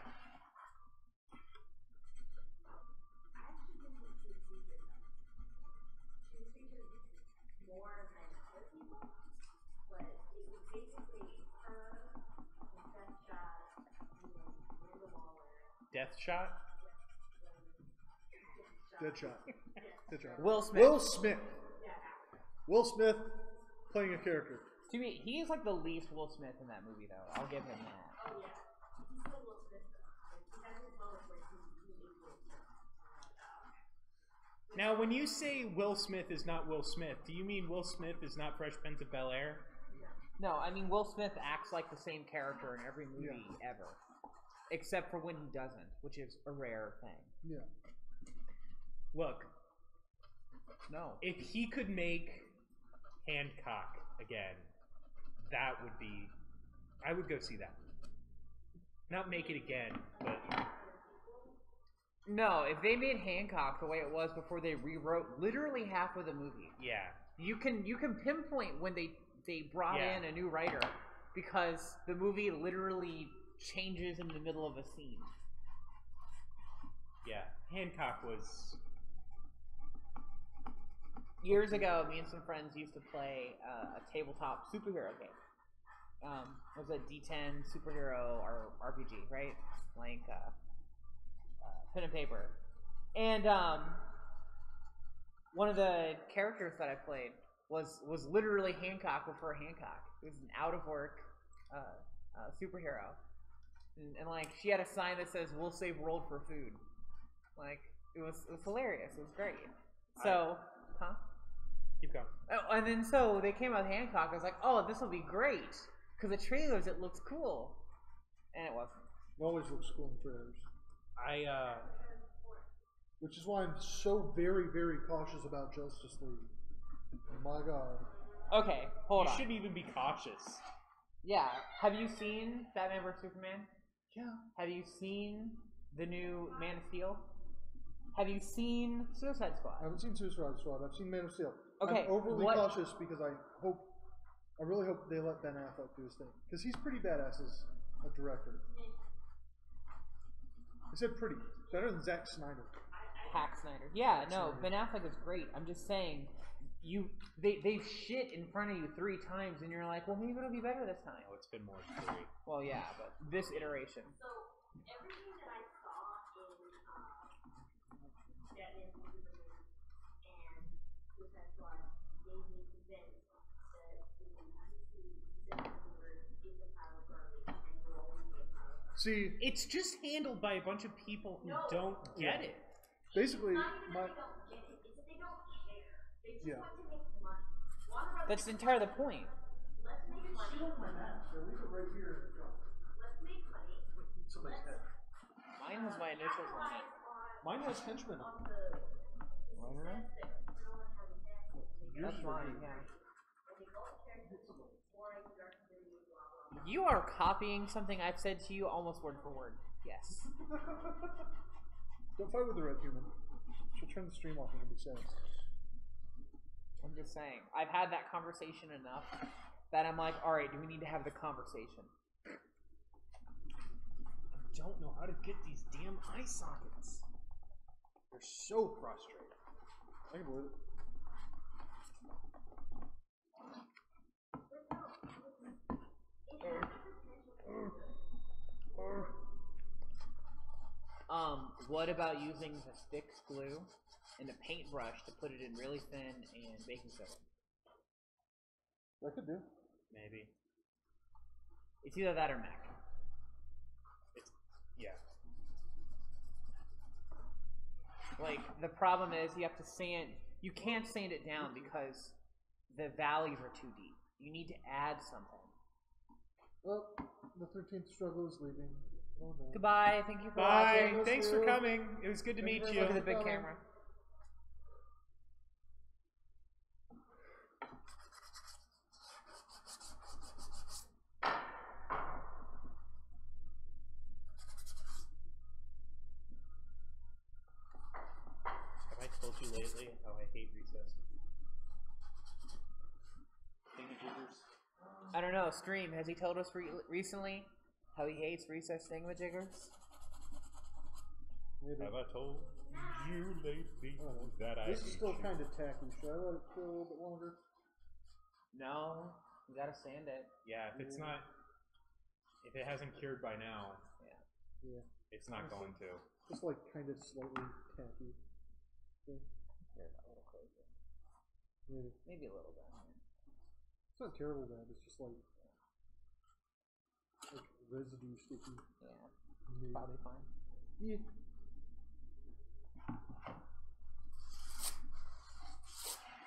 Death Shot? Deadshot. Deadshot. Will Smith. Will Smith. Will Smith playing a character. To me, he is like the least Will Smith in that movie, though. I'll give him that. Now, when you say Will Smith is not Will Smith, do you mean Will Smith is not Fresh Prince of Bel-Air? No, I mean Will Smith acts like the same character in every movie ever. Except for when he doesn't, which is a rare thing. Yeah. Look. No. If he could make Hancock again, that would be... I would go see that. Not make it again, but... No, if they made Hancock the way it was before they rewrote literally half of the movie. Yeah. You can pinpoint when they brought in a new writer, because the movie literally changes in the middle of a scene. Yeah. Hancock was... Years ago, me and some friends used to play a tabletop superhero game. It was a D10 superhero or RPG, right? Like pen and paper. And one of the characters that I played was literally Hancock before Hancock. It was an out of work superhero, and like she had a sign that says "We'll save world for food." Like it was hilarious. It was great. So, Keep going. Oh, and then so they came out with Hancock. I was like, oh, this will be great because the trailers it looks cool, and it wasn't. It always looks cool in trailers. Which is why I'm so very, very cautious about Justice League. Oh my God. Okay, hold on. You shouldn't even be cautious. Yeah. Have you seen Batman vs Superman? Yeah. Have you seen the new Man of Steel? Have you seen Suicide Squad? I haven't seen Suicide Squad. I've seen Man of Steel. Okay, I'm overly cautious because I really hope they let Ben Affleck do his thing. Because he's pretty badass as a director. I said pretty. Better than Zack Snyder. Hack Snyder. Yeah, no, Ben Affleck is great. I'm just saying, they've shit in front of you 3 times, and you're like, well, maybe it'll be better this time. Oh, it's been more than 3. Well, yeah, but this iteration. So, everything that I saw in Batman vs Superman and Suicide Squad made me convinced that the DC cinematic universe is the See, it's just handled by a bunch of people who don't get it. Basically, it's not even that they don't get it, it's that they don't care. They just want to make money. That's entirely the point. Let's make money. my mask. Leave it right here. Let's make money. Somebody's head. Mine has my initials on it. Mine has henchmen on it. That's mine, yeah. You are copying something I've said to you almost word for word. Yes. Don't fight with the red human. She'll turn the stream off and it'll be sad. I'm just saying. I've had that conversation enough that I'm like, alright, do we need to have the conversation? I don't know how to get these damn eye sockets. They're so frustrating. I can believe it. What about using the fixed glue and a paintbrush to put it in really thin and baking soda? That could do. Maybe. It's either that or Mac. Yeah. Like, the problem is you have to sand, you can't sand it down because the valleys are too deep. You need to add something. Well, the 13th struggle is leaving. Oh no. Goodbye, thank you for Bye. watching. Thanks for coming. It was good to meet you. Look at the big camera. Have I told you lately how I hate recess? I don't know, Stream, has he told us recently how he hates recess thingamajiggers? Maybe. Have I told you lately that I This is hate still you? kind of tacky. Should I let it chill a little bit longer? No, you gotta sand it. Yeah, if it's not, if it hasn't cured by now, Yeah. it's not going to. Just like kind of slightly tacky. Okay. Here's a little closer. Maybe. Maybe a little bit. It's not terrible bad. It's just like residue sticky. Yeah, Maybe. probably fine. Yeah.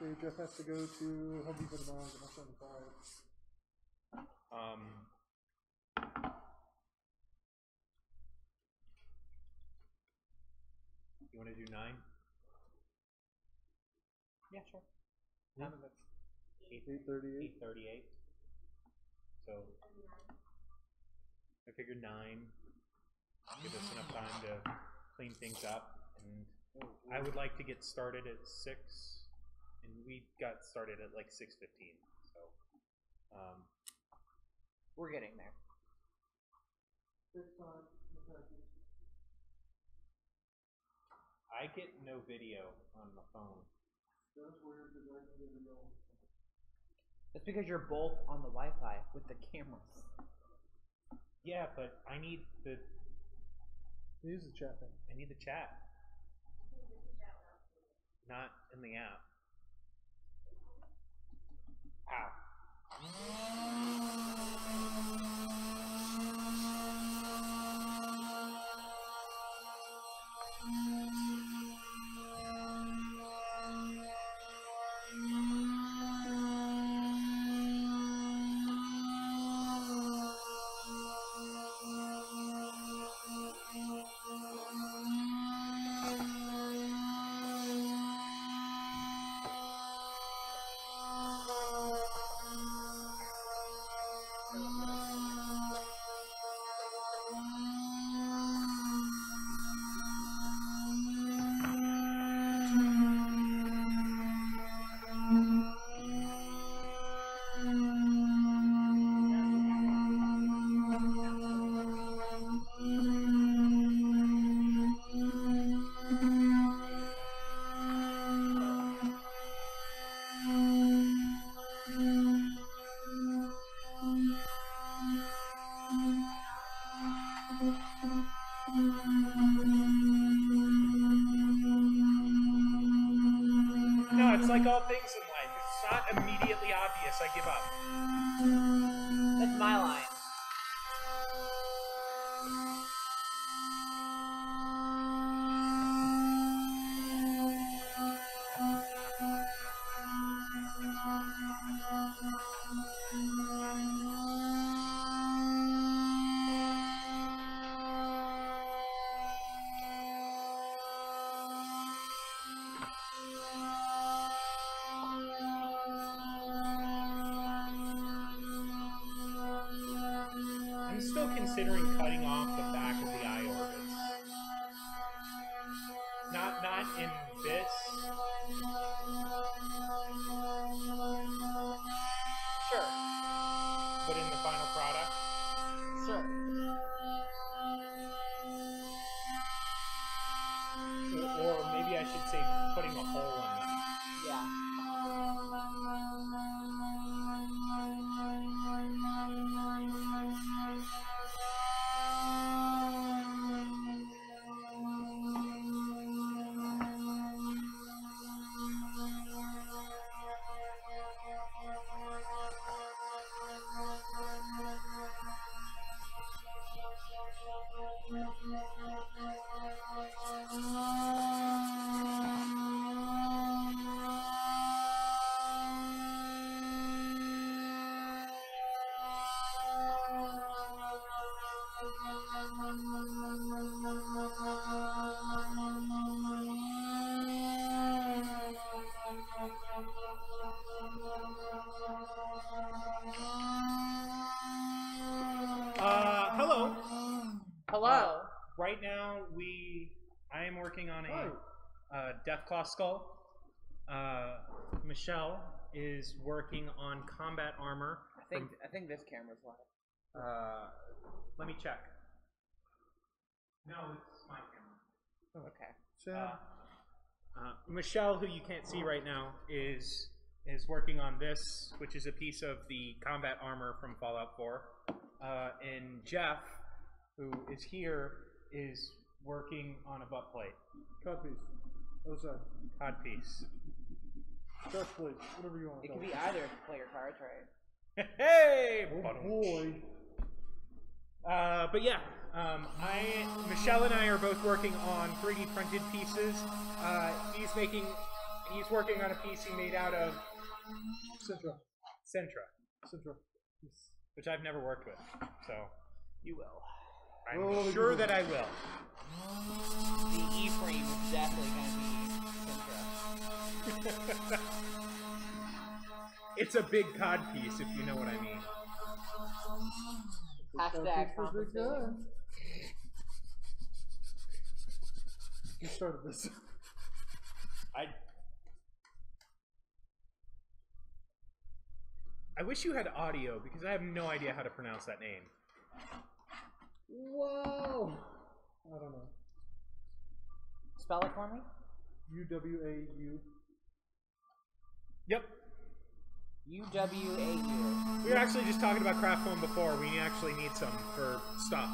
Okay, Jeff has to go to Home Depot tomorrow and get my 75. You want to do 9? Yeah, sure. Yeah. 8:38. 8:38. So I figured 9. Give us enough time to clean things up, and I would like to get started at 6, and we got started at like 6:15. So We're getting there. I get no video on my phone. That's weird because I can get video. That's because you're both on the Wi-Fi with the cameras. Yeah, but I need the Use the chat thing. I need the chat. Not in the app. Ow. No, it's like all things in life. If it's not immediately obvious, I give up. That's my line. considering cutting off the back of the eye orbits. Not in this. Sure. But in the final product. Sure. Or maybe I should say putting a hole in them. Yeah. Hello. Hello. Right now, I am working on a Deathclaw skull. Michelle is working on combat armor. I think this camera's live. Let me check. No, it's my camera. Oh, okay. Michelle, who you can't see right now, is working on this, which is a piece of the combat armor from Fallout 4. And Jeff, who is here, is working on a butt plate. Codpiece. What's that? Codpiece. Chest plate. Whatever you want. It could be either if you play your cards right. Hey! Oh boy. But yeah, Michelle and I are both working on 3D printed pieces. He's working on a piece he made out of Sintra. Yes. Which I've never worked with, so You will. I'm sure that I will. The E-frame is definitely going to be Sintra. It's a big cod piece, if you know what I mean. Hashtag compensating. You started this. I wish you had audio, because I have no idea how to pronounce that name. Whoa! I don't know. Spell it for me? U-W-A-U. Yep. U-W-A-U. We were actually just talking about craft foam before. We actually need some for stuff.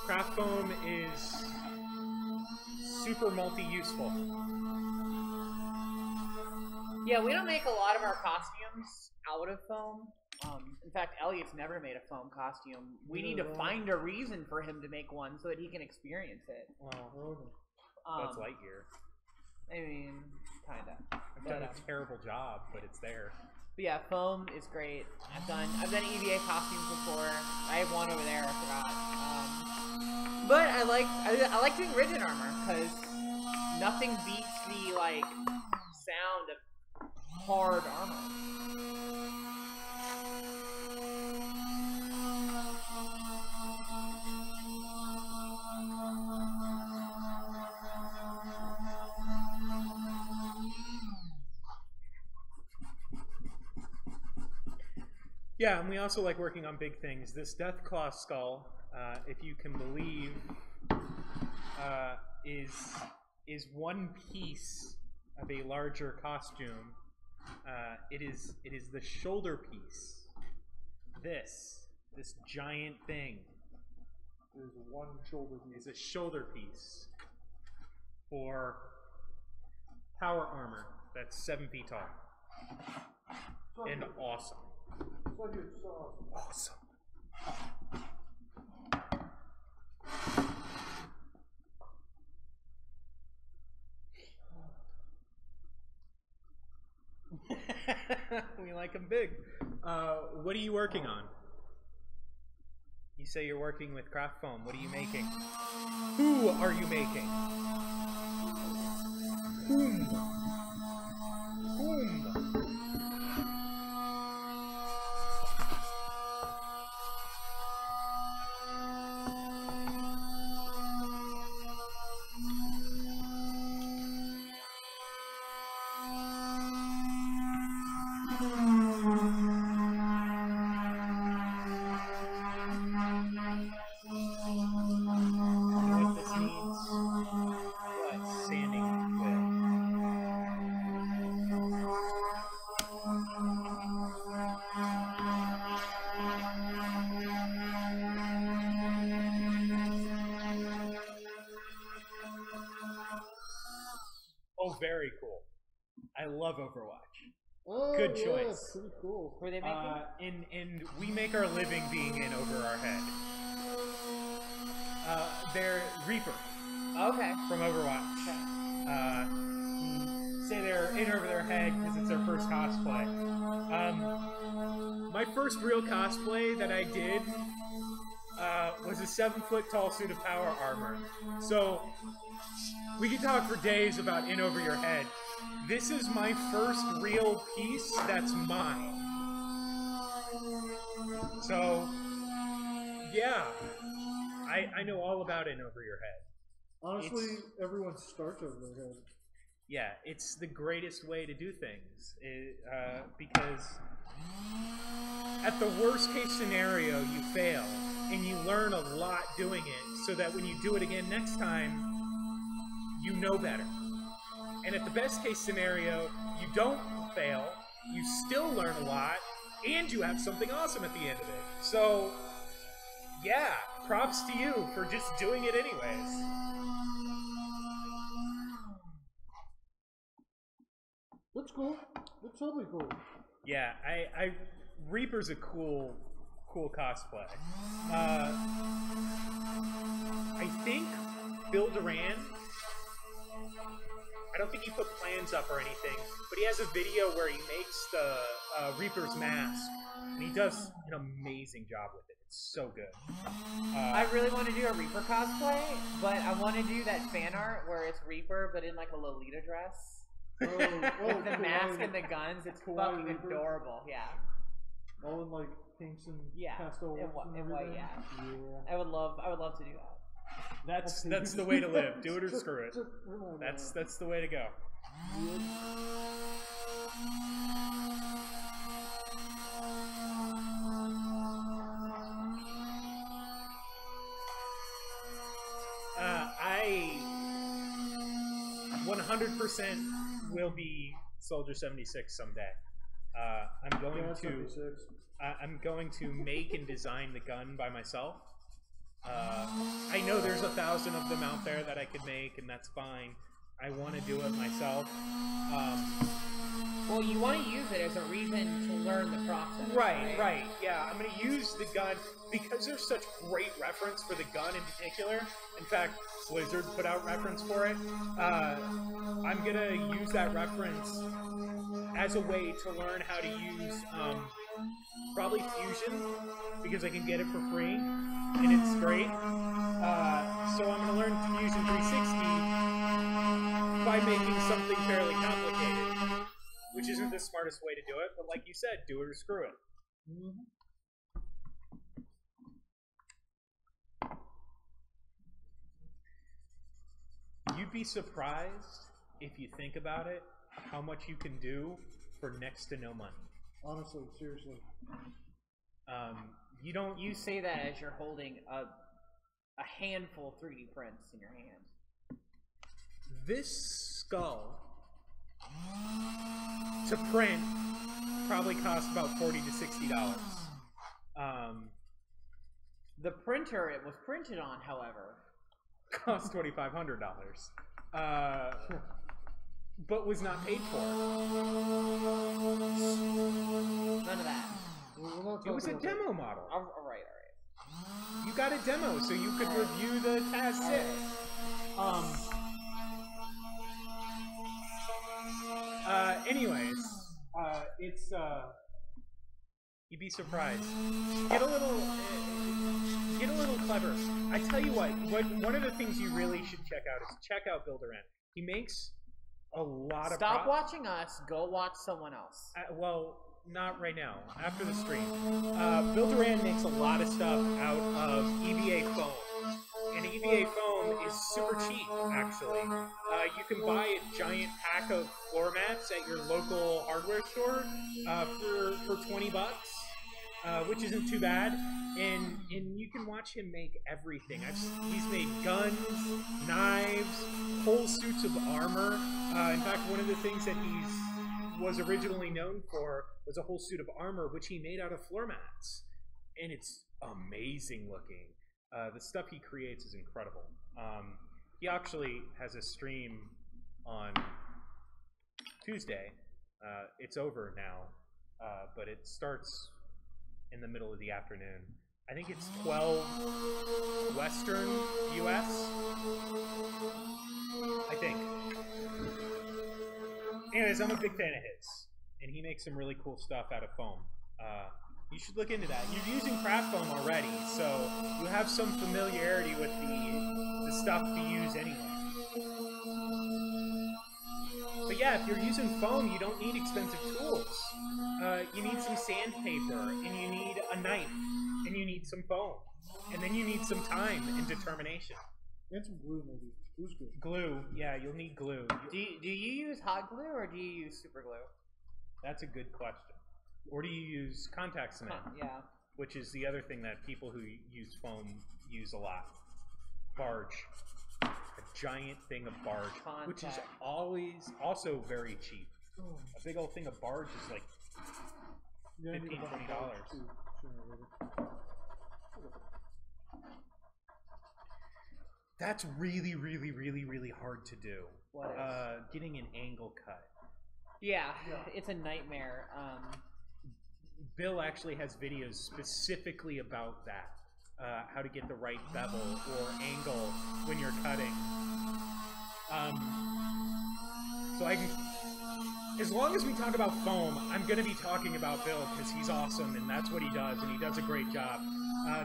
Craft foam is super multi-useful. Yeah, we don't make a lot of our costumes out of foam. In fact, Elliot's never made a foam costume. We need to find a reason for him to make one so that he can experience it. Well, that's Lightyear. I mean, kinda. I've done a terrible job, but it's there. But yeah, foam is great. I've done EVA costumes before. I have one over there. I forgot. But I like doing rigid armor because nothing beats the sound of hard armor. Yeah, and we also like working on big things. This Deathclaw skull, if you can believe, is one piece of a larger costume. It is the shoulder piece. This giant thing is one shoulder piece. Is a shoulder piece for power armor that's 7 feet tall and awesome. Awesome. We like them big. What are you working on? You say you're working with craft foam. What are you making? Who are you making? Whom? Good yeah, choice. Pretty cool. Were they making? And we make our living being in over our head. They're Reaper. Okay. From Overwatch. Okay. Say they're in over their head because it's their first cosplay. My first real cosplay that I did was a 7-foot tall suit of power armor. So we could talk for days about in over your head. This is my first real piece that's mine. So yeah, I know all about in over your head. Honestly, everyone starts over their head. Yeah, it's the greatest way to do things, because at the worst case scenario, you fail, and you learn a lot doing it, so that when you do it again next time, you know better. And at the best case scenario, you don't fail, you still learn a lot, and you have something awesome at the end of it. So, yeah, props to you for just doing it anyways. That's cool. That's totally cool. Yeah, Reaper's a cool cosplay. I think Bill Duran, I don't think he put plans up or anything, but he has a video where he makes the Reaper's mask, and he does an amazing job with it. It's so good. I really want to do a Reaper cosplay, but I want to do that fan art where it's Reaper, but in like a Lolita dress. With the mask and the guns, it's fucking Reaper. Adorable. Yeah. All in like pinks and pastel in white. Yeah. I would love to do that. That's the way to live. Do it or screw it. That's the way to go. I 100% will be Soldier 76 someday. I'm going to make and design the gun by myself. I know there's 1,000 of them out there that I could make, and that's fine. I want to do it myself. Well, you want to use it as a reason to learn the process. Right. Yeah, I'm going to use the gun because there's such great reference for the gun in particular. In fact, Blizzard put out reference for it. I'm going to use that reference as a way to learn how to use probably Fusion, because I can get it for free, and it's great. So I'm going to learn Fusion 360 by making something fairly complicated, which isn't the smartest way to do it, but like you said, do it or screw it. Mm-hmm. You'd be surprised, if you think about it, how much you can do for next to no money. Honestly, seriously. You say that as you're holding a handful of 3D prints in your hand. This skull to print probably costs about $40 to $60. The printer it was printed on, however, cost $2,500. But was not paid for. None of that. It was a demo model. All right. You got a demo so you could review the TAS 6. Anyways, it's you'd be surprised. Get a little clever. I tell you what, one of the things you really should check out is check out Bill Duran. He makes a lot of. Stop watching us. Go watch someone else. Well, not right now. After the stream, Bill Duran makes a lot of stuff out of EVA foam, and EVA foam is super cheap. Actually, you can buy a giant pack of floor mats at your local hardware store for $20, which isn't too bad. And you can watch him make everything. He's made guns, knives, whole suits of armor. In fact, one of the things that was originally known for was a whole suit of armor, which he made out of floor mats, and it's amazing looking. The stuff he creates is incredible. He actually has a stream on Tuesday It's over now, but it starts in the middle of the afternoon. I think it's 12 Western U.S. I think. Anyways, I'm a big fan of his, and he makes some really cool stuff out of foam. You should look into that. You're using craft foam already, so you have some familiarity with the stuff to use anyway. But yeah, if you're using foam, you don't need expensive tools. You need some sandpaper, and you need a knife, and you need some foam. And then you need some time and determination. And some glue, maybe. Glue's good. Glue, yeah, you'll need glue. Do you use hot glue, or do you use super glue? That's a good question. Or do you use contact cement? Yeah. Which is the other thing that people who use foam use a lot. Barge. A giant thing of barge. Contact. Which is always also very cheap. A big old thing of barge is like $15, $20. That's really, really, really, really hard to do. What is? Getting an angle cut. Yeah, it's a nightmare. Bill actually has videos specifically about that. How to get the right bevel or angle when you're cutting. So I can, as long as we talk about foam, I'm going to be talking about Bill because he's awesome and that's what he does, and he does a great job.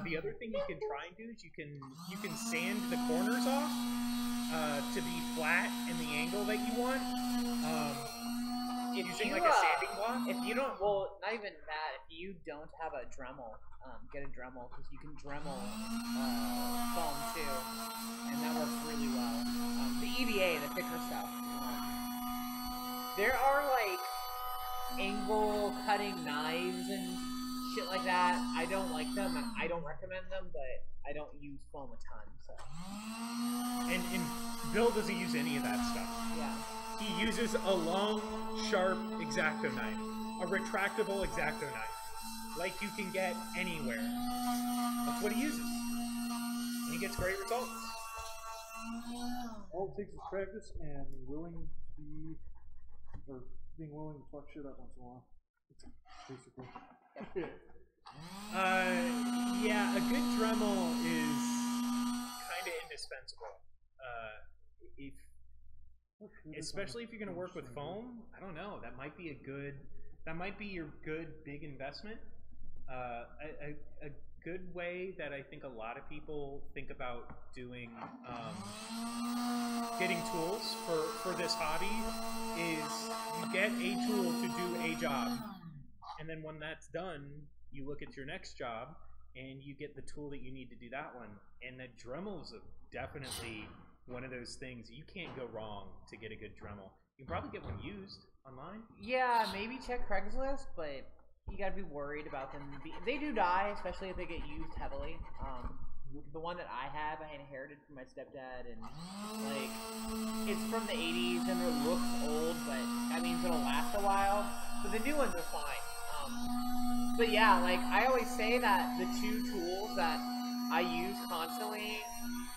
The other thing you can try and do is you can sand the corners off to be flat in the angle that you want. Using like a sanding block. If you don't, well, not even that. If you don't have a Dremel, get a Dremel because you can Dremel foam too, and that works really well. The EVA, the thicker stuff. There are like angle cutting knives and shit like that. I don't like them, and I don't recommend them, but I don't use foam a ton. So. And Bill doesn't use any of that stuff. Yeah. He uses a long, sharp X-Acto knife, a retractable X-Acto knife, like you can get anywhere. That's what he uses, and he gets great results. All it takes is practice and being willing to fuck shit up once in a while. Basically. Yeah, a good Dremel is kind of indispensable. Especially if you're going to work with foam, I don't know. That might be your good big investment. A good way that I think a lot of people think about doing getting tools for this hobby is you get a tool to do a job, and then when that's done, you look at your next job and you get the tool that you need to do that one. And the Dremel is definitely one of those things you can't go wrong to get a good Dremel. You can probably get one used online. Yeah, maybe check Craigslist, but you gotta be worried about them. They do die, especially if they get used heavily. The one that I have, I inherited from my stepdad, and like it's from the 80s and it looks old, but that means it'll last a while. So the new ones are fine. But yeah, like I always say that the two tools that I use constantly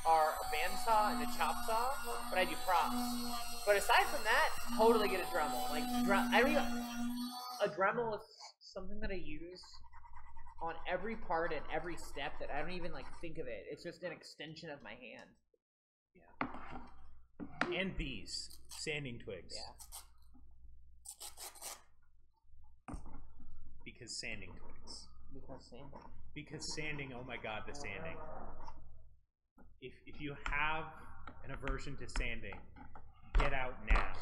are a bandsaw and a chop saw, but I do props. But aside from that, totally get a Dremel. Like a Dremel is something that I use on every part and every step that I don't even like think of it. It's just an extension of my hand. Yeah. And these sanding twigs. Yeah. Because sanding twigs. Because sanding, oh my god, the sanding. If you have an aversion to sanding, get out now.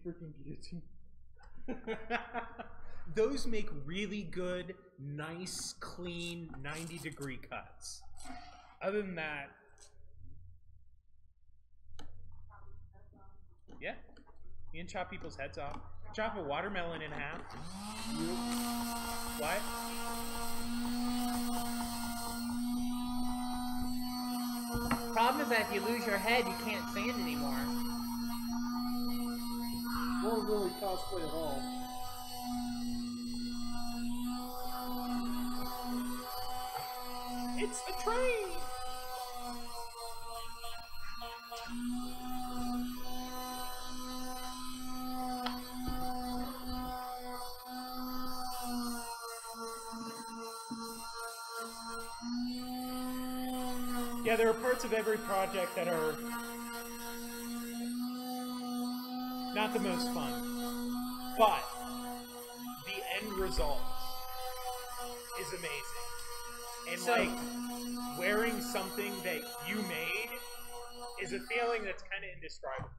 Freaking guillotine. Those make really good, nice, clean, 90-degree cuts. Other than that, yeah, you can chop people's heads off. Chop a watermelon in half. What? Problem is that if you lose your head, you can't sand anymore. Won't really cosplay at all. It's the train! Yeah, there are parts of every project that are not the most fun, but the end result is amazing. And So- like wearing something that you made is a feeling that's kind of indescribable.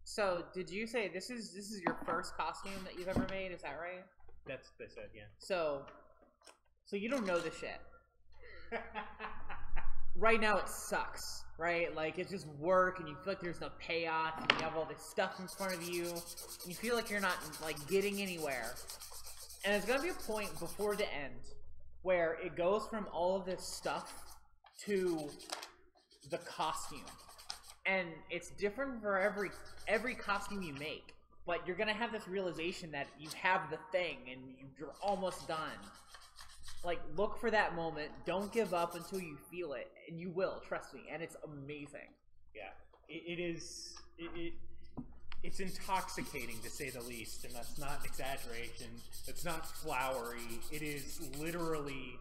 So, did you say this is your first costume that you've ever made? Is that right? That's what they said, yeah. So you don't know the shit. Right now it sucks, right? Like, it's just work, and you feel like there's no payoff, and you have all this stuff in front of you, and you feel like you're not, like, getting anywhere. And there's gonna be a point before the end where it goes from all of this stuff to the costume. And it's different for every costume you make, but you're gonna have this realization that you have the thing, and you're almost done. Like, look for that moment. Don't give up until you feel it, and you will. Trust me, and it's amazing. Yeah, it's intoxicating to say the least, and that's not an exaggeration. It's not flowery. It is literally,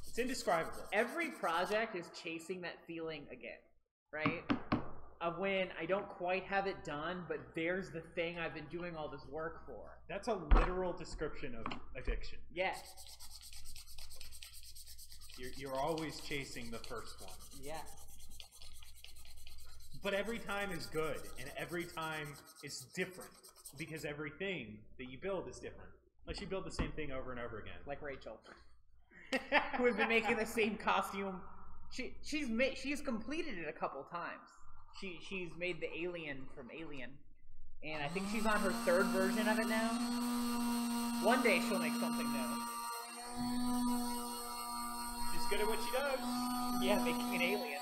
it's indescribable. Every project is chasing that feeling again, right? Of when I don't quite have it done, but there's the thing I've been doing all this work for. That's a literal description of addiction. Yes. You're always chasing the first one. Yeah. But every time is good, and every time is different, because everything that you build is different. Unless you build the same thing over and over again. Like Rachel. Who has been making the same costume. She's completed it a couple times. She's made the alien from Alien. And I think she's on her 3rd version of it now. One day she'll make something new. She's good at what she does. Yeah, making an alien.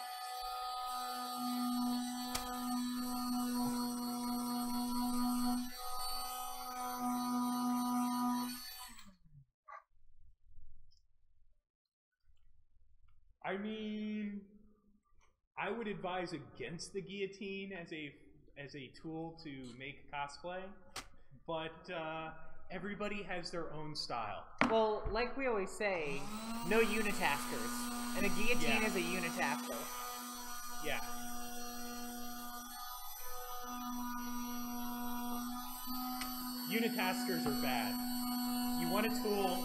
I mean, I would advise against the guillotine as a tool to make cosplay, but everybody has their own style. Well, like we always say, no unitaskers, and a guillotine is a unitasker. Yeah. Unitaskers are bad. You want a tool,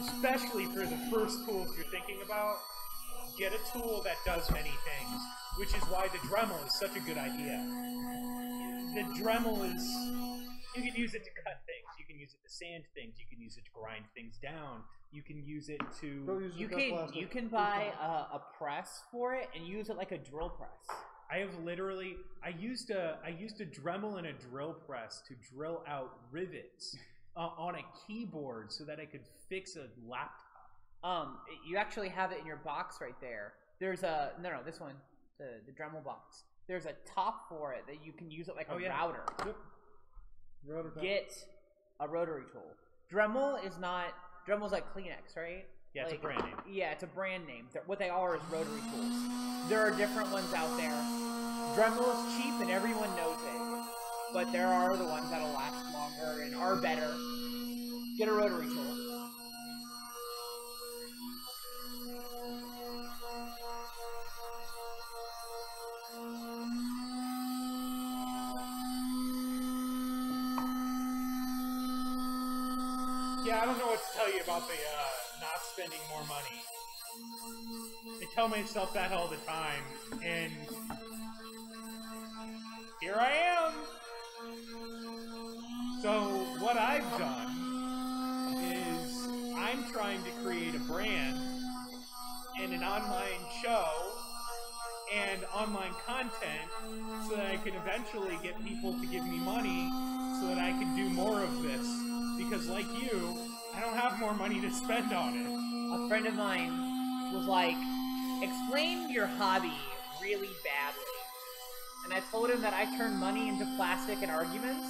especially for the first tools you're thinking about, get a tool that does many things, which is why the Dremel is such a good idea. The Dremel is, you can use it to cut things, you can use it to sand things, you can use it to grind things down, you can use it to... You can buy a press for it and use it like a drill press. I have literally, I used a Dremel and a drill press to drill out rivets on a keyboard so that I could fix a laptop. You actually have it in your box right there. There's a this one, the Dremel box. There's a top for it that you can use it like a router. Yep. Router top. Get a rotary tool. Dremel's like Kleenex, right? Yeah, it's a brand name. Yeah, it's a brand name. What they are is rotary tools. There are different ones out there. Dremel is cheap and everyone knows it. But there are other ones that'll last longer and are better. Get a rotary tool. Yeah, I don't know what to tell you about the not spending more money. I tell myself that all the time, and here I am. So what I've done is I'm trying to create a brand and an online show and online content so that I can eventually get people to give me money so that I can do more of this. Because like you, I don't have more money to spend on it. A friend of mine was like, explain your hobby really badly. And I told him that I turn money into plastic in arguments,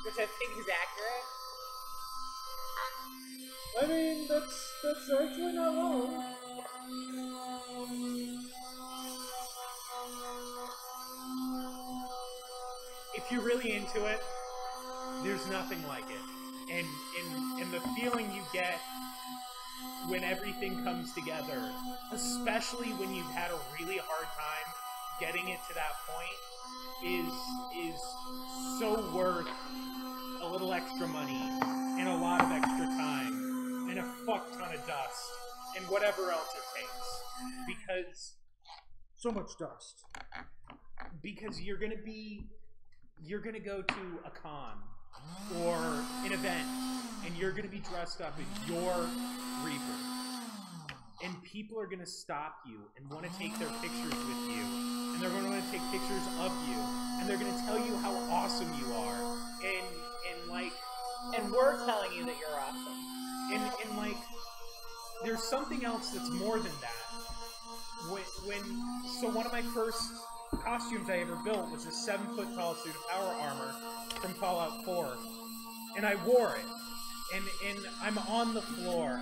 which I think is accurate. I mean, that's actually not wrong. If you're really into it, there's nothing like it. And the feeling you get when everything comes together, especially when you've had a really hard time getting it to that point, is so worth a little extra money and a lot of extra time and a fuck ton of dust and whatever else it takes. Because so much dust. Because you're gonna go to a con or an event and you're gonna be dressed up in your Reaper. And people are gonna stop you and want to take their pictures with you. And they're gonna want to take pictures of you. And they're gonna tell you how awesome you are. And we're telling you that you're awesome. And like, there's something else that's more than that. So one of my first costumes I ever built was a 7-foot tall suit of power armor from Fallout 4. And I wore it. And I'm on the floor.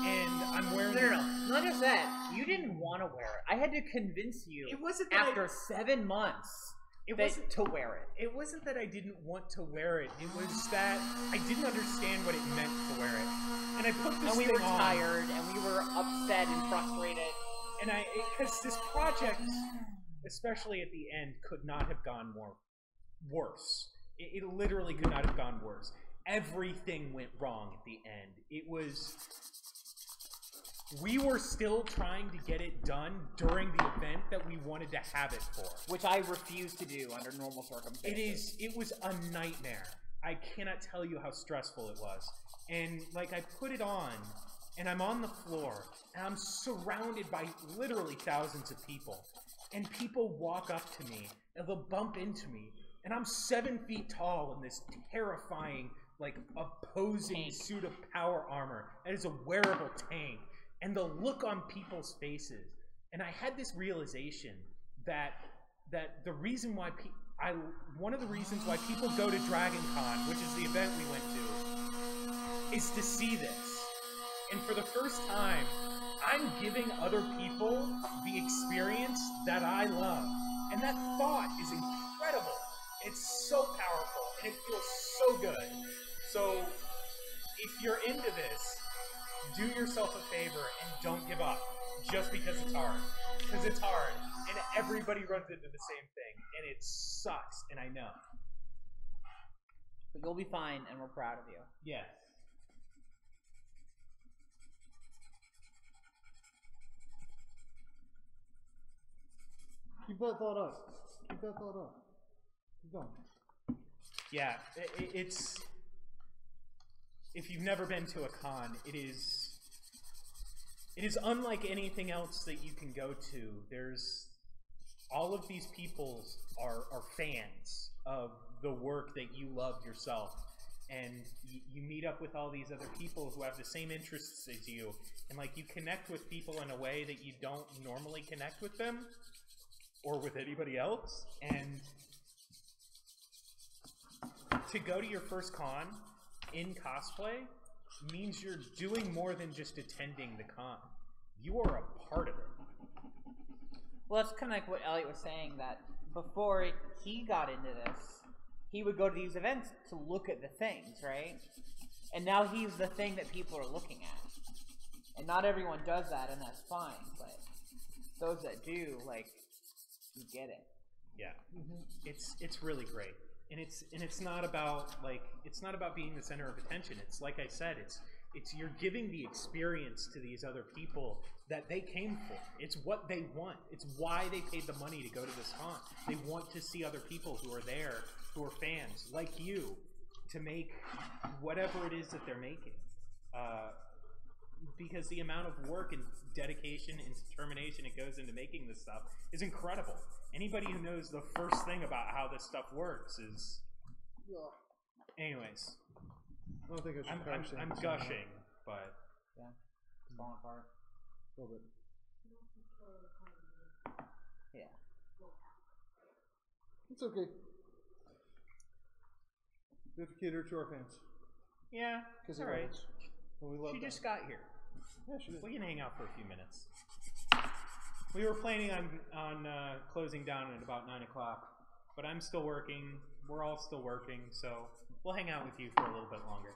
And I'm wearing No. Not just that. You didn't want to wear it. I had to convince you. It wasn't that after 7 months. It wasn't to wear it. It wasn't that I didn't want to wear it. It was that I didn't understand what it meant to wear it. And I put this and we thing were on, tired, and we were upset and frustrated. And because this project, especially at the end, could not have gone worse. It literally could not have gone worse. Everything went wrong at the end. We were still trying to get it done during the event that we wanted to have it for. Which I refused to do under normal circumstances. It was a nightmare. I cannot tell you how stressful it was. And, like, I put it on, and I'm on the floor, and I'm surrounded by literally thousands of people. And people walk up to me, and they'll bump into me, and I'm 7 feet tall in this terrifying, like, opposing suit of power armor. That is a wearable tank. And the look on people's faces. And I had this realization that the reason why one of the reasons why people go to Dragon Con, which is the event we went to, is to see this. And for the first time, I'm giving other people the experience that I love. And that thought is incredible. It's so powerful, and it feels so good. So, if you're into this, do yourself a favor and don't give up just because it's hard. Because it's hard, and everybody runs into the same thing, and it sucks, and I know. But you'll be fine, and we're proud of you. Yeah. Keep that thought up. Keep that thought up. Keep going. Yeah, it's... If you've never been to a con, it is unlike anything else that you can go to. There's all of these people are fans of the work that you love yourself, and you meet up with all these other people who have the same interests as you, and like you connect with people in a way that you don't normally connect with them or with anybody else. And to go to your first con in cosplay means you're doing more than just attending the con. You are a part of it. Well, that's kind of like what Elliot was saying, that before he got into this, he would go to these events to look at the things, right? And now he's the thing that people are looking at. And not everyone does that, and that's fine, but those that do, like, you get it. Yeah. It's really great. And it's not about being the center of attention. It's like I said, it's you're giving the experience to these other people that they came for. It's what they want. It's why they paid the money to go to this con. They want to see other people who are there, who are fans like you, to make whatever it is that they're making. Because the amount of work and dedication and determination it goes into making this stuff is incredible. Anybody who knows the first thing about how this stuff works is... Anyways. I don't think I'm gushing, but... Yeah, it's falling apart. A little bit. Yeah. It's okay. We have to cater to our fans. Yeah, Because all right. We love She them. just got here. Yeah, she did. We can hang out for a few minutes. We were planning on closing down at about 9 o'clock, but I'm still working. We're all still working, so we'll hang out with you for a little bit longer.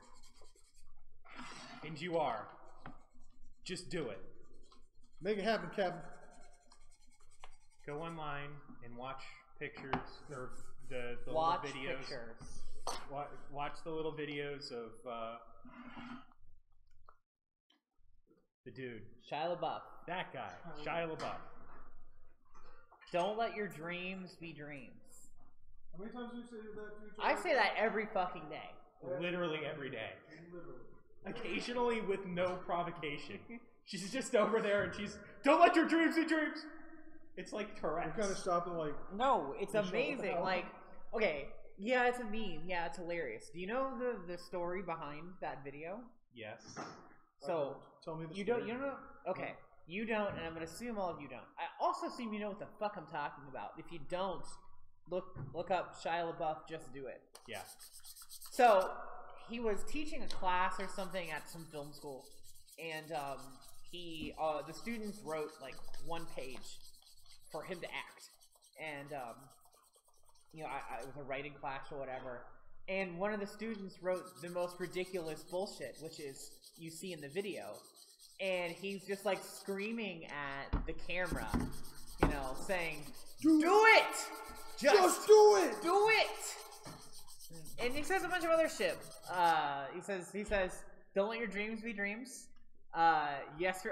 And you are. Just do it. Make it happen, Captain. Go online and watch pictures or the watch little videos. Pictures. Watch the little videos of the dude. Shia LaBeouf. That guy. Shia LaBeouf. Don't let your dreams be dreams. How many times do you say that to each I other? say that every fucking day. Literally every day. Literally. Occasionally with no provocation. She's just over there and she's, don't let your dreams be dreams! It's like Tourette's. We're kind of stopping like... No, it's Michelle, amazing. Like, okay, yeah, it's a meme. Yeah, it's hilarious. Do you know the story behind that video? Yes. So, tell me the you story. don't, you don't know? Okay, you don't, and I'm going to assume all of you don't. I also assume you know what the fuck I'm talking about. If you don't, look up Shia LaBeouf, just do it. Yeah. So, he was teaching a class or something at some film school, and the students wrote like one page for him to act, and you know, it was a writing class or whatever, and one of the students wrote the most ridiculous bullshit, which is you see in the video, and he's just like screaming at the camera, you know, saying, "Do it! Just do it! Do it!" And he says a bunch of other shit. He says, "Don't let your dreams be dreams." What's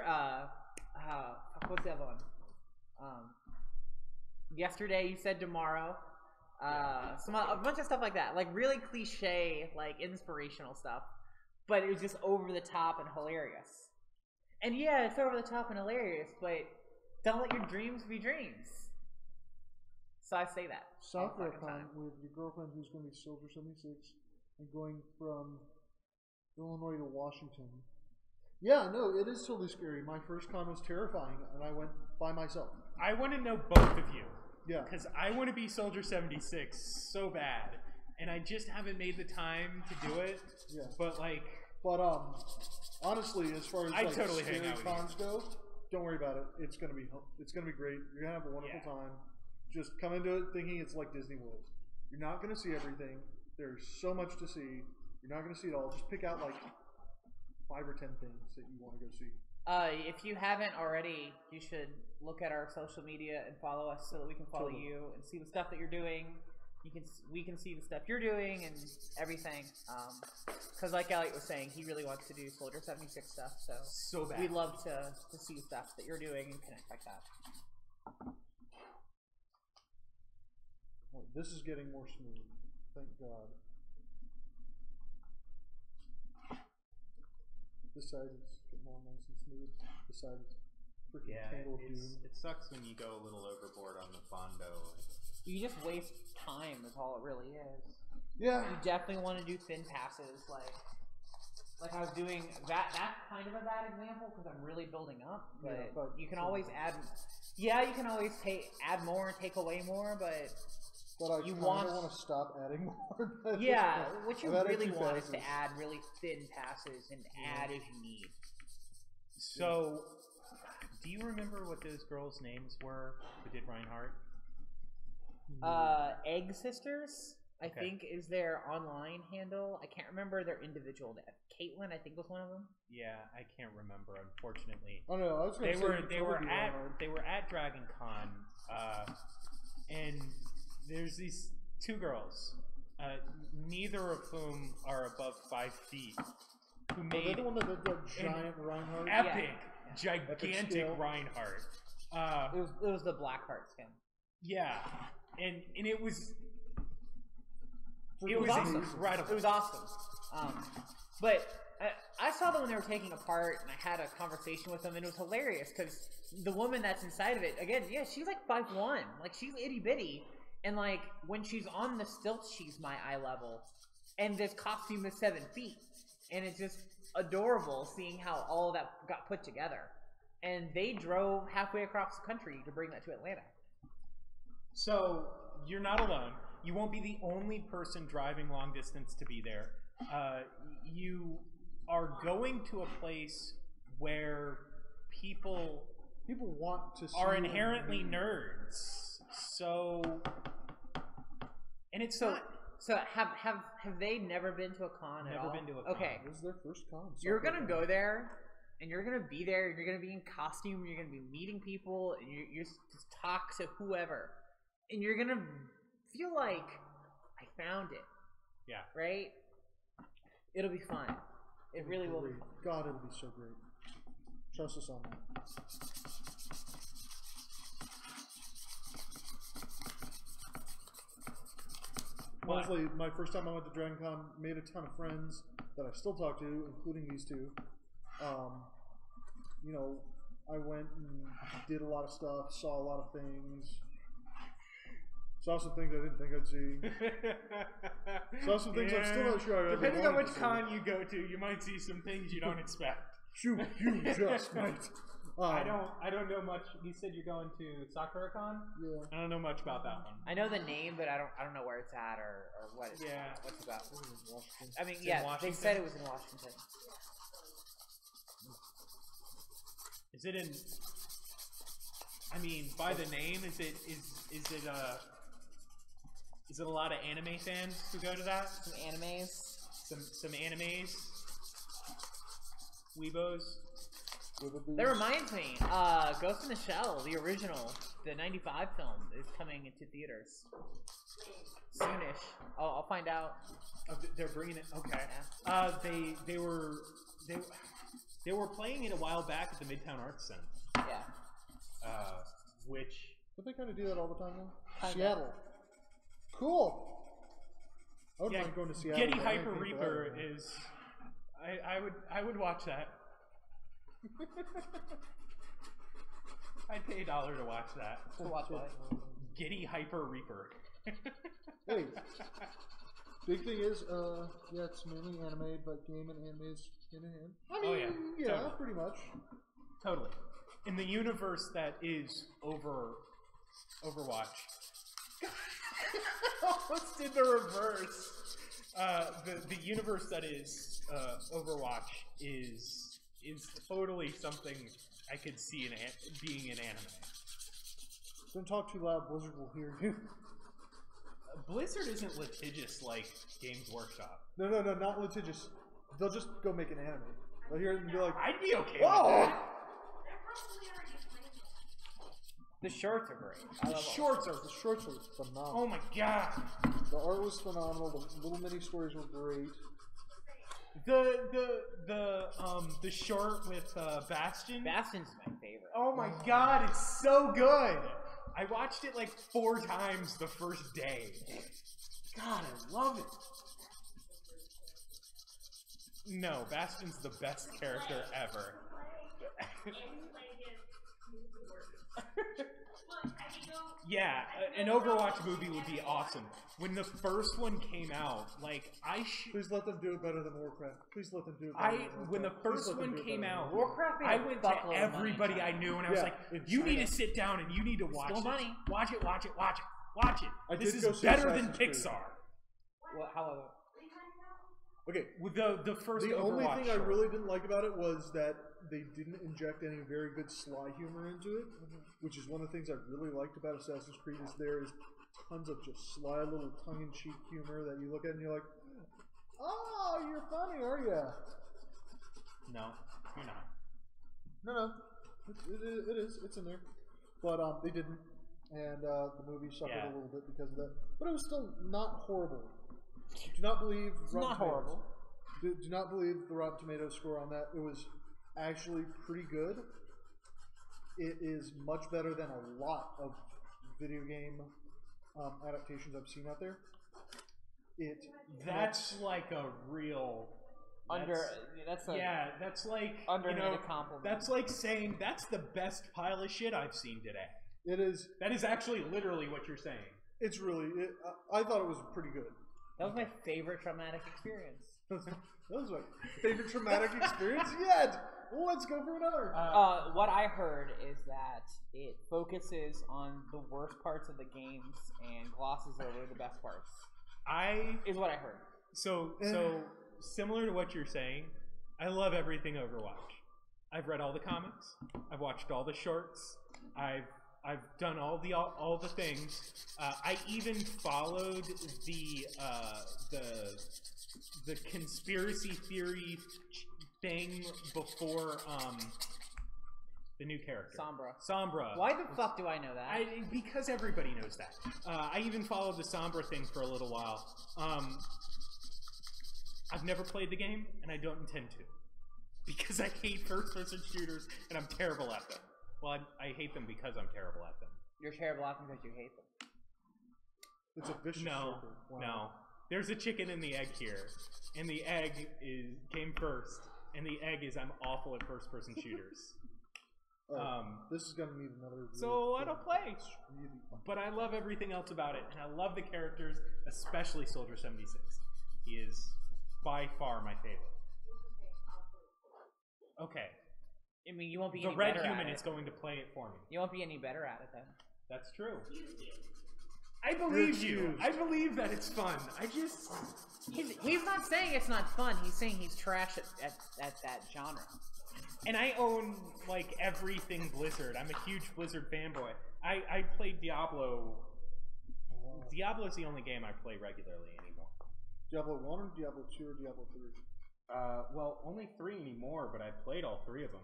the other one? Yesterday you said tomorrow. A bunch of stuff like that, like really cliche, like inspirational stuff, but it was just over the top and hilarious. And yeah, it's over the top and hilarious, but don't let your dreams be dreams. So I say that. Soccer account with your girlfriend who's going to be Silver 76 and going from Illinois to Washington. Yeah, no, it is totally scary. My first con was terrifying, and I went by myself. I want to know both of you. Yeah. Because I want to be Soldier 76 so bad, and I just haven't made the time to do it. Yeah. But like... But, honestly, as far as I'd like totally hang scary out with cons go, don't worry about it. It's gonna be great. You're gonna have a wonderful time. Just come into it thinking it's like Disney World. You're not gonna see everything. There's so much to see. You're not gonna see it all. Just pick out like 5 or 10 things that you want to go see. If you haven't already, you should look at our social media and follow us so that we can follow you and see the stuff that you're doing. We can see the stuff you're doing and everything. Because like Elliot was saying, he really wants to do Soldier 76 stuff. So bad. We'd love to see stuff that you're doing and connect like that. Oh, this is getting more smooth. Thank God. This side is getting all nice and smooth. This side is freaking tangled doom. It sucks when you go a little overboard on the Fondo. You just waste time is all it really is. Yeah. You definitely want to do thin passes, like I was doing that kind of a bad example because I'm really building up, but you can always add. Yeah, you can always add more and take away more, but I kind of want to stop adding more. Yeah, what you really want is to add really thin passes and add as you need. So, do you remember what those girls' names were who did Reinhardt? Egg Sisters, I think, is their online handle. I can't remember their individual name. Caitlin, I think, was one of them. Yeah, I can't remember, unfortunately. Oh no, I was going to say they were at Dragon Con, and there's these 2 girls, neither of whom are above 5 feet, who made the one that did the giant Reinhardt, epic, gigantic Reinhardt. It was the Blackheart skin. Yeah, and it was awesome. Incredible. It was awesome. But I saw them when they were taking apart, and I had a conversation with them, and it was hilarious because the woman that's inside of it, again, yeah, she's like 5'1", like she's itty bitty, and like when she's on the stilts, she's my eye level, and this costume is 7 feet, and it's just adorable seeing how all of that got put together. And they drove halfway across the country to bring that to Atlanta. So, you're not alone. You won't be the only person driving long distance to be there. You are going to a place where people want to see are inherently nerds. So, and it's so have they never been to a con at all? Never been to a con. Okay. This is their first con. You're gonna go there and you're gonna be there. You're gonna be in costume. You're gonna be meeting people, and you just talk to whoever, and you're gonna feel like I found it. Yeah. Right. It'll be fun. It really will be fun. God, it'll be so great. Trust us on that. Honestly, my first time I went to Dragon Con, made a ton of friends that I still talk to, including these two. You know, I went and did a lot of stuff, saw a lot of things. Saw some things I didn't think I'd see. Saw some things I'm still not sure I ever Depending on wanted which to con see. you go to, you might see some things you don't expect. Shoot, you just might. I don't know much. You said you're going to SakuraCon? Yeah. I don't know much about that one. I know the name, but I don't know where it's at or what it's what's about. I mean, they said it was in Washington. Is it in? I mean, by the name, is it a lot of anime fans who go to that? Some animes. Some animes. Weebos. That reminds me, Ghost in the Shell, the original, the '95 film, is coming into theaters soonish. I'll find out. Oh, they're bringing it. Okay. Yeah. They were playing it a while back at the Midtown Arts Center. Yeah. Which. Don't they kind of do that all the time now? Kinda. Seattle. Cool. I wouldn't mind going to Seattle. Getty Hyper Reaper is. I would watch that. I'd pay $1 to watch that. To watch what? Getty Hyper Reaper. Hey, big thing is, yeah, it's mainly anime, but game and anime is hand in hand. I mean, yeah, totally. pretty much. Totally. In the universe that is Overwatch. Almost did the reverse. The universe that is Overwatch is totally something I could see being an anime. Don't talk too loud, Blizzard will hear you. Blizzard isn't litigious like Games Workshop. No, not litigious. They'll just go make an anime. They'll hear it and be like, I'd be okay whoa! with that. The shorts are great. The shorts are phenomenal. Oh my god. The art was phenomenal. The little mini stories were great. The short with Bastion. Bastion's my favorite. Oh my god, it's so good. I watched it like 4 times the first day. God, I love it. No, Bastion's the best character ever. Yeah, an Overwatch movie would be awesome. When the first one came out, like Please let them do it better than Warcraft. Please let them do it better than Warcraft. When the first one came out, Warcraft I went to everybody I knew and I was like, you need to sit down and you need to watch it. Watch it. This is better than Pixar. Well, how? Okay, with the first. The only Overwatch thing I really didn't like about it was that they didn't inject any very good sly humor into it, which is one of the things I really liked about Assassin's Creed. Is there is tons of just sly little tongue-in-cheek humor that you look at and you're like, "Oh, you're funny, are you?" No, you're not. No, it is. It's in there, but they didn't, and the movie suffered a little bit because of that. But it was still not horrible. Do not believe Rotten Tomatoes. Horrible. Do not believe the Rotten Tomatoes score on that. It was actually pretty good. It is much better than a lot of video game adaptations I've seen out there. That's like a real that's like underrated compliment. That's like saying that's the best pile of shit I've seen today. It is. That is actually literally what you're saying. It's really. I thought it was pretty good. That was my favorite traumatic experience. That was my favorite traumatic experience yet. Let's go for another. What I heard is that it focuses on the worst parts of the games and glosses over the best parts. Is what I heard. So similar to what you're saying, I love everything Overwatch. I've read all the comics. I've watched all the shorts. I've done all the things. I even followed the conspiracy theory thing before the new character. Sombra. Why the fuck do I know that? Because everybody knows that. I even followed the Sombra thing for a little while. I've never played the game, and I don't intend to. Because I hate first-person shooters, and I'm terrible at them. Well, I hate them because I'm terrible at them. You're terrible at them because you hate them. It's a vicious circle. Wow. No. There's a chicken and the egg here, and the egg came first, and the egg is I'm awful at first-person shooters. This is gonna need another. Really so I don't play, really but I love everything else about it, and I love the characters, especially Soldier 76. He is by far my favorite. Okay. I mean, you won't be the any red better human at is going to play it for me. You won't be any better at it then. That's true. I believe you. I believe that it's fun. I just... He's not saying it's not fun. He's saying he's trash at that genre. And I own, like, everything Blizzard. I'm a huge Blizzard fanboy. I played Diablo. Diablo's the only game I play regularly anymore. Diablo 1 or Diablo 2 or Diablo 3? Well, only 3 anymore, but I played all 3 of them.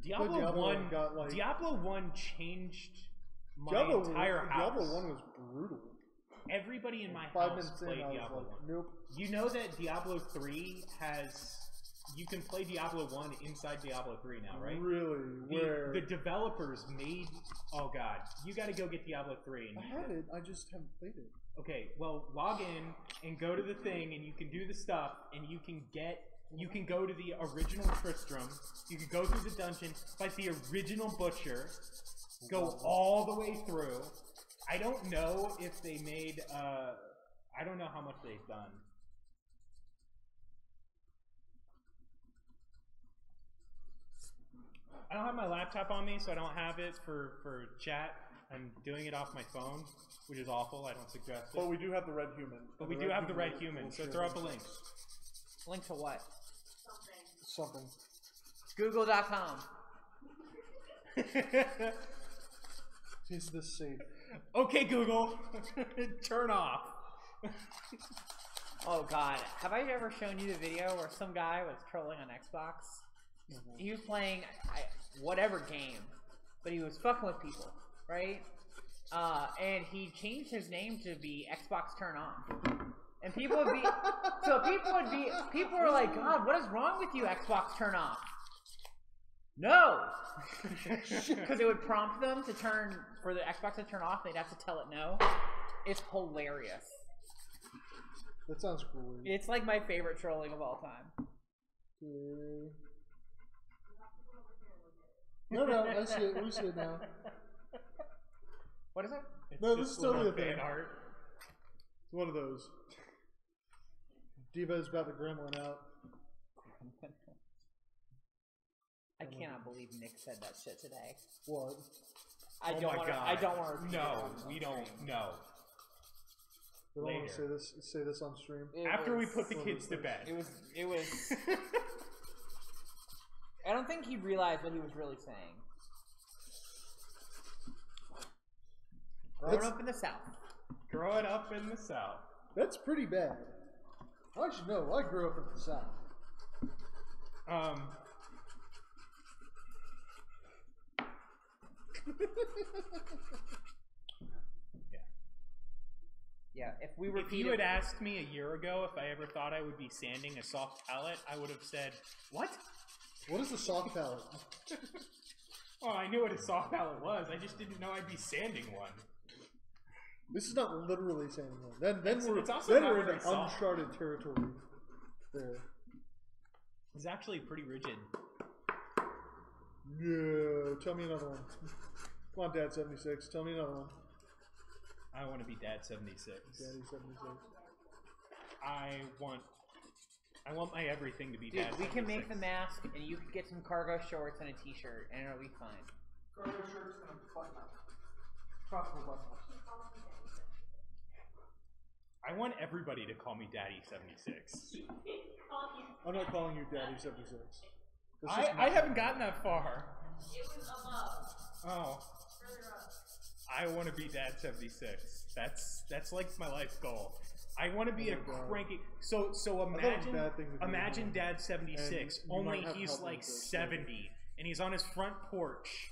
Diablo 1 changed my entire house. Diablo 1 was brutal. Everybody in my 5 house minutes played in, Diablo 1. Nope. You know that Diablo 3 has... You can play Diablo 1 inside Diablo 3 now, right? Really? Where? The developers made... Oh god. You gotta go get Diablo 3. I had it, I just haven't played it. Okay, well, log in and go to the thing, and you can do the stuff, and you can go to the original Tristram, you can go through the dungeon, fight the original Butcher, go all the way through. I don't know if they made, I don't know how much they've done. I don't have my laptop on me, so I don't have it for chat. I'm doing it off my phone, which is awful. I don't suggest it. But we do have the red human. But we do have the red human, so throw up a link. Link to what? Something. Google.com. Is this safe? Okay, Google. Turn off. Oh god. Have I ever shown you the video where some guy was trolling on Xbox? Mm-hmm. He was playing whatever game, but he was fucking with people, right? And he changed his name to be Xbox Turn On. And people would be, people were like, God, what is wrong with you, Xbox Turn Off? No! Because it would prompt them to for the Xbox to turn off, they'd have to tell it no. It's hilarious. That sounds cool. It's like my favorite trolling of all time. No, I see it. We see it now. What is it? No, this is totally a thing. Art. It's one of those. Diva is about the gremlin out. I cannot believe Nick said that shit today. What? I don't want to. No, we don't. No. We don't want to say this on stream. After we put the kids to bed. It was. I don't think he realized what he was really saying. Growing up in the South. Growing up in the South. That's pretty bad. I should know. I grew up in the South. Yeah, if you had asked me a year ago if I ever thought I would be sanding a soft palette, I would have said, what? What is a soft palette? Oh, I knew what a soft palette was. I just didn't know I'd be sanding one. This is not literally sanding one. Then we're in uncharted territory. There. It's actually pretty rigid. No, tell me another one. Come on, Dad 76. Tell me another one. I want to be Dad 76. Daddy 76. I want my everything to be Dude, Dad 76. We can make the mask, and you can get some cargo shorts and a t-shirt, and it'll be fine. Cargo shirts and a button up. Crossbow button up. I want everybody to call me Daddy 76. I'm not calling you Daddy 76. I haven't gotten that far. It was above. Oh. Further up. I want to be Dad 76. That's like my life goal. I want to be a cranky. So imagine Dad 76. Only he's like 70, and he's on his front porch,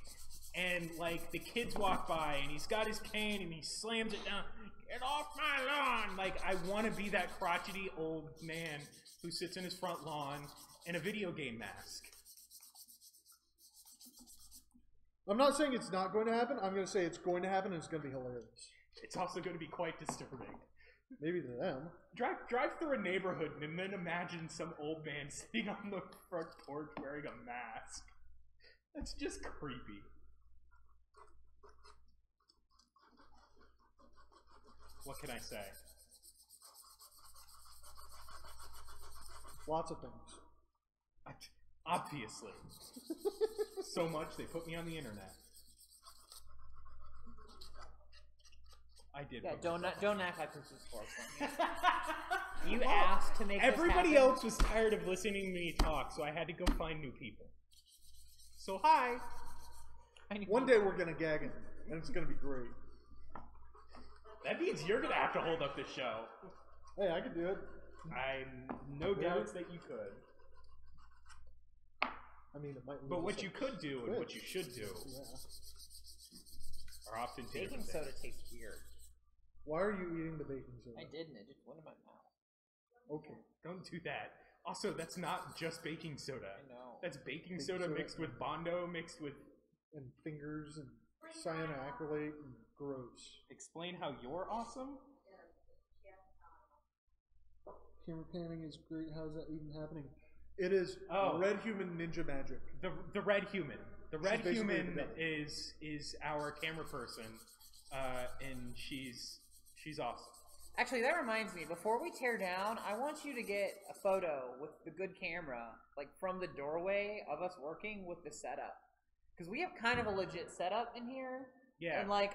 and like the kids walk by, and he's got his cane, and he slams it down. Get off my lawn! Like I want to be that crotchety old man who sits in his front lawn in a video game mask. I'm not saying it's not going to happen. I'm going to say it's going to happen, and it's going to be hilarious. It's also going to be quite disturbing. Maybe to them. Drive through a neighborhood and then imagine some old man sitting on the front porch wearing a mask. That's just creepy. What can I say? Lots of things. Obviously. So much they put me on the internet. I did. Yeah, don't act like this is for You asked to make everybody else was tired of listening to me talk, so I had to go find new people. So hi. One day we're gonna gag him, and it's gonna be great. That means you're gonna have to hold up the show. Hey, I could do it. I'm no doubts that you could. I mean, it might. But what you could do and what you should do are often two baking soda tastes weird. Why are you eating the baking soda? I didn't. It just went in my mouth. Okay. Don't do that. Also, that's not just baking soda. I know. That's baking soda mixed with Bondo, mixed with... And fingers and cyanoacrylate and gross. Explain how you're awesome? Camera panning is great. How is that even happening? It is Red Human Ninja Magic. The Red Human. The Red Human is our camera person, and she's awesome. Actually, that reminds me. Before we tear down, I want you to get a photo with the good camera, like from the doorway of us working with the setup, because we have kind of a legit setup in here. Yeah. And like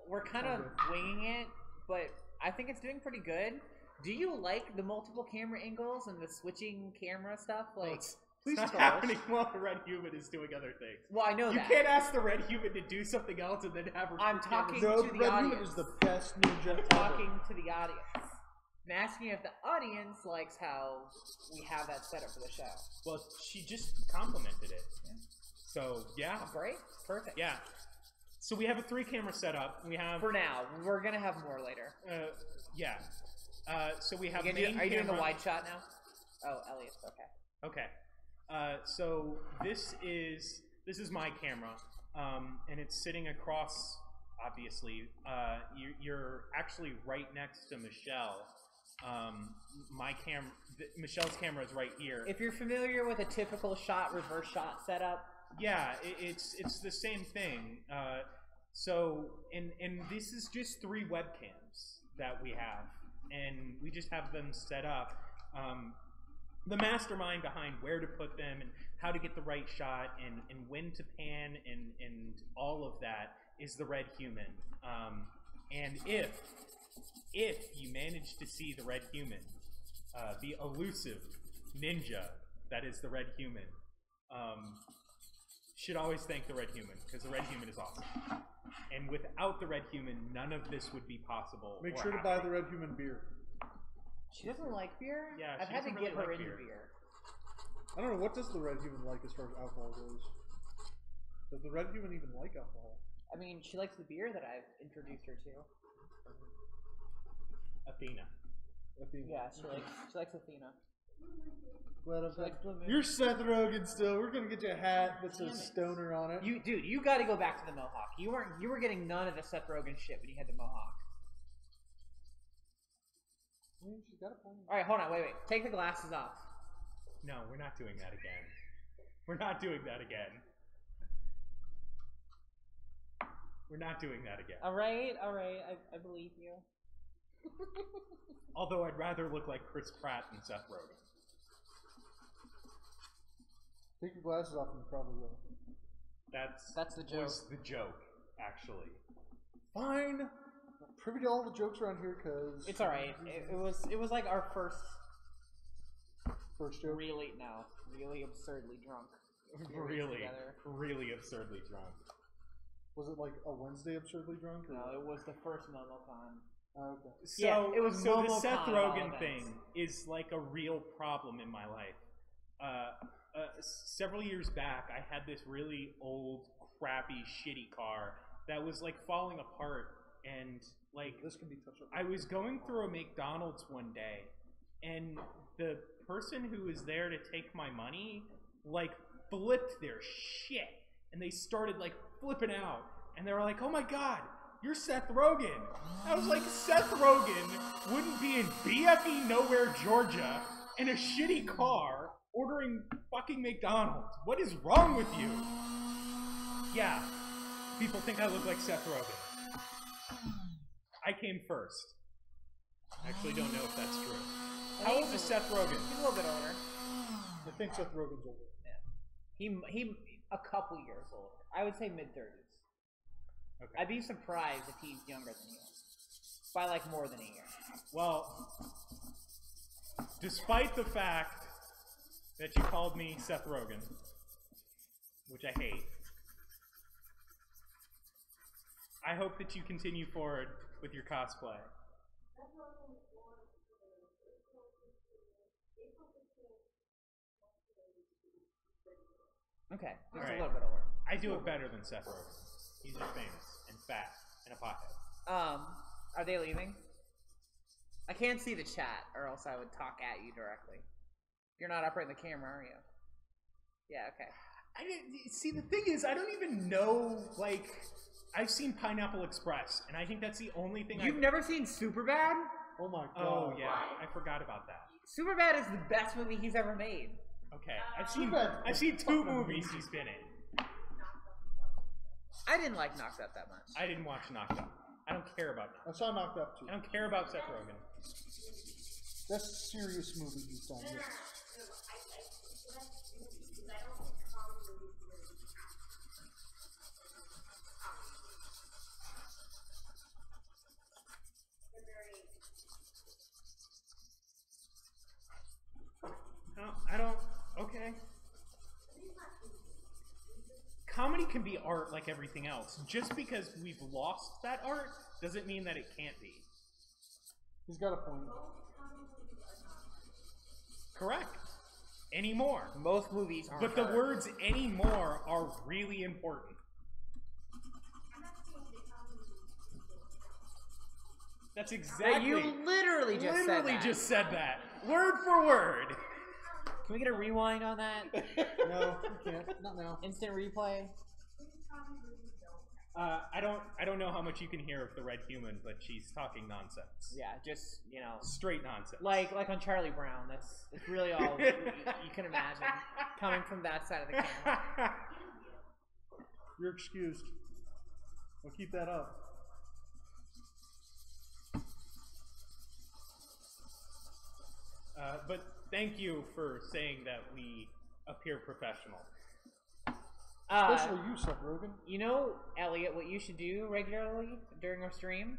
we're kind of winging it, but I think it's doing pretty good. Do you like the multiple camera angles and the switching camera stuff? Like, please it's not happening while the Red Human is doing other things. Well, I know you can't ask the Red Human to do something else and then have her. I'm talking to the Red audience. Human is the best ninja. I'm talking to the audience. I'm asking if the audience likes how we have that set up for the show. Well, she just complimented it. Yeah. So yeah, great, perfect. Yeah. So we have a 3-camera setup. We have for now. We're gonna have more later. Yeah. So we have. Are you doing the wide shot now? Oh, Elliot. Okay. Okay. So this is my camera, and it's sitting across. Obviously, you're actually right next to Michelle. Michelle's camera is right here. If you're familiar with a typical reverse shot setup. Yeah, it's the same thing. So this is just 3 webcams that we have, and we just have them set up. The mastermind behind where to put them and how to get the right shot and when to pan and all of that is the Red Human. And if you manage to see the Red Human, the elusive ninja that is the Red Human, should always thank the Red Human, because the Red Human is awesome. And without the Red Human, none of this would be possible. Make sure to buy the Red Human beer. She doesn't like beer? Yeah, I've had to get her into beer. I don't know, what does the Red Human like as far as alcohol goes? Does the Red Human even like alcohol? I mean, she likes the beer that I've introduced her to. Athena. Yeah, she likes Athena. You're Seth Rogen still. We're gonna get you a hat that says Stoner on it. Dude, you got to go back to the mohawk. You were getting none of the Seth Rogen shit when you had the mohawk. She's got a point. All right, hold on, wait. Take the glasses off. No, we're not doing that again. We're not doing that again. We're not doing that again. All right. I believe you. Although I'd rather look like Chris Pratt than Seth Rogen. Take your glasses off and you probably will. That's the joke. Was the joke, actually. Fine. I'm privy to all the jokes around here because it's all right. It was like our first joke. Really absurdly drunk. Really absurdly drunk. Was it like a Wednesday absurdly drunk? Or no, it was the first MomoCon. Okay. So, Yeah, it was so the MomoCon Seth of all Rogen events. thing is like a real problem in my life. Several years back, I had this really old, crappy, shitty car that was like falling apart, and like This can be touched up. I was going through a McDonald's one day, and the person who was there to take my money like flipped their shit, and they started like flipping out, and they were like, "Oh my god, you're Seth Rogen." I was like, Seth Rogen wouldn't be in BFE nowhere, Georgia, in a shitty car ordering fucking McDonald's. What is wrong with you? Yeah, people think I look like Seth Rogen. I came first. I actually don't know if that's true. How old is Seth Rogen? He's a little bit older. I think Seth Rogen's older. He a couple years older. I would say mid-30s. Okay. I'd be surprised if he's younger than you. By like more than a year. Well, despite the fact that you called me Seth Rogen, which I hate, I hope that you continue forward with your cosplay. Okay, just Alright. a little bit older. I do it better than Seth Rogen. He's just famous and fat and a pothead. Are they leaving? I can't see the chat, or else I would talk at you directly. You're not operating the camera, are you? Yeah, okay. I didn't see. The thing is, I don't even know. Like, I've seen Pineapple Express, and I think that's the only thing. You've never seen Superbad? Oh my god. Oh yeah, I forgot about that. Superbad is the best movie he's ever made. Okay, Superbad I've is seen 2 fucking movies amazing. he's been in. I didn't like Knocked Up that much. I didn't watch Knocked Up. I don't care about I Knocked saw Knocked Up too. Up. I don't care about Seth Rogen. That's a serious movie he's done. Yeah. I don't. Okay. Comedy can be art like everything else. Just because we've lost that art doesn't mean that it can't be. He's got a point. Correct. Anymore. Most movies aren't. But the hard. words anymore are really important. That's exactly. You literally just said that. Word for word. Can we get a rewind on that? No, you can't. Not now. Instant replay? I don't know how much you can hear of the Red Human, but she's talking nonsense. Yeah, just, you know. Straight nonsense. Like on Charlie Brown. That's really all you can imagine coming from that side of the camera. You're excused. I'll keep that up. But thank you for saying that we appear professional. Especially you, Seth Rogen. You know, Elliot, what you should do regularly during our stream?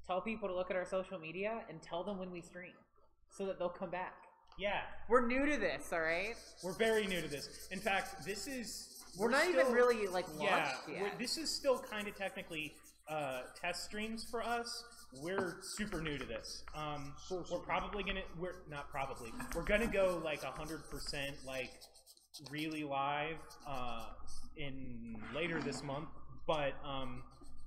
Tell people to look at our social media and tell them when we stream so that they'll come back. Yeah. We're new to this, alright? We're very new to this. In fact, this is... We're not still, even really, like, launched yet. This is still kind of technically test streams for us. We're super new to this. We're probably gonna... We're gonna go, like, 100%, like, really live in later this month. But,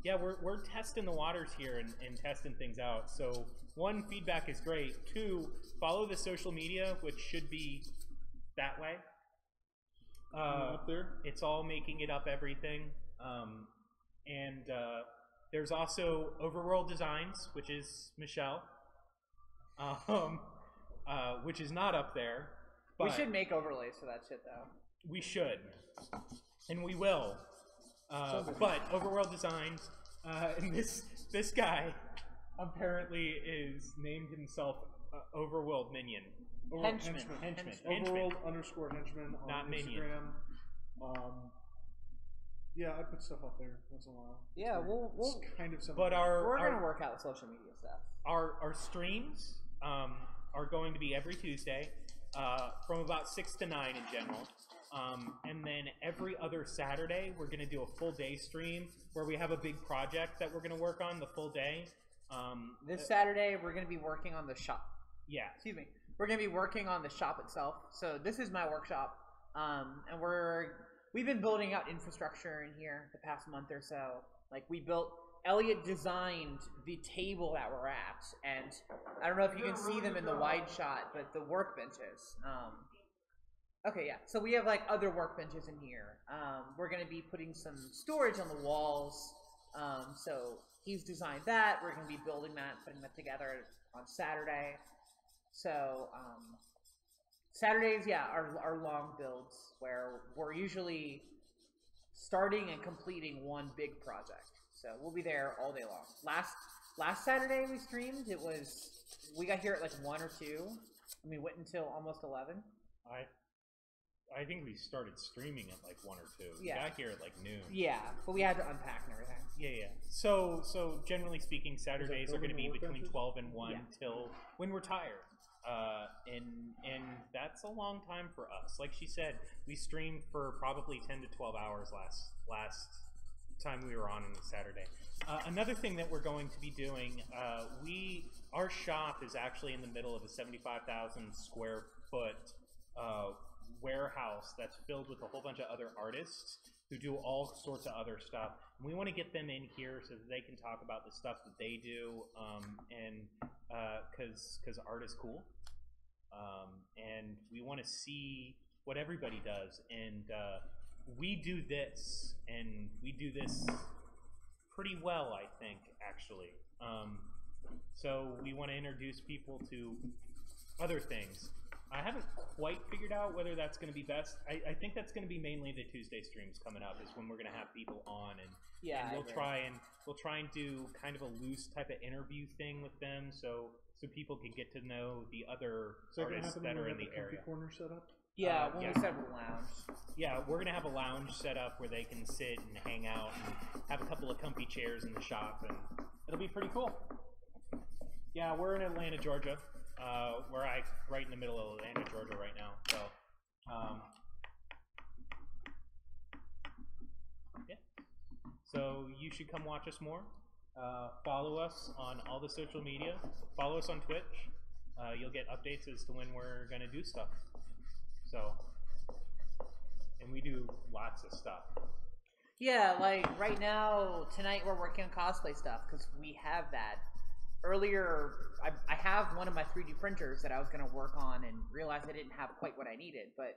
yeah, we're testing the waters here and testing things out. So, 1, feedback is great. 2, follow the social media, which should be that way. Up there. It's all making it up everything. And there's also Overworld Designs, which is Michelle, which is not up there. But we should make overlays for that shit, though. We should. And we will. But Overworld Designs, and this guy apparently is named himself Overworld Minion. Henchman. Overworld _ henchman on Not Instagram. Minion. Yeah, I put stuff up there once in a while. Yeah, we'll It's kind of something. But we're gonna work out social media stuff. Our streams are going to be every Tuesday from about 6 to 9 in general. And then every other Saturday, we're going to do a full day stream where we have a big project that we're going to work on the full day. This Saturday, we're going to be working on the shop. Yeah. Excuse me. We're going to be working on the shop itself. So this is my workshop, and we've been building out infrastructure in here the past month or so. Like Elliot designed the table that we're at, and I don't know if you can see them in the wide shot, but the workbenches. Okay, yeah. So we have like other workbenches in here. We're going to be putting some storage on the walls. So he's designed that. We're going to be building that, putting that together on Saturday. So Saturdays, yeah, are long builds where we're usually starting and completing one big project. So we'll be there all day long. Last Saturday we streamed. We got here at like 1 or 2, and we went until almost 11. I think we started streaming at like 1 or 2. Yeah. We got here at like noon. Yeah, but we had to unpack and everything. Yeah. So generally speaking, Saturdays are going to be between 12 and 1 till when we're tired. And that's a long time for us. Like she said, we streamed for probably 10 to 12 hours last time we were on a Saturday. Another thing that we're going to be doing, our shop is actually in the middle of a 75,000 square foot warehouse that's filled with a whole bunch of other artists who do all sorts of other stuff. And we want to get them in here so that they can talk about the stuff that they do, and because art is cool, and we want to see what everybody does. And we do this, and we do this pretty well, I think, actually. So we want to introduce people to other things. I haven't quite figured out whether that's going to be best. I think that's going to be mainly the Tuesday streams coming up is when we're going to have people on, and we'll try and do kind of a loose type of interview thing with them, so people can get to know the other artists that are in the area. Corner set up? Yeah, when we set up a lounge. Yeah, we're going to have a lounge set up where they can sit and hang out and have a couple of comfy chairs in the shop, and it'll be pretty cool. Yeah, we're in Atlanta, Georgia. We're right in the middle of Atlanta, Georgia right now. So, yeah. So you should come watch us more. Follow us on all the social media. Follow us on Twitch. You'll get updates as to when we're going to do stuff. So, and we do lots of stuff. Yeah, like right now, tonight we're working on cosplay stuff because we have that. Earlier, I have one of my 3D printers that I was going to work on and realized I didn't have quite what I needed, but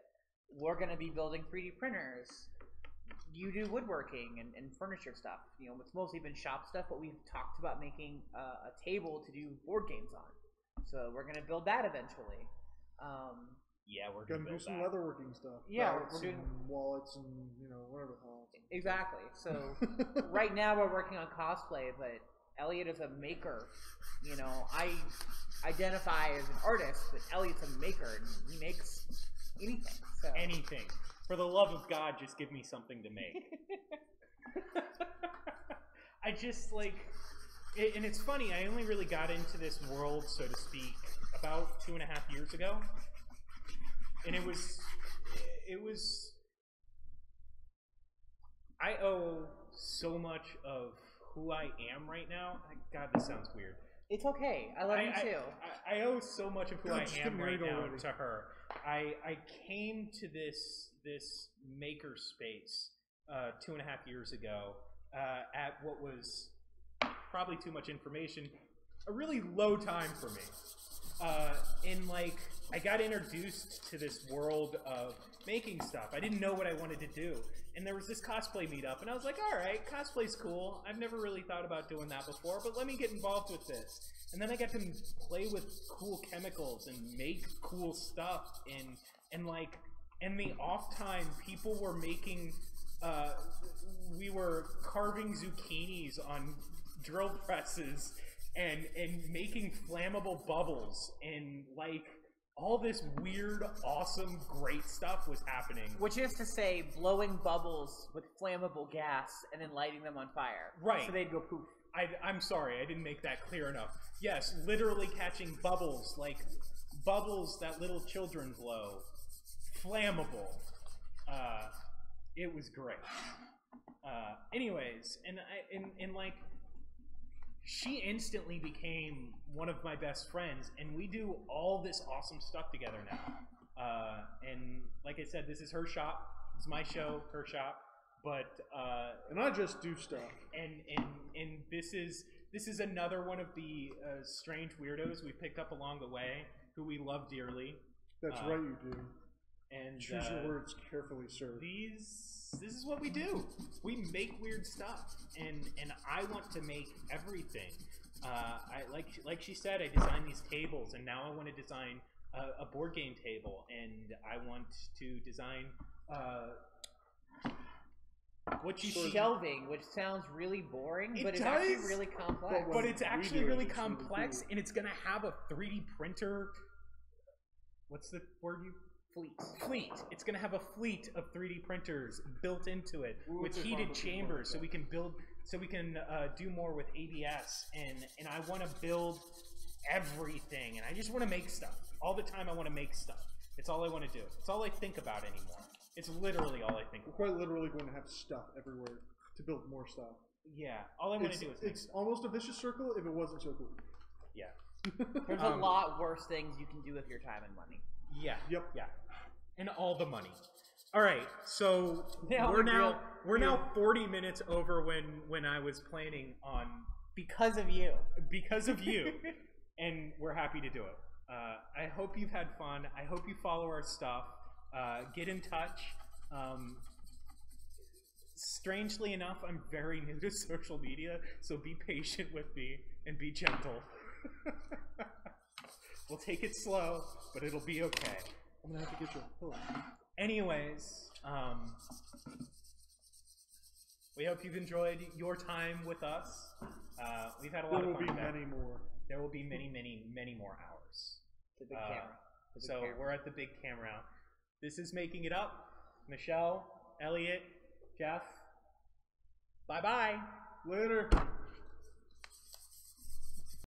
we're going to be building 3D printers. You do woodworking and furniture stuff. You know, it's mostly been shop stuff, but we've talked about making a table to do board games on. So we're going to build that eventually. Yeah, we're going to do some leatherworking stuff. Yeah, we're doing wallets and, whatever the hell. Exactly. So right now we're working on cosplay, but Elliot is a maker. I identify as an artist, but Elliot's a maker, and he makes anything. So. Anything. For the love of God, just give me something to make. I just, and it's funny, I only really got into this world, so to speak, about 2.5 years ago. And it was, I owe so much of who I am right now. God, this sounds weird. It's okay. I love you too. I owe so much of who I am right now to her. I came to this maker space 2.5 years ago at what was probably too much information, a really low time for me. I got introduced to this world of making stuff. I didn't know what I wanted to do. And there was this cosplay meetup, and I was like, all right, cosplay's cool. I've never really thought about doing that before, but let me get involved with this. And then I got to play with cool chemicals and make cool stuff. And the off time, people were making, we were carving zucchinis on drill presses and making flammable bubbles and all this weird, awesome, great stuff was happening. Which is to say, blowing bubbles with flammable gas and then lighting them on fire. Right. So they'd go poof. I'm sorry, I didn't make that clear enough. Yes, literally catching bubbles, like bubbles that little children blow. Flammable. It was great. Anyways, and she instantly became one of my best friends, and we do all this awesome stuff together now. And like I said, this is her shop. It's my show, her shop. But and I just do stuff. And this is another one of the strange weirdos we picked up along the way, who we love dearly. That's right, you do. And choose your words carefully, sir. This is what we do. We make weird stuff, and I want to make everything. I like she said, I designed these tables, and now I want to design a board game table, and I want to design what you see. Shelving, which sounds really boring, but it's actually really complex. But it's actually really complex, and it's gonna have a 3D printer. What's the word you? Fleet. It's gonna have a fleet of 3D printers built into it with heated chambers, so we can do more with ABS. And I want to build everything, and I just want to make stuff all the time. I want to make stuff. It's all I want to do. It's all I think about anymore. It's literally all I think about. We're quite literally going to have stuff everywhere to build more stuff. Yeah, all I want to do is make it's stuff. almost a vicious circle if it wasn't so cool. Yeah. There's a lot worse things you can do with your time and money. Yeah. Yep. Yeah. And all the money. All right, so we're now 40 minutes over when I was planning on because of you, and we're happy to do it. I hope you've had fun. I hope you follow our stuff. Get in touch. Strangely enough, I'm very new to social media, so be patient with me and be gentle. We'll take it slow, but it'll be okay. I'm gonna have to get you a pillow. Anyways, we hope you've enjoyed your time with us. We've had a lot of fun. There will be many more. There will be many, many, many more hours. The big camera. So we're at the big camera. This is Making It Up. Michelle, Elliot, Jeff. Bye-bye. Later.